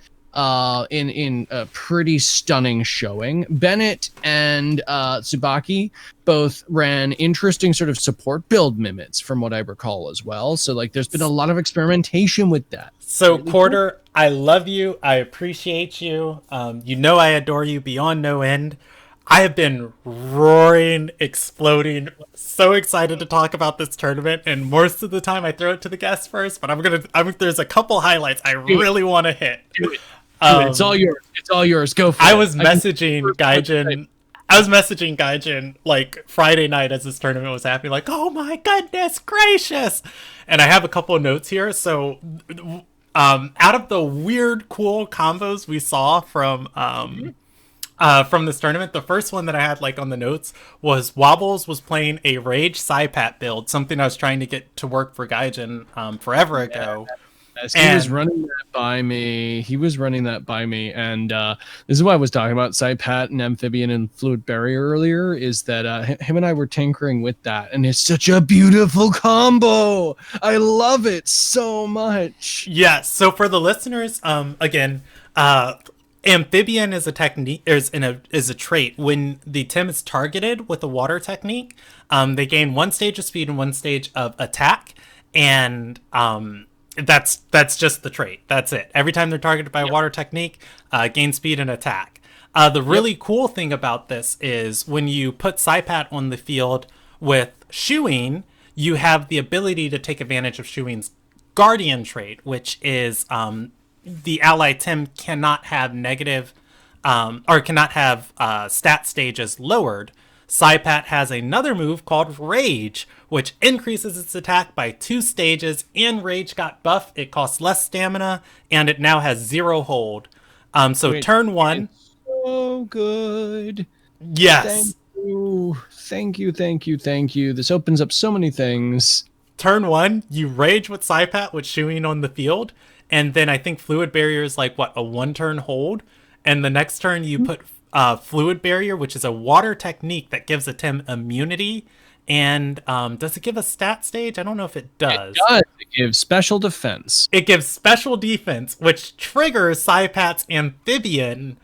in a pretty stunning showing. Bennett and Tsubaki both ran interesting sort of support build Mimits from what I recall as well. So like there's been a lot of experimentation with that. So really Quarter, cool. I love you. I appreciate you. You know I adore you beyond no end. I have been roaring, exploding, so excited to talk about this tournament, and most of the time I throw it to the guests first, but there's a couple highlights I really want to hit. Do it. It's all yours. It's all yours. Go for it. I was messaging Gaijin like Friday night as this tournament was happening, like, oh my goodness gracious. And I have a couple of notes here. So out of the weird, cool combos we saw from this tournament, the first one that I had like on the notes was Wobbles was playing a Rage Cypat build, something I was trying to get to work for Gaijin forever ago. Yes, he was running that by me, and this is what I was talking about, Cypat and Amphibian and Fluid Barrier earlier, is that him and I were tinkering with that, and it's such a beautiful combo. I love it so much. Yes, so for the listeners, again, Amphibian is a technique, is a trait. When the Tim is targeted with a water technique, they gain 1 stage of speed and 1 stage of attack, and that's just the trait. That's it. Every time they're targeted by a water technique, gain speed and attack. The really cool thing about this is when you put Cypat on the field with Shoeing, you have the ability to take advantage of Shoeing's Guardian trait, which is the ally Tim cannot have negative or cannot have stat stages lowered. Cypat has another move called Rage, which increases its attack by 2 stages, and Rage got buffed. It costs less stamina, and it now has 0 hold. Turn 1. So good. Yes. Thank you. This opens up so many things. Turn 1, you Rage with Cypat with Shoeing on the field, and then I think Fluid Barrier is like, what, a 1-turn hold? And the next turn you put Fluid Barrier, which is a water technique that gives a Tim immunity. And does it give a stat stage? I don't know if it does. It does. It gives special defense. It gives special defense, which triggers Cypat's Amphibian,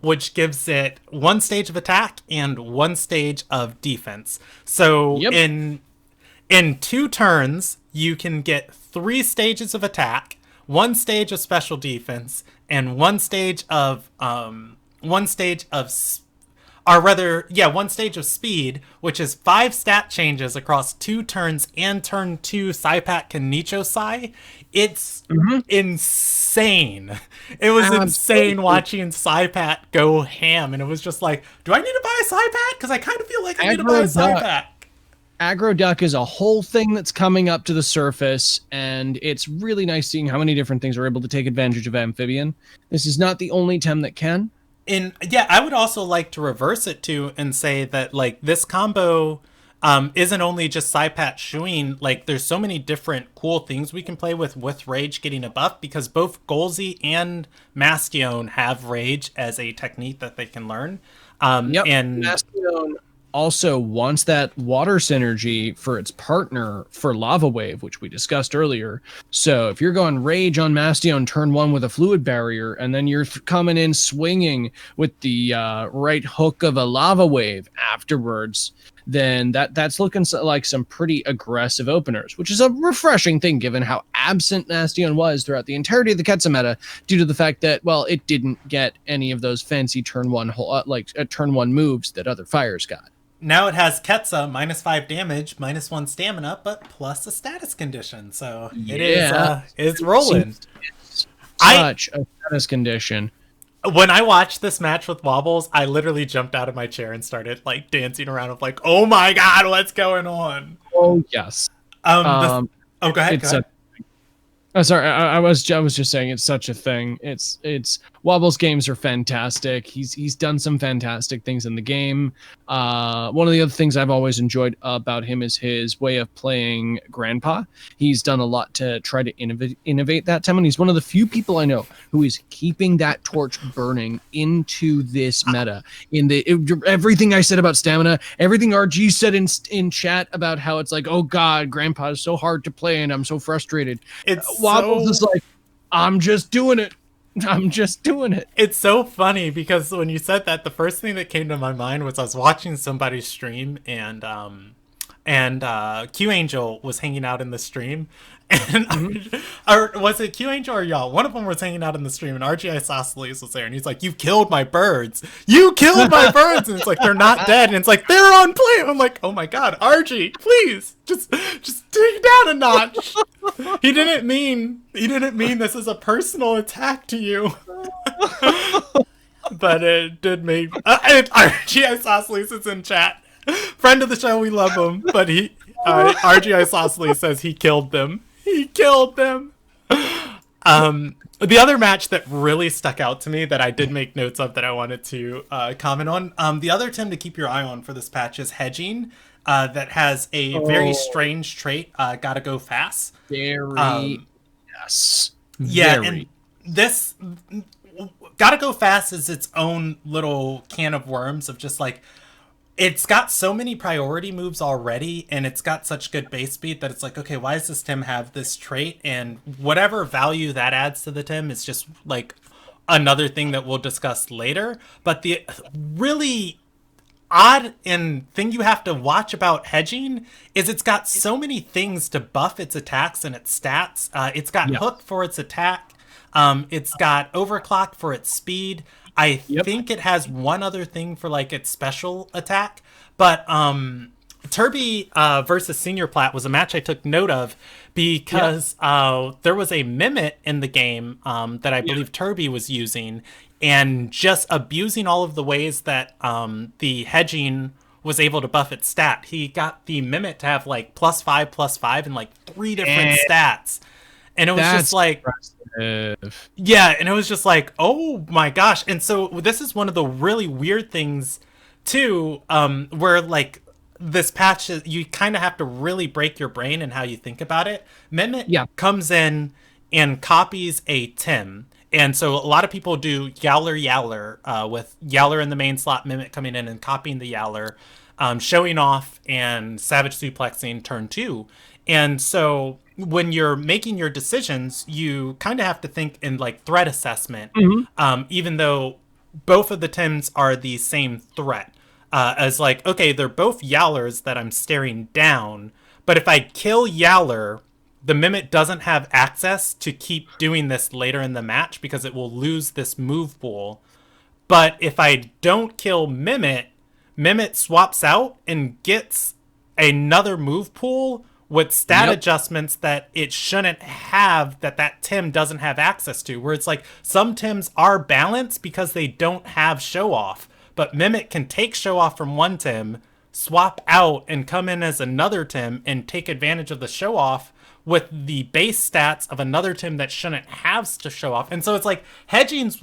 which gives it 1 stage of attack and 1 stage of defense. So in 2 turns, you can get 3 stages of attack, 1 stage of special defense, and 1 stage of or rather, yeah, one stage of speed, which is 5 stat changes across 2 turns and turn 2 Saipat can Nicho Sai. It's insane. It was insane Absolutely. watching Saipat go ham, and it was just like, do I need to buy a Saipat? Because I kind of feel like I need to buy a Aggro Duck. Saipat. Aggro Duck is a whole thing that's coming up to the surface, and it's really nice seeing how many different things are able to take advantage of Amphibian. This is not the only Tem that can. And yeah, I would also like to reverse it too and say that like this combo isn't only just Saipat Shuin. Like there's so many different cool things we can play with Rage getting a buff, because both Golzy and Mastion have Rage as a technique that they can learn. And Mastion also wants that water synergy for its partner for Lava Wave, which we discussed earlier. So if you're going Rage on Mastion turn 1 with a Fluid Barrier, and then you're coming in swinging with the right hook of a Lava Wave afterwards, then that's looking like some pretty aggressive openers, which is a refreshing thing given how absent Mastion was throughout the entirety of the Ketsa meta, due to the fact that, well, it didn't get any of those fancy turn 1 turn 1 moves that other fires got. now it has Ketsa, -5 damage, -1 stamina, but plus a status condition. So it's rolling. Such a status condition. When I watched this match with Wobbles, I literally jumped out of my chair and started like dancing around of like, oh my god, what's going on? Oh yes. Go ahead. Sorry, I was just saying it's such a thing. It's Wobble's games are fantastic. He's done some fantastic things in the game. One of the other things I've always enjoyed about him is his way of playing Grandpa. He's done a lot to try to innovate that time, and he's one of the few people I know who is keeping that torch burning into this meta. Everything I said about stamina, everything RG said in chat about how it's like, oh god, Grandpa is so hard to play and I'm so frustrated. Wobble's is like, I'm just doing it. It's so funny because when you said that, the first thing that came to my mind was I was watching somebody stream, and Q Angel was hanging out in the stream, and or was it Q Angel or y'all? One of them was hanging out in the stream, and RG Isosceles was there, and he's like, "You killed my birds! You killed my birds!" And it's like, they're not dead, and it's like, they're on play. I'm like, oh my god, RG, please just dig down a notch. He didn't mean this is a personal attack to you. But it did make RG Isosceles is in chat. Friend of the show, we love him, but RG Isosceles says he killed them. He killed them. The other match that really stuck out to me that I did make notes of that I wanted to comment on, the other Tem to keep your eye on for this patch is Hedging, that has a very strange trait, gotta go fast. Yes. Yeah, and this gotta go fast is its own little can of worms of just like, it's got so many priority moves already, and it's got such good base speed that it's like, okay, why does this Tim have this trait? And whatever value that adds to the Tim is just like another thing that we'll discuss later. But the really odd and thing you have to watch about Hedging is it's got so many things to buff its attacks and its stats. It's got Hook for its attack. It's got Overclock for its speed. I think it has one other thing for like its special attack, but Turby versus Senior Plat was a match I took note of because there was a Mimit in the game that I believe Turby was using, and just abusing all of the ways that the Hedging was able to buff its stat. He got the Mimit to have like +5/+5 and like 3 different stats. And it was just like, yeah, and it was just like, oh my gosh. And so this is one of the really weird things too, where like this patch, you kind of have to really break your brain in how you think about it. Mimit comes in and copies a Tim. And so a lot of people do Yowler, with Yowler in the main slot, Mimit coming in and copying the Yowler, showing off and Savage Suplexing turn 2. And so when you're making your decisions, you kind of have to think in like threat assessment, even though both of the Tims are the same threat. As like, okay, they're both Yowlers that I'm staring down, but if I kill Yowler, the Mimit doesn't have access to keep doing this later in the match because it will lose this move pool. But if I don't kill Mimit, Mimit swaps out and gets another move pool with stat adjustments that it shouldn't have, that Tim doesn't have access to, where it's like some Tims are balanced because they don't have show off, but Mimic can take show off from one Tim, swap out and come in as another Tim and take advantage of the show off with the base stats of another Tim that shouldn't have to show off. And so it's like Hedging's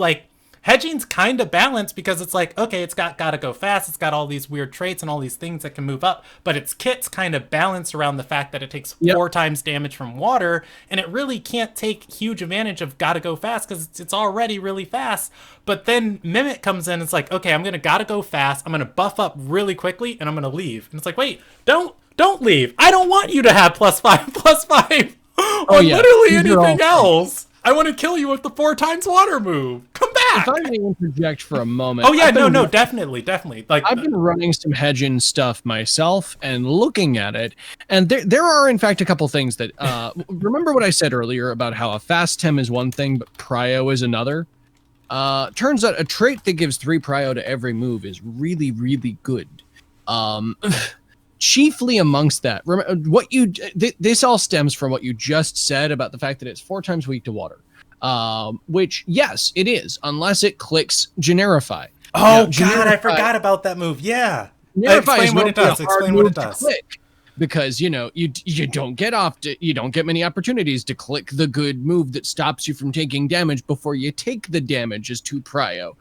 kind of balanced because it's like, okay, it's gotta go fast, it's got all these weird traits and all these things that can move up, but its kit's kind of balanced around the fact that it takes 4 times damage from water, and it really can't take huge advantage of gotta go fast because it's already really fast. But then Mimic comes in and it's like, okay, I'm gonna gotta go fast, I'm gonna buff up really quickly, and I'm gonna leave. And it's like, wait, don't leave. I don't want you to have +5/+5 on literally anything else. I want to kill you with the 4 times water move. Come back. If I may interject for a moment. Oh yeah, no, definitely. Like I've been running some hedging stuff myself and looking at it, and there are in fact a couple things that remember what I said earlier about how a fast Tem is one thing, but prio is another. Turns out a trait that gives 3 prio to every move is really, really good. Chiefly amongst that, this all stems from what you just said about the fact that it's 4 times weak to water, which yes, it is, unless it clicks Generify. Oh God, I forgot about that move. Yeah, explain what it does. Explain what it does. Because you don't get many opportunities to click the good move that stops you from taking damage before you take the damage as 2 prio.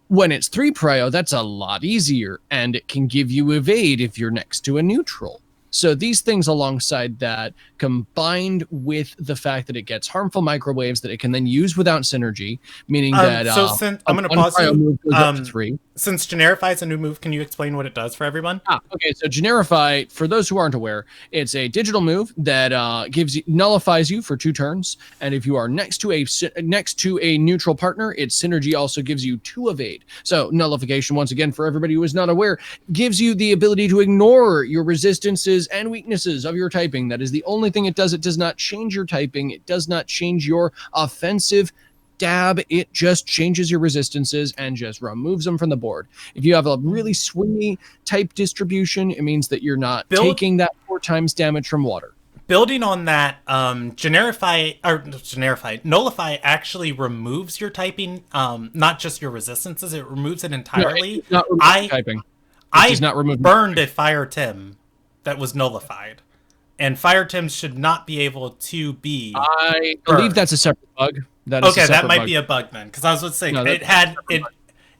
When it's 3 prio, that's a lot easier, and it can give you evade if you're next to a neutral. So these things alongside that, combined with the fact that it gets harmful microwaves that it can then use without synergy, meaning that I'm going to pause you. Up to 3. Since Generify is a new move, can you explain what it does for everyone? Okay, so Generify, for those who aren't aware, it's a digital move that nullifies you for 2 turns, and if you are next to a neutral partner, its synergy also gives you 2 evade. So nullification, once again, for everybody who is not aware, gives you the ability to ignore your resistances and weaknesses of your typing. That is the only thing it does. It does not change your typing. It does not change your offensive dab. It just changes your resistances and just removes them from the board. If you have a really swingy type distribution, it means that you're not taking that 4 times damage from water. Building on that, Nullify actually removes your typing, not just your resistances. It removes it entirely. No, typing. I burned a Fire Tim that was nullified, and Fire Tims should not be able to be. I believe that's a separate bug. That might be a bug then, because I was going to say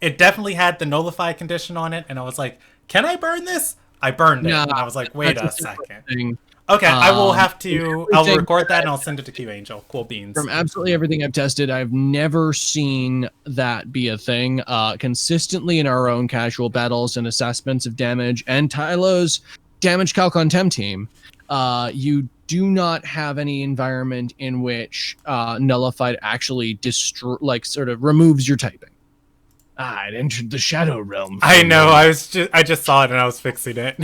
it definitely had the nullify condition on it, and I was like, can I burn this? I burned it, and I was like, wait a second. Okay, I will have to. I'll record that and I'll send it to Q Angel. Cool beans. From absolutely everything I've tested, I've never seen that be a thing. Consistently in our own casual battles and assessments of damage and Tylo's damage calc on Tem team, you do not have any environment in which nullified actually sort of removes your typing. It entered the shadow realm. I know. I just saw it and I was fixing it.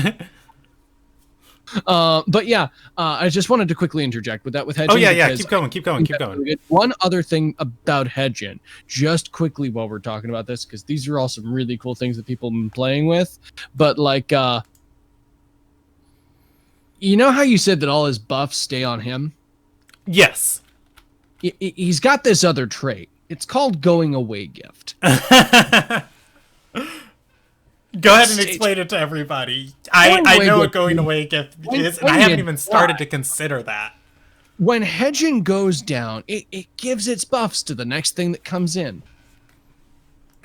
But yeah, I just wanted to quickly interject with that with hedging. Oh yeah. Keep going. One other thing about hedging, just quickly while we're talking about this, because these are all some really cool things that people have been playing with. But like, you know how you said that all his buffs stay on him? Yes. He's got this other trait. It's called going away gift. Go ahead and explain it to everybody. I know what going away gift is, and I haven't even started to consider that. When hedging goes down, it gives its buffs to the next thing that comes in.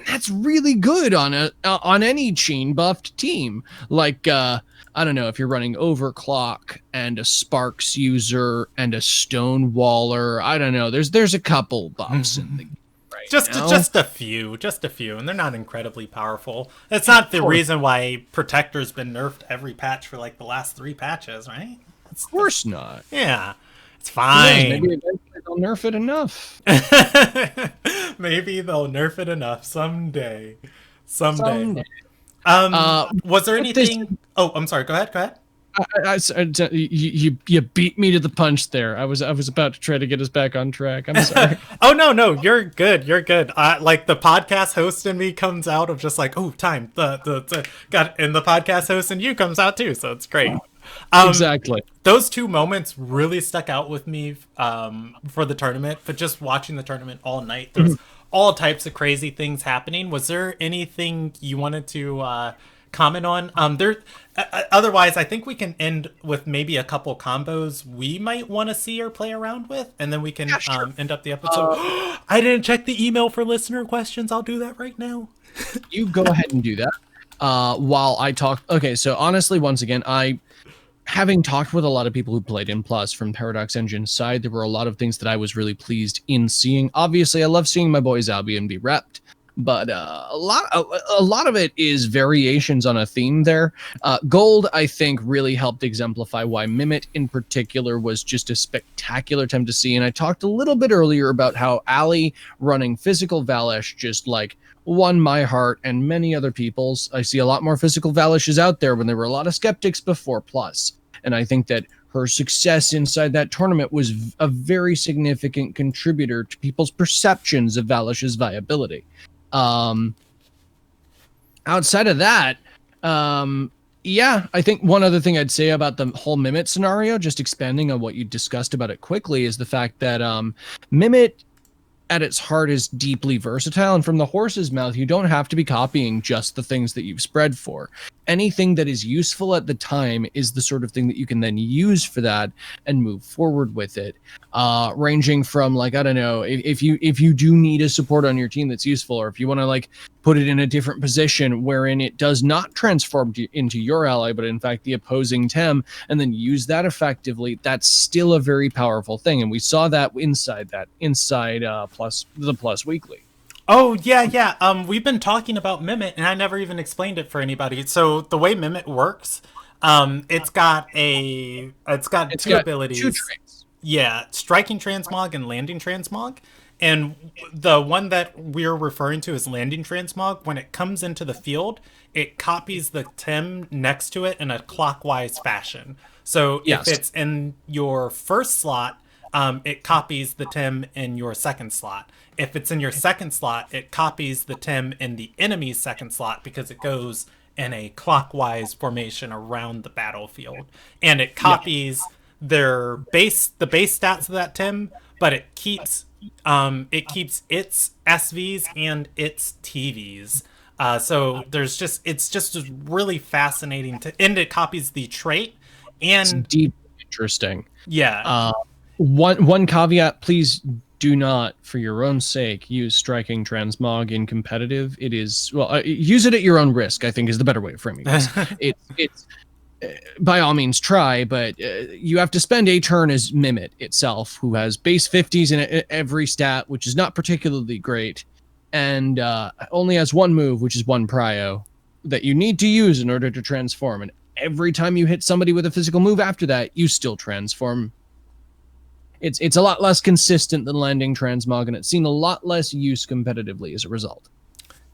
That's really good on any chain buffed team. Like I don't know if you're running Overclock and a Sparks user and a Stonewaller. I don't know. There's a couple buffs in the Just a few, and they're not incredibly powerful. That's not the reason why Protector's been nerfed every patch for like the last 3 patches, right? Of course not. Yeah, it's fine. Maybe eventually they'll nerf it enough. Maybe they'll nerf it enough someday. Was there anything? Oh, I'm sorry. Go ahead. You beat me to the punch there. I was about to try to get us back on track. I'm sorry. Oh no, you're good. You're good. Like the podcast host in me comes out of just like, oh, time. The got and the podcast host in you comes out too, so it's great. Exactly. Those two moments really stuck out with me for the tournament. But just watching the tournament all night, there's all types of crazy things happening. Was there anything you wanted to comment on? Otherwise, I think we can end with maybe a couple combos we might want to see or play around with, and then we can end up the episode. I didn't check the email for listener questions. I'll do that right now. You go ahead and do that. While I talk. Okay, so honestly, once again, having talked with a lot of people who played in Plus from Paradox Engine's side, there were a lot of things that I was really pleased in seeing. Obviously, I love seeing my boys Albion be repped, but a lot of it is variations on a theme there. Gold, I think, really helped exemplify why Mimit in particular was just a spectacular time to see. And I talked a little bit earlier about how Ali running physical Valish just like won my heart and many other people's. I see a lot more physical Valishes out there when there were a lot of skeptics before Plus. And I think that her success inside that tournament was a very significant contributor to people's perceptions of Valish's viability. Outside of that, yeah, I think one other thing I'd say about the whole Mimit scenario, just expanding on what you discussed about it quickly, is the fact that Mimit at its heart is deeply versatile, and from the horse's mouth, you don't have to be copying just the things that you've spread for. Anything that is useful at the time is the sort of thing that you can then use for that and move forward with it. Ranging from, like, I don't know, if you do need a support on your team that's useful, or if you want to like put it in a different position wherein it does not transform into your ally, but in fact the opposing Tem, and then use that effectively, that's still a very powerful thing. And we saw that inside Plus the Plus Weekly. Oh, yeah. We've been talking about Mimit, and I never even explained it for anybody. So the way Mimit works, it's got two abilities. Two traits. Yeah, striking transmog and landing transmog. And the one that we're referring to as landing transmog, when it comes into the field, it copies the Tem next to it in a clockwise fashion. So Yes. if it's in your first slot, it copies the Tem in your second slot. If it's in your second slot, it copies the Tem in the enemy's second slot because it goes in a clockwise formation around the battlefield. And it copies the base stats of that Tem, but it keeps its SVs and its TVs. So it's just really fascinating and it copies the trait and It's deep interesting. Yeah. One caveat, please do not, for your own sake, use striking transmog in competitive. It is, well, use it at your own risk, I think is the better way of framing this. It's by all means try, but you have to spend a turn as Mimit itself, who has base 50s in every stat, which is not particularly great, and only has one move, which is one prio, that you need to use in order to transform. And every time you hit somebody with a physical move after that, you still transform. It's a lot less consistent than landing transmog, and it's seen a lot less use competitively as a result.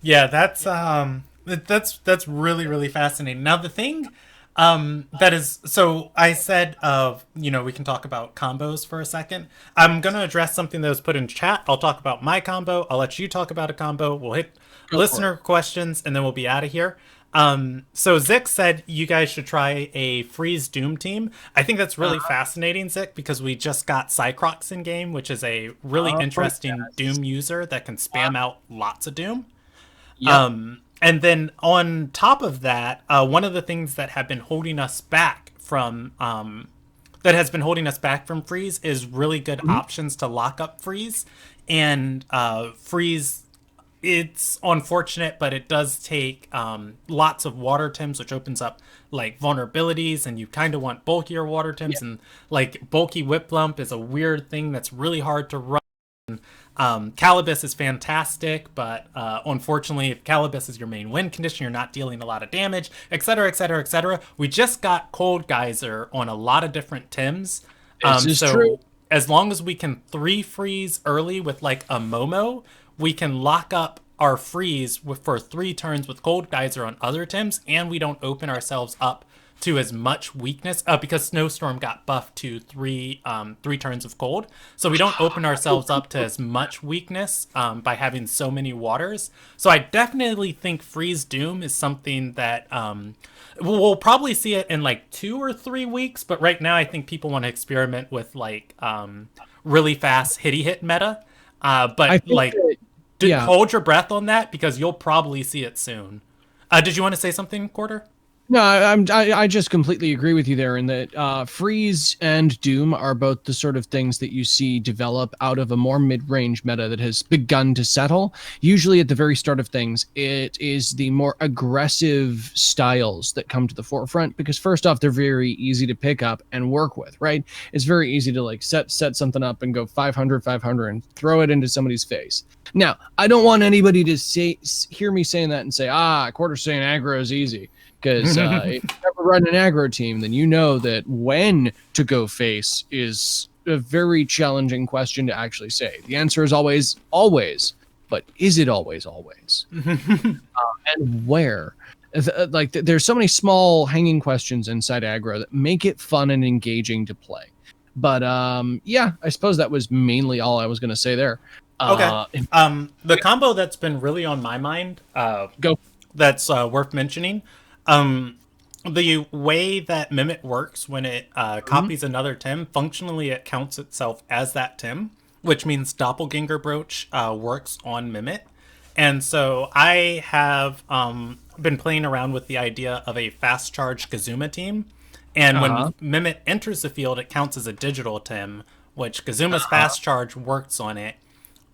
Yeah, that's really, really fascinating. Now the thing that is, so I said we can talk about combos for a second. I'm gonna address something that was put in chat. I'll talk about my combo. I'll let you talk about a combo. We'll hit listener questions, and then we'll be out of here. So Zik said you guys should try a freeze Doom team. I think that's really fascinating, Zik, because we just got Cycrox in game, which is a really interesting Doom user that can spam out lots of Doom. Yep. And then on top of that, one of the things that have been holding us back from freeze is really good options to lock up freeze. And freeze, it's unfortunate, but it does take lots of water Tims, which opens up like vulnerabilities, and you kind of want bulkier water Tims. And like bulky Whip Lump is a weird thing that's really hard to run. Calibus is fantastic, but unfortunately, if Calibus is your main win condition, you're not dealing a lot of damage, etc., etc., etc. We just got Cold Geyser on a lot of different Tims. This is true. As long as we can 3 freeze early with like a Momo, we can lock up our freeze for 3 turns with Cold Geyser on other Tims, and we don't open ourselves up to as much weakness because Snowstorm got buffed to three turns of cold. So we don't open ourselves up to as much weakness by having so many waters. So I definitely think Freeze Doom is something that we'll probably see it in like 2 or 3 weeks. But right now I think people want to experiment with like really fast hit meta. But like, hold your breath on that because you'll probably see it soon. Did you want to say something, Quarter? No, I just completely agree with you there in that Freeze and Doom are both the sort of things that you see develop out of a more mid-range meta that has begun to settle. Usually at the very start of things, it is the more aggressive styles that come to the forefront because first off, they're very easy to pick up and work with, right? It's very easy to like set something up and go 500 and throw it into somebody's face. Now, I don't want anybody to hear me saying that and say, Quarter's saying aggro is easy. Because if you ever run an aggro team, then you know that when to go face is a very challenging question to actually say. The answer is always, but is it always? And where? Like, there's so many small hanging questions inside aggro that make it fun and engaging to play. But yeah, I suppose that was mainly all I was going to say there. Okay. The combo that's been really on my mind, that's worth mentioning. The way that Mimic works when it copies another Tem, functionally it counts itself as that Tem, which means Doppelganger Brooch works on Mimic. And so I have been playing around with the idea of a fast charge Kazuma team. And when Mimic enters the field, it counts as a digital Tem, which Kazuma's fast charge works on it.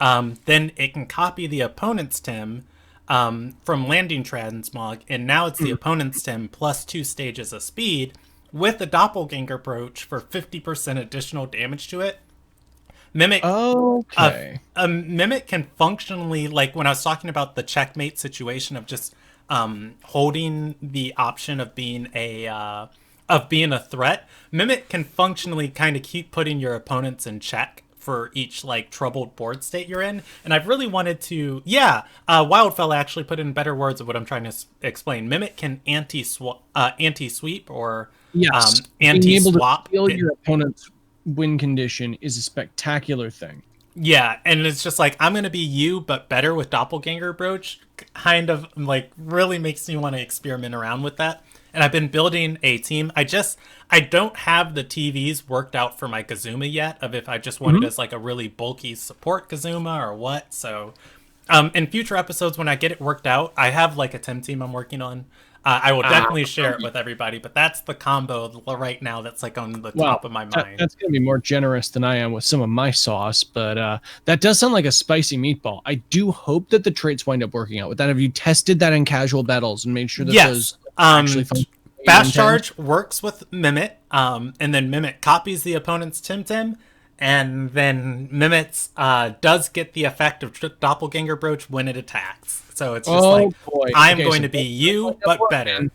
Then it can copy the opponent's Tem from landing transmog, and now it's the opponent's Tem plus 2 stages of speed with the Doppelganger Brooch for 50% additional damage to it. Mimic Mimic can functionally, like when I was talking about the checkmate situation of just holding the option of being a threat, Mimic can functionally kind of keep putting your opponents in check for each like troubled board state you're in. And I've really wanted to Wildfella actually put in better words of what I'm trying to explain. Mimic can anti-sweep or anti-swap. Being able to steal your opponent's win condition is a spectacular thing. Yeah, and it's just like, I'm gonna be you but better with Doppelganger Brooch, kind of like really makes me want to experiment around with that. And I've been building a team. I don't have the TVs worked out for my Kazuma yet, of if I just wanted as like a really bulky support Kazuma or what. So in future episodes, when I get it worked out, I have like a Tem team I'm working on. I will definitely share it with everybody, but that's the combo right now that's like on the top of my mind. That's going to be more generous than I am with some of my sauce, but that does sound like a spicy meatball. I do hope that the traits wind up working out with that. Have you tested that in casual battles and made sure that those actually Fast Charge works with Mimic, and then Mimic copies the opponent's Temtem, and then Mimic does get the effect of Doppelganger Brooch when it attacks. So it's just I'm going to be you, but better.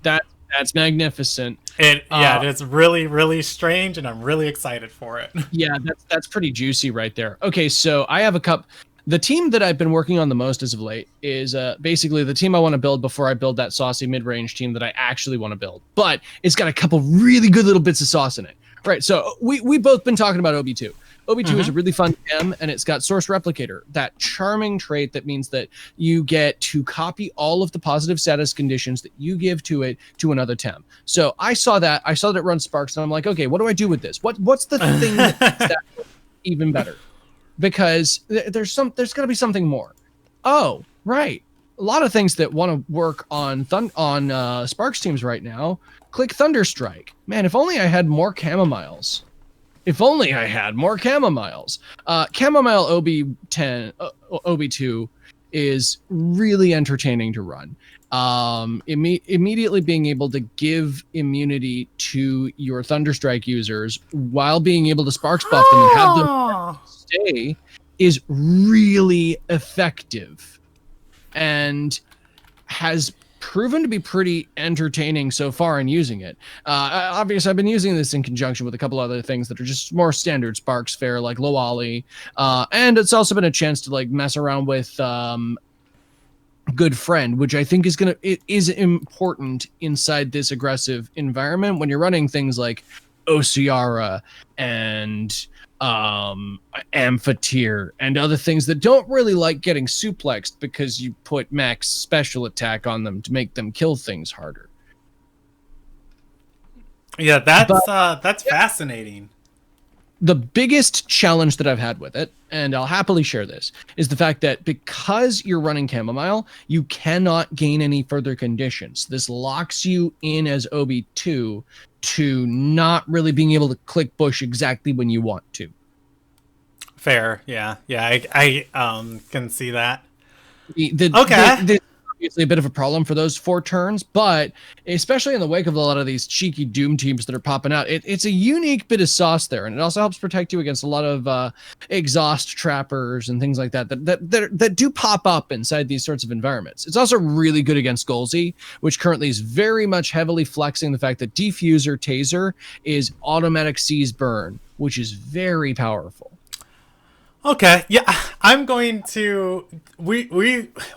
That's magnificent. It's really, really strange, and I'm really excited for it. Yeah, that's pretty juicy right there. Okay, so I have a cup. The team that I've been working on the most as of late is basically the team I want to build before I build that saucy mid-range team that I actually want to build. But it's got a couple really good little bits of sauce in it. Right, so we both been talking about OB2. OB2 is a really fun Tem, and it's got Source Replicator, that charming trait that means that you get to copy all of the positive status conditions that you give to it to another Tem. So I saw that it runs Sparks, and I'm like, okay, what do I do with this? What's the thing that makes that even better? Because there's got to be something more. Oh, right. A lot of things that want to work on Sparks teams right now. Click Thunderstrike. Man, if only I had more Chamomiles. Chamomile OB2 is really entertaining to run. Immediately being able to give immunity to your Thunderstrike users while being able to Sparks buff them and have them stay is really effective and has proven to be pretty entertaining so far in using it. Obviously, I've been using this in conjunction with a couple other things that are just more standard Sparks fare, like Loali, and it's also been a chance to like mess around with good friend, which I think it is important inside this aggressive environment when you're running things like Osiara and Amphitheater and other things that don't really like getting suplexed because you put max special attack on them to make them kill things harder. Yeah, that's fascinating. The biggest challenge that I've had with it, and I'll happily share this, is the fact that because you're running Chamomile, you cannot gain any further conditions. This locks you in as OB2 to not really being able to click bush exactly when you want to. Fair, yeah. I can see that. Okay. Obviously a bit of a problem for those 4 turns, but especially in the wake of a lot of these cheeky Doom teams that are popping out, it's a unique bit of sauce there, and it also helps protect you against a lot of exhaust trappers and things like that do pop up inside these sorts of environments. It's also really good against Golzy, which currently is very much heavily flexing the fact that Defuser Taser is automatic seize burn, which is very powerful. Okay, yeah, I'm going to. We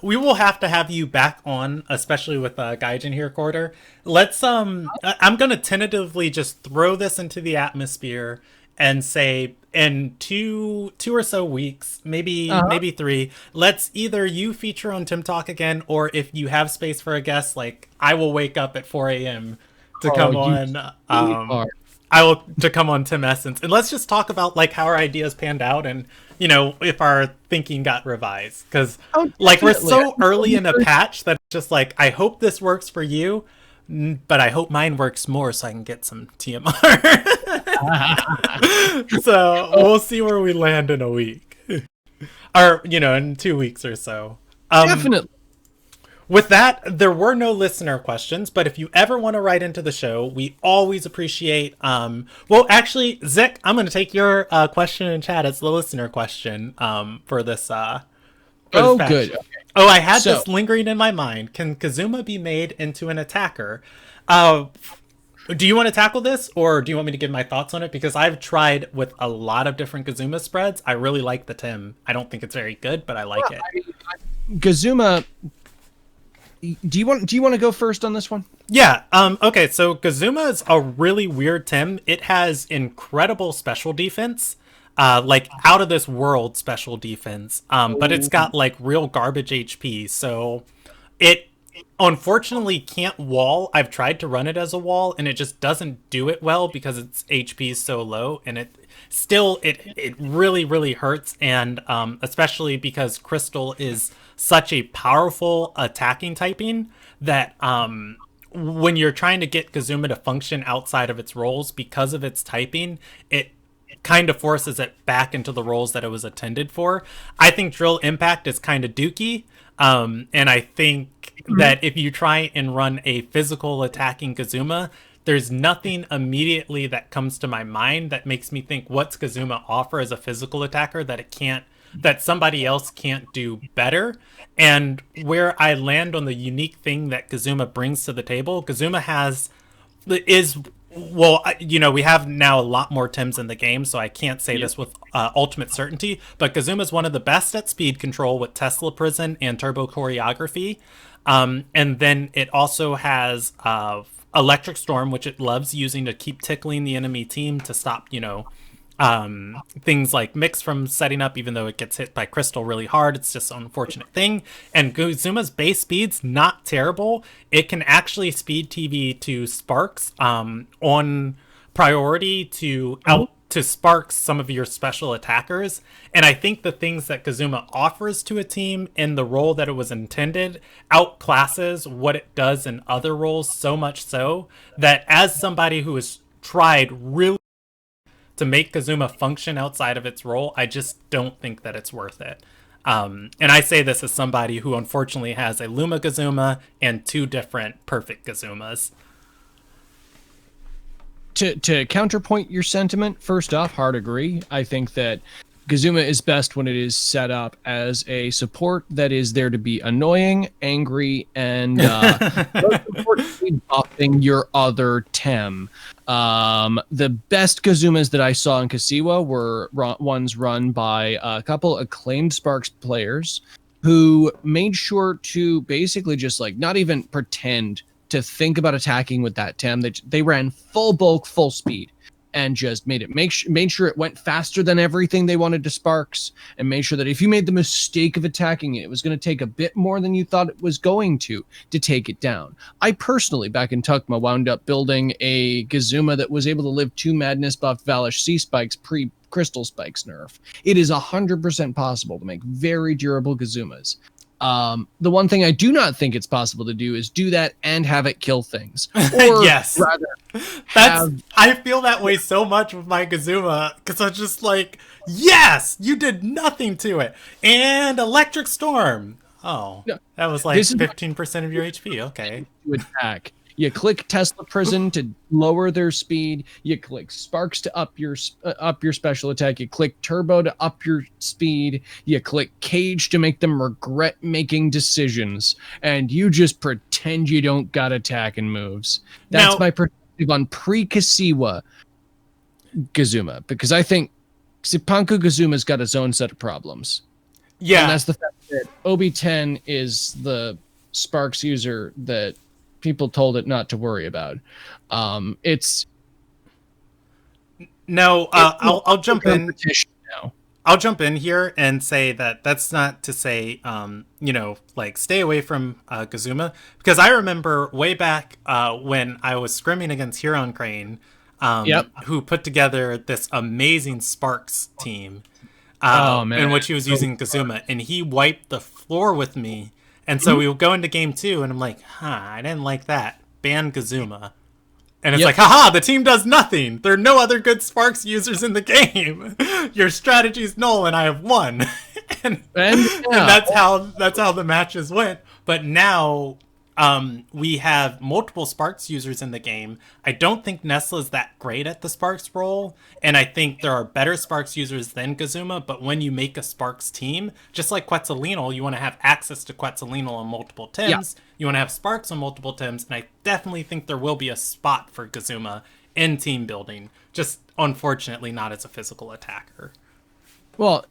will have you back on, especially with Gaijin here, Quarter. Let's I'm gonna tentatively just throw this into the atmosphere and say in two or so weeks, maybe 3. Let's either you feature on Temtalk again, or if you have space for a guest, like I will wake up at 4 a.m. to come on. I will to come on Tim Essence, and let's just talk about like how our ideas panned out, and if our thinking got revised, because like we're so early in a patch that it's just like I hope this works for you, but I hope mine works more so I can get some TMR. So we'll see where we land in a week, or in 2 weeks or so. Definitely. With that, there were no listener questions, but if you ever want to write into the show, we always appreciate. Well, actually, Zik, I'm going to take your question in chat as the listener question for this. Good. Okay. Oh, I had this lingering in my mind. Can Kazuma be made into an attacker? Do you want to tackle this, or do you want me to give my thoughts on it? Because I've tried with a lot of different Kazuma spreads. I really like the Tim. I don't think it's very good, but I like it. Kazuma. Do you want to go first on this one? Yeah. Okay. So Kazuma is a really weird Tim. It has incredible special defense, like out of this world special defense. But it's got like real garbage HP. So it unfortunately can't wall. I've tried to run it as a wall, and it just doesn't do it well because its HP is so low, and it really hurts. And especially because Crystal is such a powerful attacking typing that when you're trying to get Kazuma to function outside of its roles because of its typing, it kind of forces it back into the roles that it was intended for. I think Drill Impact is kind of dookie, and I think that if you try and run a physical attacking Kazuma, there's nothing immediately that comes to my mind that makes me think what's Kazuma offer as a physical attacker that somebody else can't do better. And where I land on the unique thing that Kazuma brings to the table, Kazuma we have now a lot more Tims in the game, so I can't say this with ultimate certainty, but Kazuma is one of the best at speed control with Tesla Prison and Turbo Choreography. And then it also has Electric Storm, which it loves using to keep tickling the enemy team to stop, things like Mix from setting up, even though it gets hit by Crystal really hard. It's just an unfortunate thing. And Kazuma's base speed's not terrible. It can actually speed TV to Sparks on priority to Sparks some of your special attackers. And I think the things that Kazuma offers to a team in the role that it was intended outclasses what it does in other roles, so much so that as somebody who has tried really to make Kazuma function outside of its role, I just don't think that it's worth it. And I say this as somebody who unfortunately has a Luma Kazuma and 2 different perfect Kazumas. To counterpoint your sentiment, first off, hard agree. I think that Kazuma is best when it is set up as a support that is there to be annoying, angry, and most importantly, buffing your other Tem. The best Kazumas that I saw in Kasiwa were ones run by a couple acclaimed Sparks players who made sure to basically just like not even pretend to think about attacking with that Tem. They ran full bulk, full speed, and just made sure it went faster than everything they wanted to Sparks, and made sure that if you made the mistake of attacking it, it was going to take a bit more than you thought it was going to take it down. I personally, back in Tukma, wound up building a Gazuma that was able to live 2 Madness buffed Valish Sea Spikes pre-Crystal Spikes nerf. It is 100% possible to make very durable Gazumas. The one thing I do not think it's possible to do is do that and have it kill things. Or yes. rather, I feel that way so much with my Gazuma, because I'm just like, yes, you did nothing to it. And Electric Storm. Oh, no, that was like 15% of your HP. Okay. To attack. You click Tesla Prison to lower their speed. You click Sparks to up your special attack. You click Turbo to up your speed. You click Cage to make them regret making decisions. And you just pretend you don't got attacking moves. That's my perspective on pre-Kasiwa Gazuma, because I think Cipanku Gazuma's got its own set of problems. Yeah. And that's the fact that Obi-10 is the Sparks user that people told it not to worry about. I'll jump in. I'll jump in here and say that that's not to say, like stay away from Gazuma, because I remember way back when I was scrimming against Huron Crane, who put together this amazing Sparks team, in which he was using Gazuma, and he wiped the floor with me. And so we would go into game 2, and I'm like, I didn't like that. Ban Gazuma. And it's like, haha, the team does nothing. There are no other good Sparks users in the game. Your strategy's null, and I have won. and that's how the matches went. But now we have multiple Sparks users in the game. I don't think Nestle's that great at the Sparks role, and I think there are better Sparks users than Gazuma, but when you make a Sparks team, just like Quetzalcoatl, you want to have access to Quetzalcoatl on multiple Tims, you want to have Sparks on multiple Tims, and I definitely think there will be a spot for Gazuma in team building, just unfortunately not as a physical attacker. Well,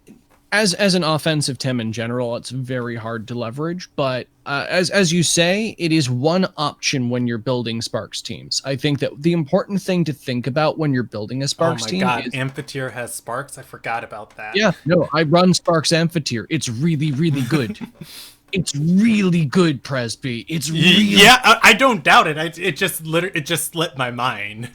as an offensive Tim in general, it's very hard to leverage, but as you say, it is one option when you're building Sparks teams. I think that the important thing to think about when you're building a Sparks team is... Amphitheater has Sparks? I forgot about that. Yeah, no, I run Sparks Amphitheater. It's really, really good. It's really good, Presby. It's really... Yeah, I don't doubt it. It just slipped my mind.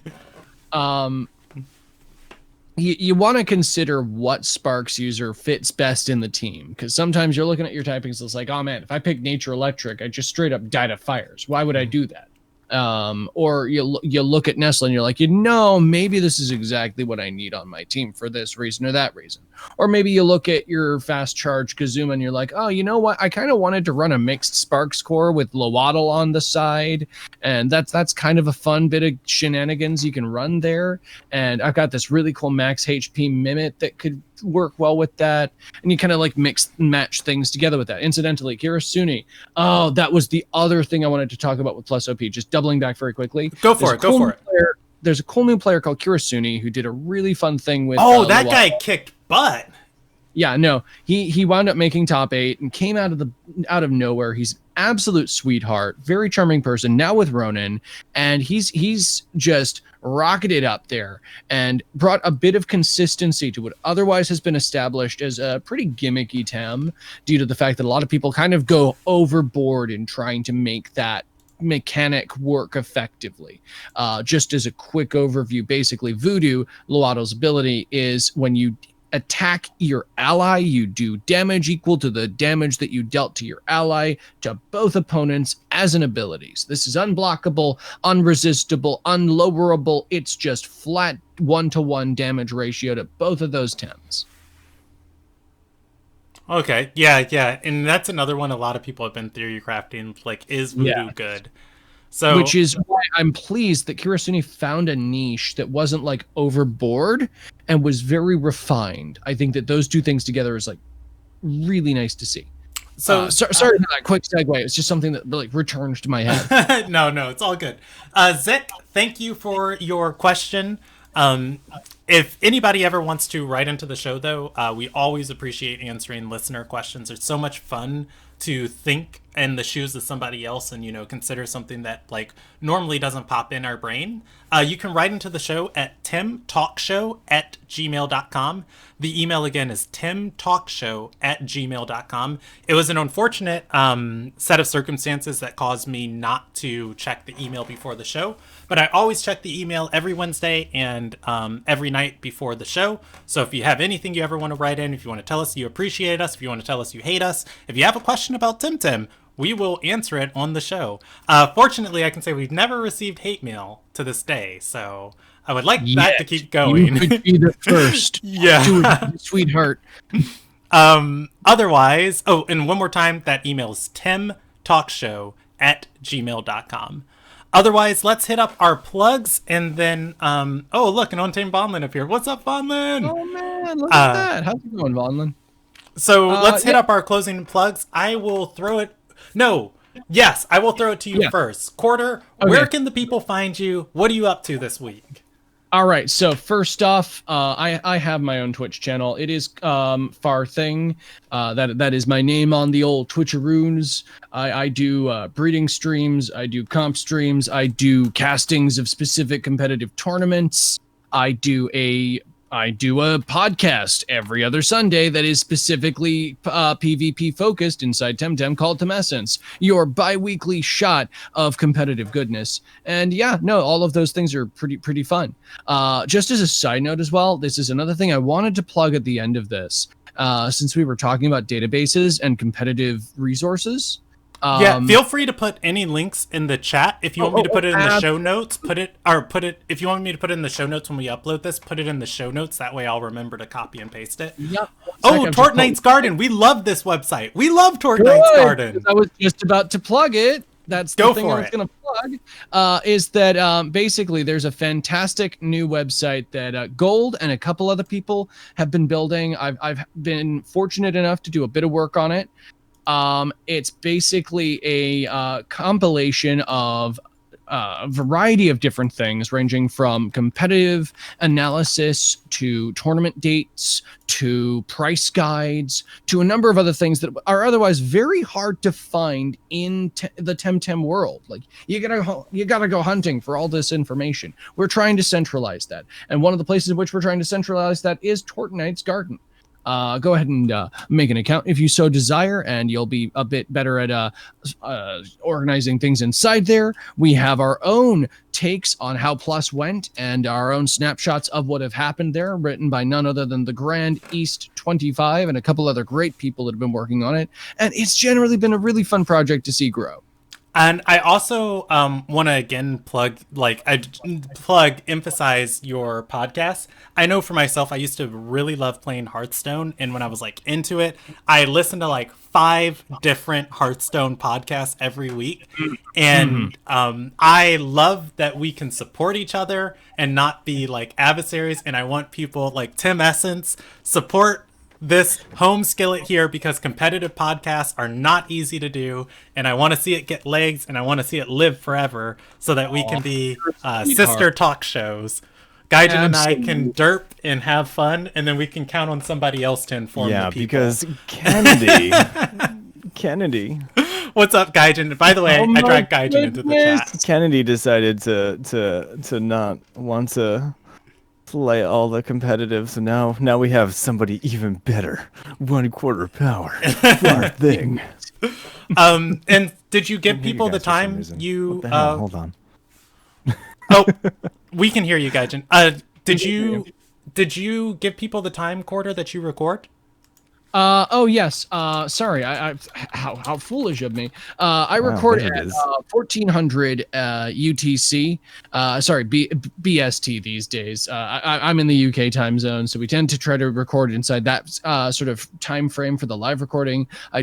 You want to consider what Sparks user fits best in the team, because sometimes you're looking at your typings, it's like, oh man, if I pick Nature Electric, I just straight up die to fires. Why would I do that? Or you look at Nestle and you're like, maybe this is exactly what I need on my team for this reason or that reason. Or maybe you look at your fast charge Kazuma and you're like, oh, you know what? I kind of wanted to run a mixed Sparks core with Lowaddle on the side. And that's kind of a fun bit of shenanigans you can run there. And I've got this really cool max HP Mimit that could work well with that. And you kind of like mix and match things together with that. Incidentally, Kirasuni. Oh, that was the other thing I wanted to talk about with Plus OP. Just doubling back very quickly. Go for it. There's a cool new player called Kirasuni who did a really fun thing with... Oh, that guy kicked butt. Yeah, no. He wound up making top 8 and came out of nowhere. He's an absolute sweetheart, very charming person, now with Ronin, and he's just rocketed up there and brought a bit of consistency to what otherwise has been established as a pretty gimmicky Tem, due to the fact that a lot of people kind of go overboard in trying to make that mechanic work effectively. Just as a quick overview, basically Voodoo, Lowaddle's ability is when you attack your ally, you do damage equal to the damage that you dealt to your ally to both opponents as an abilities. This is unblockable, unresistible, unlowerable. It's just flat 1-to-1 damage ratio to both of those Tems. Okay, yeah, and that's another one a lot of people have been theory crafting, like, is Voodoo good? So, which is why I'm pleased that Kirasuni found a niche that wasn't like overboard and was very refined. I think that those two things together is like really nice to see. So sorry for that quick segue. It's just something that like returned to my head. No, it's all good. Zick, thank you for your question. If anybody ever wants to write into the show, though, we always appreciate answering listener questions. It's so much fun to think in the shoes of somebody else and, consider something that, like, normally doesn't pop in our brain. You can write into the show at temtalkshow@gmail.com. The email, again, is temtalkshow@gmail.com. It was an unfortunate set of circumstances that caused me not to check the email before the show, but I always check the email every Wednesday and every night before the show. So if you have anything you ever want to write in, if you want to tell us you appreciate us, if you want to tell us you hate us, if you have a question about Temtem, we will answer it on the show. Fortunately, I can say we've never received hate mail to this day, so I would like that to keep going. You could be the first. Yeah. Do it, sweetheart. Otherwise, and one more time, that email is temtalkshow@gmail.com. Otherwise, let's hit up our plugs, and then, look, an Untamed Vonlin up here. What's up, Vonlin? Oh, man, look at that. How's it going, Vonlin? So let's hit up our closing plugs. I will throw it. No. Yes, I will throw it to you first. Quarter, where can the people find you? What are you up to this week? All right, so first off, I have my own Twitch channel. It is Far Thing. That is my name on the old Twitcheroons. I do breeding streams. I do comp streams. I do castings of specific competitive tournaments. I do a podcast every other Sunday that is specifically PvP focused inside Temtem called Temessence, your bi-weekly shot of competitive goodness. And all of those things are pretty fun. Just as a side note as well, this is another thing I wanted to plug at the end of this, since we were talking about databases and competitive resources. Feel free to put any links in the chat. If you want me to put it in the show notes, put it. If you want me to put it in the show notes when we upload this, put it in the show notes. That way I'll remember to copy and paste it. Yep. Tortnight's Garden. We love this website. We love Tortnight's Garden. I was just about to plug it. That's the thing I was going to plug, is that basically there's a fantastic new website that Gold and a couple other people have been building. I've been fortunate enough to do a bit of work on it. It's basically a compilation of a variety of different things, ranging from competitive analysis to tournament dates to price guides to a number of other things that are otherwise very hard to find in the Temtem world. Like you gotta go hunting for all this information. We're trying to centralize that, and one of the places in which we're trying to centralize that is Tortnight's Garden. Go ahead and make an account if you so desire, and you'll be a bit better at organizing things inside there. We have our own takes on how Plus went and our own snapshots of what have happened there, written by none other than the Grand East 25 and a couple other great people that have been working on it. And it's generally been a really fun project to see grow. And I also want to again emphasize your podcast. I know for myself, I used to really love playing Hearthstone, and when I was like into it, I listened to like 5 different Hearthstone podcasts every week, and I love that we can support each other and not be like adversaries. And I want people like Tim Essence support this home skillet here, because competitive podcasts are not easy to do, and I want to see it get legs, and I want to see it live forever so that we can be sister talk shows. Gaijin and I can derp and have fun, and then we can count on somebody else to inform the people. Because Kennedy. What's up, Gaijin? By the way, I dragged Gaijin into the chat. Kennedy decided to not want to play all the competitive, so now we have somebody even better. 1/4 power. Far Thing. And did you give people the time you hold on. We can hear you, Gaijin. Did you give people the time quarter that you record? Yes. Sorry. How foolish of me. I record at 1400 UTC. Sorry, BST these days. I'm in the UK time zone, so we tend to try to record inside that sort of time frame for the live recording. I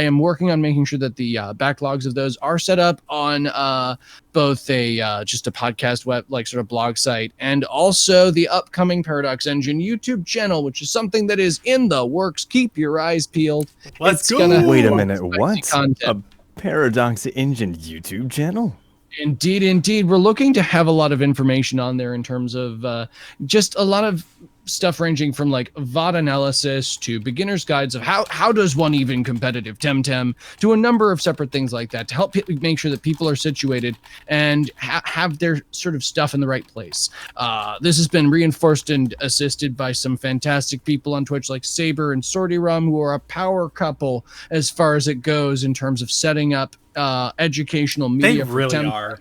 am working on making sure that the backlogs of those are set up on both just a podcast web, like sort of blog site, and also the upcoming Paradox Engine YouTube channel, which is something that is in the works. Keep your eyes peeled. Let's go. Wait a minute. What? Content. A Paradox Engine YouTube channel? Indeed, indeed. We're looking to have a lot of information on there in terms of just a lot of stuff ranging from like VOD analysis to beginner's guides of how does one even competitive Temtem to a number of separate things like that to help make sure that people are situated and have their sort of stuff in the right place. This has been reinforced and assisted by some fantastic people on Twitch like Saber and Sorty Rum, who are a power couple as far as it goes in terms of setting up educational media. They really are.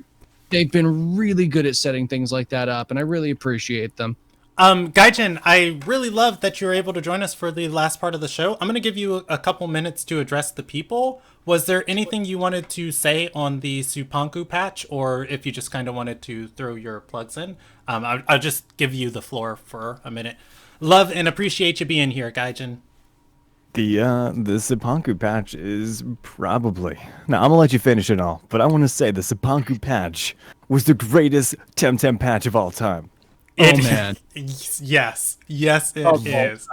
They've been really good at setting things like that up, and I really appreciate them. Gaijin, I really love that you were able to join us for the last part of the show. I'm going to give you a couple minutes to address the people. Was there anything you wanted to say on the Cipanku patch, or if you just kind of wanted to throw your plugs in? I'll just give you the floor for a minute. Love and appreciate you being here, Gaijin. The Cipanku patch is probably... Now, I'm gonna let you finish it all, but I want to say the Cipanku patch was the greatest Temtem patch of all time. Man. Yes, it is.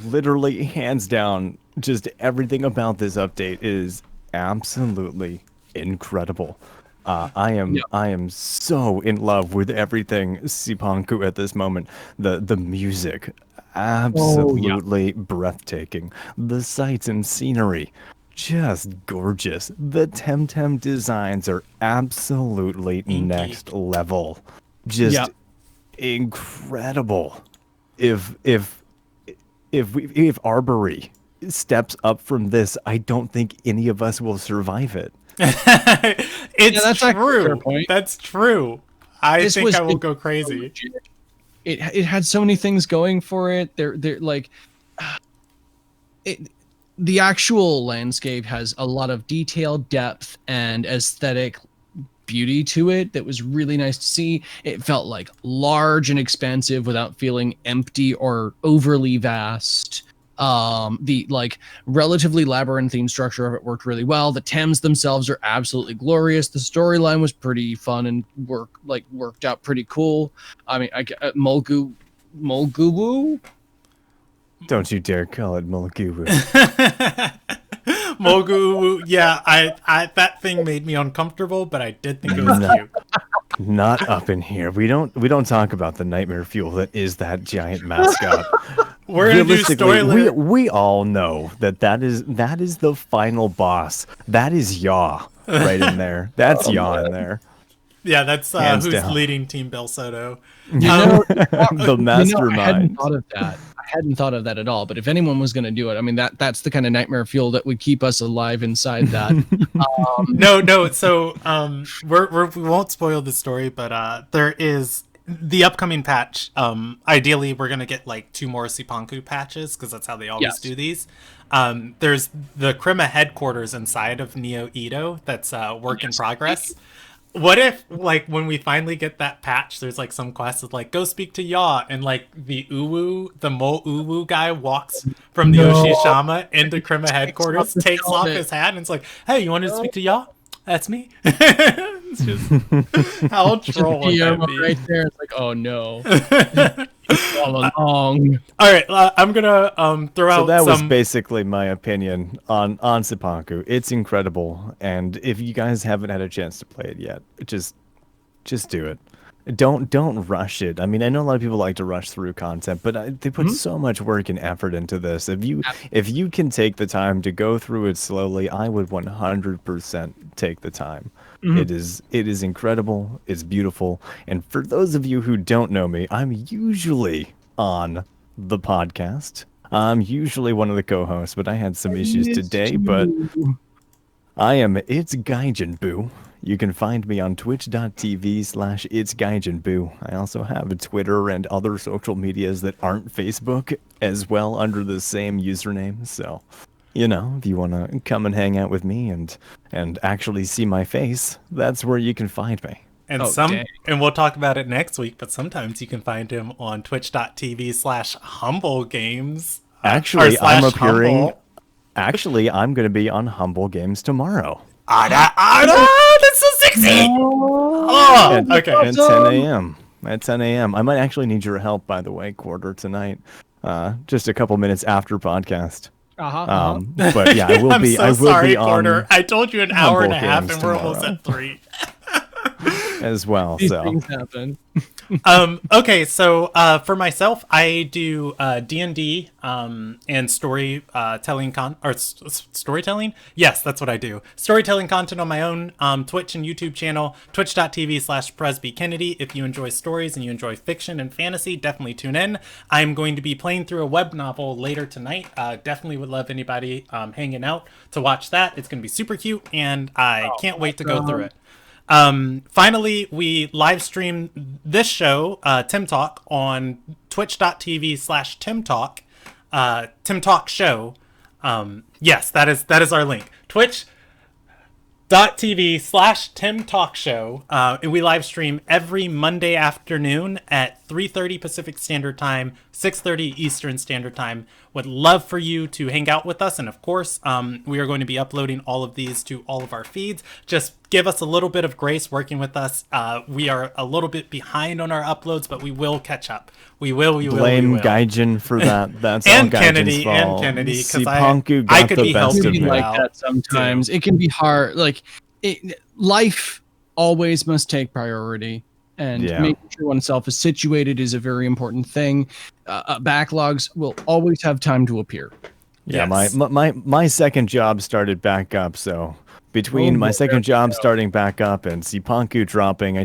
Literally, hands down, just everything about this update is absolutely incredible. I am so in love with everything Cipanku at this moment. The music, absolutely breathtaking. The sights and scenery, just gorgeous. The Temtem designs are absolutely next level. Just incredible. If Arbery steps up from this, I don't think any of us will survive it. That's true. Fair point. That's true. I think I will go crazy. It had so many things going for it. They're like the actual landscape has a lot of detail, depth, and aesthetic beauty to it that was really nice to see. It felt like large and expansive without feeling empty or overly vast. The like relatively labyrinthine structure of it worked really well. The Thames themselves are absolutely glorious. The storyline was pretty fun and worked out pretty cool. I mean, Mulgubu. Don't you dare call it Mulgubu. Mulgubu, yeah, I that thing made me uncomfortable, but I did think it was cute. Not up in here. We don't talk about the nightmare fuel that is that giant mascot. We're gonna do spoiler. We all know that is the final boss. That is Yaw right in there. That's Yaw in there. Yeah, that's Hands who's down. leading Team Belsoto. The mastermind. I hadn't thought of that. I hadn't thought of that at all. But if anyone was going to do it, I mean, that's the kind of nightmare fuel that would keep us alive inside that. No. So we won't spoil the story, but there is the upcoming patch. Ideally, we're gonna get like 2 more Cipanku patches because that's how they always do these. There's the Krima headquarters inside of Neo Edo. That's work in progress. What if, like, when we finally get that patch, there's, like, some quest that's, like, go speak to Yaw, and, like, the Mo Uwu guy walks from the Yoshishama into Krima headquarters, takes off his hat, and it's like, hey, you wanted to speak to Yaw? That's me. It's just, how troll would that be? Right there, it's like, oh, no. All along. All right, I'm gonna throw out. So that was some... basically my opinion on Cipanku. It's incredible, and if you guys haven't had a chance to play it yet, just do it. Don't rush it. I mean, I know a lot of people like to rush through content, but they put so much work and effort into this. If you can take the time to go through it slowly, I would 100% take the time. It is incredible. It's beautiful. And for those of you who don't know me, I'm usually on the podcast. I'm usually one of the co-hosts, but I had some issues today. But I am It's Gaijin Boo. You can find me on twitch.tv/It's Gaijin Boo. I also have a Twitter and other social medias that aren't Facebook as well under the same username. So, you know, if you want to come and hang out with me and actually see my face, that's where you can find me. And and we'll talk about it next week, but sometimes you can find him on twitch.tv/HumbleGames. Actually, I'm appearing. Actually, I'm going to be on Humble Games tomorrow. That's so sexy! Okay. At 10 a.m. At 10 a.m. I might actually need your help, by the way, Quarter, tonight. Just a couple minutes after podcast. But yeah, I will be. I'm so I will sorry, be on Quarter. I told you an hour and a half, and we're tomorrow. almost at 3. as well. These So things happen. Okay, so for myself, I do D&D and storytelling. Yes, that's what I do. Storytelling content on my own Twitch and YouTube channel, twitch.tv/PresbyKennedy. If you enjoy stories and you enjoy fiction and fantasy, definitely tune in. I'm going to be playing through a web novel later tonight. Definitely would love anybody hanging out to watch that. It's going to be super cute, and I can't wait to go through it. Finally, we live stream this show, Temtalk, on twitch.tv/Temtalk, temtalkshow. Yes, that is our link. Twitch.tv/temtalkshow. And we live stream every Monday afternoon at 3:30 Pacific Standard Time, 6:30 Eastern Standard Time. Would love for you to hang out with us. And of course, we are going to be uploading all of these to all of our feeds. Just give us a little bit of grace working with us. We are a little bit behind on our uploads, but we will catch up. We will. Blame Gaijin for that. That's and all Kennedy, fault. and Kennedy, because Cipanku I got could the be best helping of It me. can be you like out. that sometimes. It can be hard. Like life always must take priority, and making sure oneself is situated is a very important thing. Backlogs will always have time to appear. Yeah, Yes. my second job started back up, so between my second job starting back up and Cipanku dropping,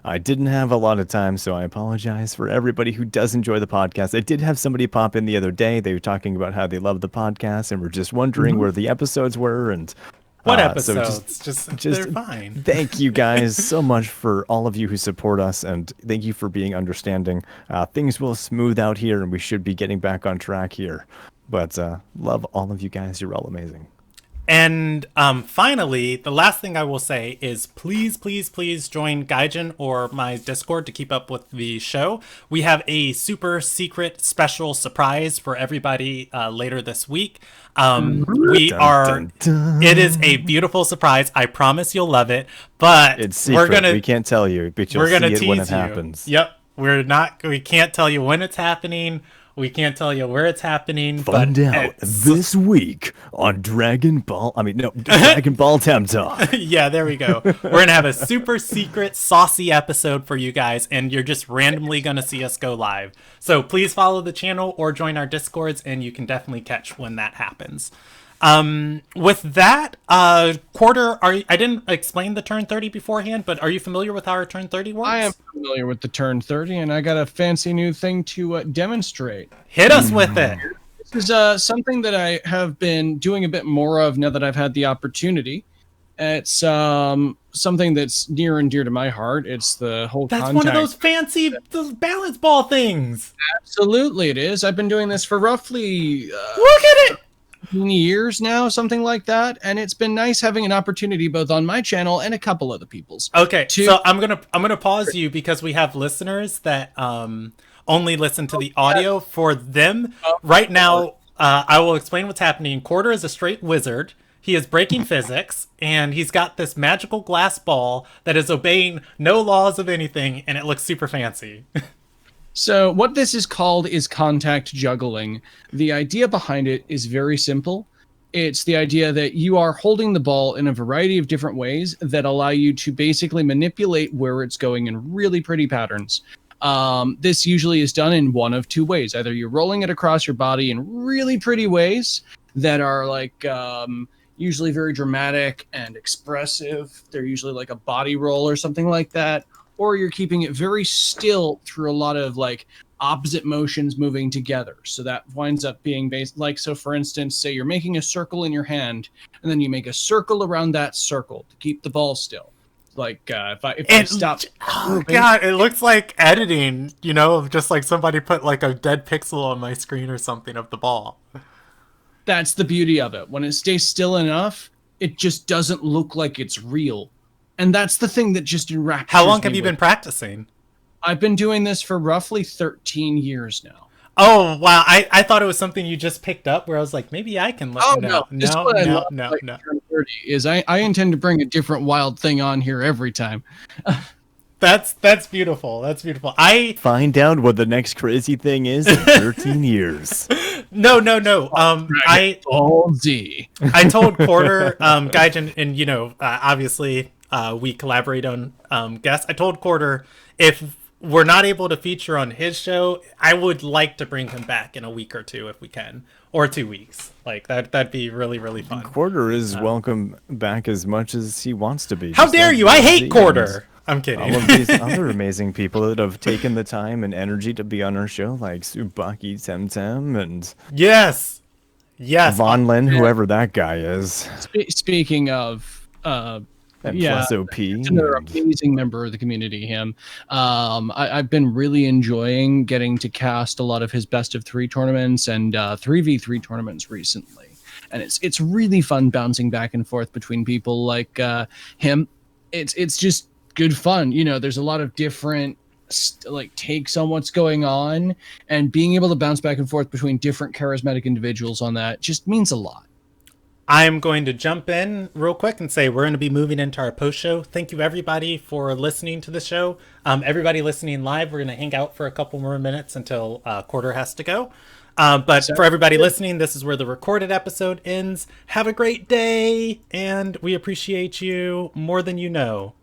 I didn't have a lot of time, so I apologize for everybody who does enjoy the podcast. I did have somebody pop in the other day. They were talking about how they love the podcast and were just wondering where the episodes were, and What so episodes? Just they're fine. Thank you guys so much for all of you who support us, and thank you for being understanding. Things will smooth out here, and we should be getting back on track here. But love all of you guys. You're all amazing. And finally, the last thing I will say is please join Gaijin or my Discord to keep up with the show. We have a super secret special surprise for everybody later this week. It is a beautiful surprise. I promise you'll love it. But it's secret. We can't tell you, but you'll see it when it happens. Yep. We can't tell you when it's happening. We can't tell you where it's happening. Find out this week on Dragon Ball Temtalk. Yeah, there we go. We're going to have a super secret, saucy episode for you guys, and you're just randomly going to see us go live. So please follow the channel or join our Discords, and you can definitely catch when that happens. With that, Quarter, I didn't explain the turn 30 beforehand, but are you familiar with how our turn 30 works? I am familiar with the turn 30, and I got a fancy new thing to demonstrate. Hit us with it. This is something that I have been doing a bit more of now that I've had the opportunity. It's something that's near and dear to my heart. It's the whole That's contact. one of those fancy those balance ball things. Absolutely, it is. I've been doing this for roughly Look at it. years now, something like that, and it's been nice having an opportunity both on my channel and a couple other people's. Okay, so I'm gonna pause you because we have listeners that only listen to the audio. For them, right now, I will explain what's happening. Quarter is a straight wizard. He is breaking physics, and he's got this magical glass ball that is obeying no laws of anything, and it looks super fancy. So what this is called is contact juggling. The idea behind it is very simple. It's the idea that you are holding the ball in a variety of different ways that allow you to basically manipulate where it's going in really pretty patterns. This usually is done in one of two ways. Either you're rolling it across your body in really pretty ways that are like usually very dramatic and expressive. They're usually like a body roll or something like that. Or you're keeping it very still through a lot of like opposite motions moving together. So that winds up being based like, so for instance, say you're making a circle in your hand and then you make a circle around that circle to keep the ball still. Like if I stop. Oh God, it looks like editing, just like somebody put like a dead pixel on my screen or something of the ball. That's the beauty of it. When it stays still enough, it just doesn't look like it's real. And that's the thing that just enraptures How long have me you been practicing? I've been doing this for roughly 13 years now. Oh, wow. I thought it was something you just picked up where I was like, maybe I can let No. Turn 30 is I intend to bring a different wild thing on here every time. That's beautiful. That's beautiful. I Find out what the next crazy thing is in 13 years. No. Ball Z. I told Porter, Gaijin, and obviously we collaborate on guests. I told Quarter if we're not able to feature on his show, I would like to bring him back in a week or two if we can, or 2 weeks. Like that'd be really, really fun. Quarter is welcome back as much as he wants to be. How just dare like you? I hate Lindsay Quarter. and I'm kidding. all of these other amazing people that have taken the time and energy to be on our show, like Subaki, Temtem, and Yes. Von Lin, whoever that guy is. Speaking of, And yeah, plus OP. it's another amazing member of the community. Him, I've been really enjoying getting to cast a lot of his best of 3 tournaments and 3v3 tournaments recently, and it's really fun bouncing back and forth between people like him. It's just good fun. You know, there's a lot of different like takes on what's going on, and being able to bounce back and forth between different charismatic individuals on that just means a lot. I'm going to jump in real quick and say we're going to be moving into our post show. Thank you everybody for listening to the show. Everybody listening live, we're going to hang out for a couple more minutes until Quarter has to go. But for everybody listening, this is where the recorded episode ends. Have a great day, and we appreciate you more than you know.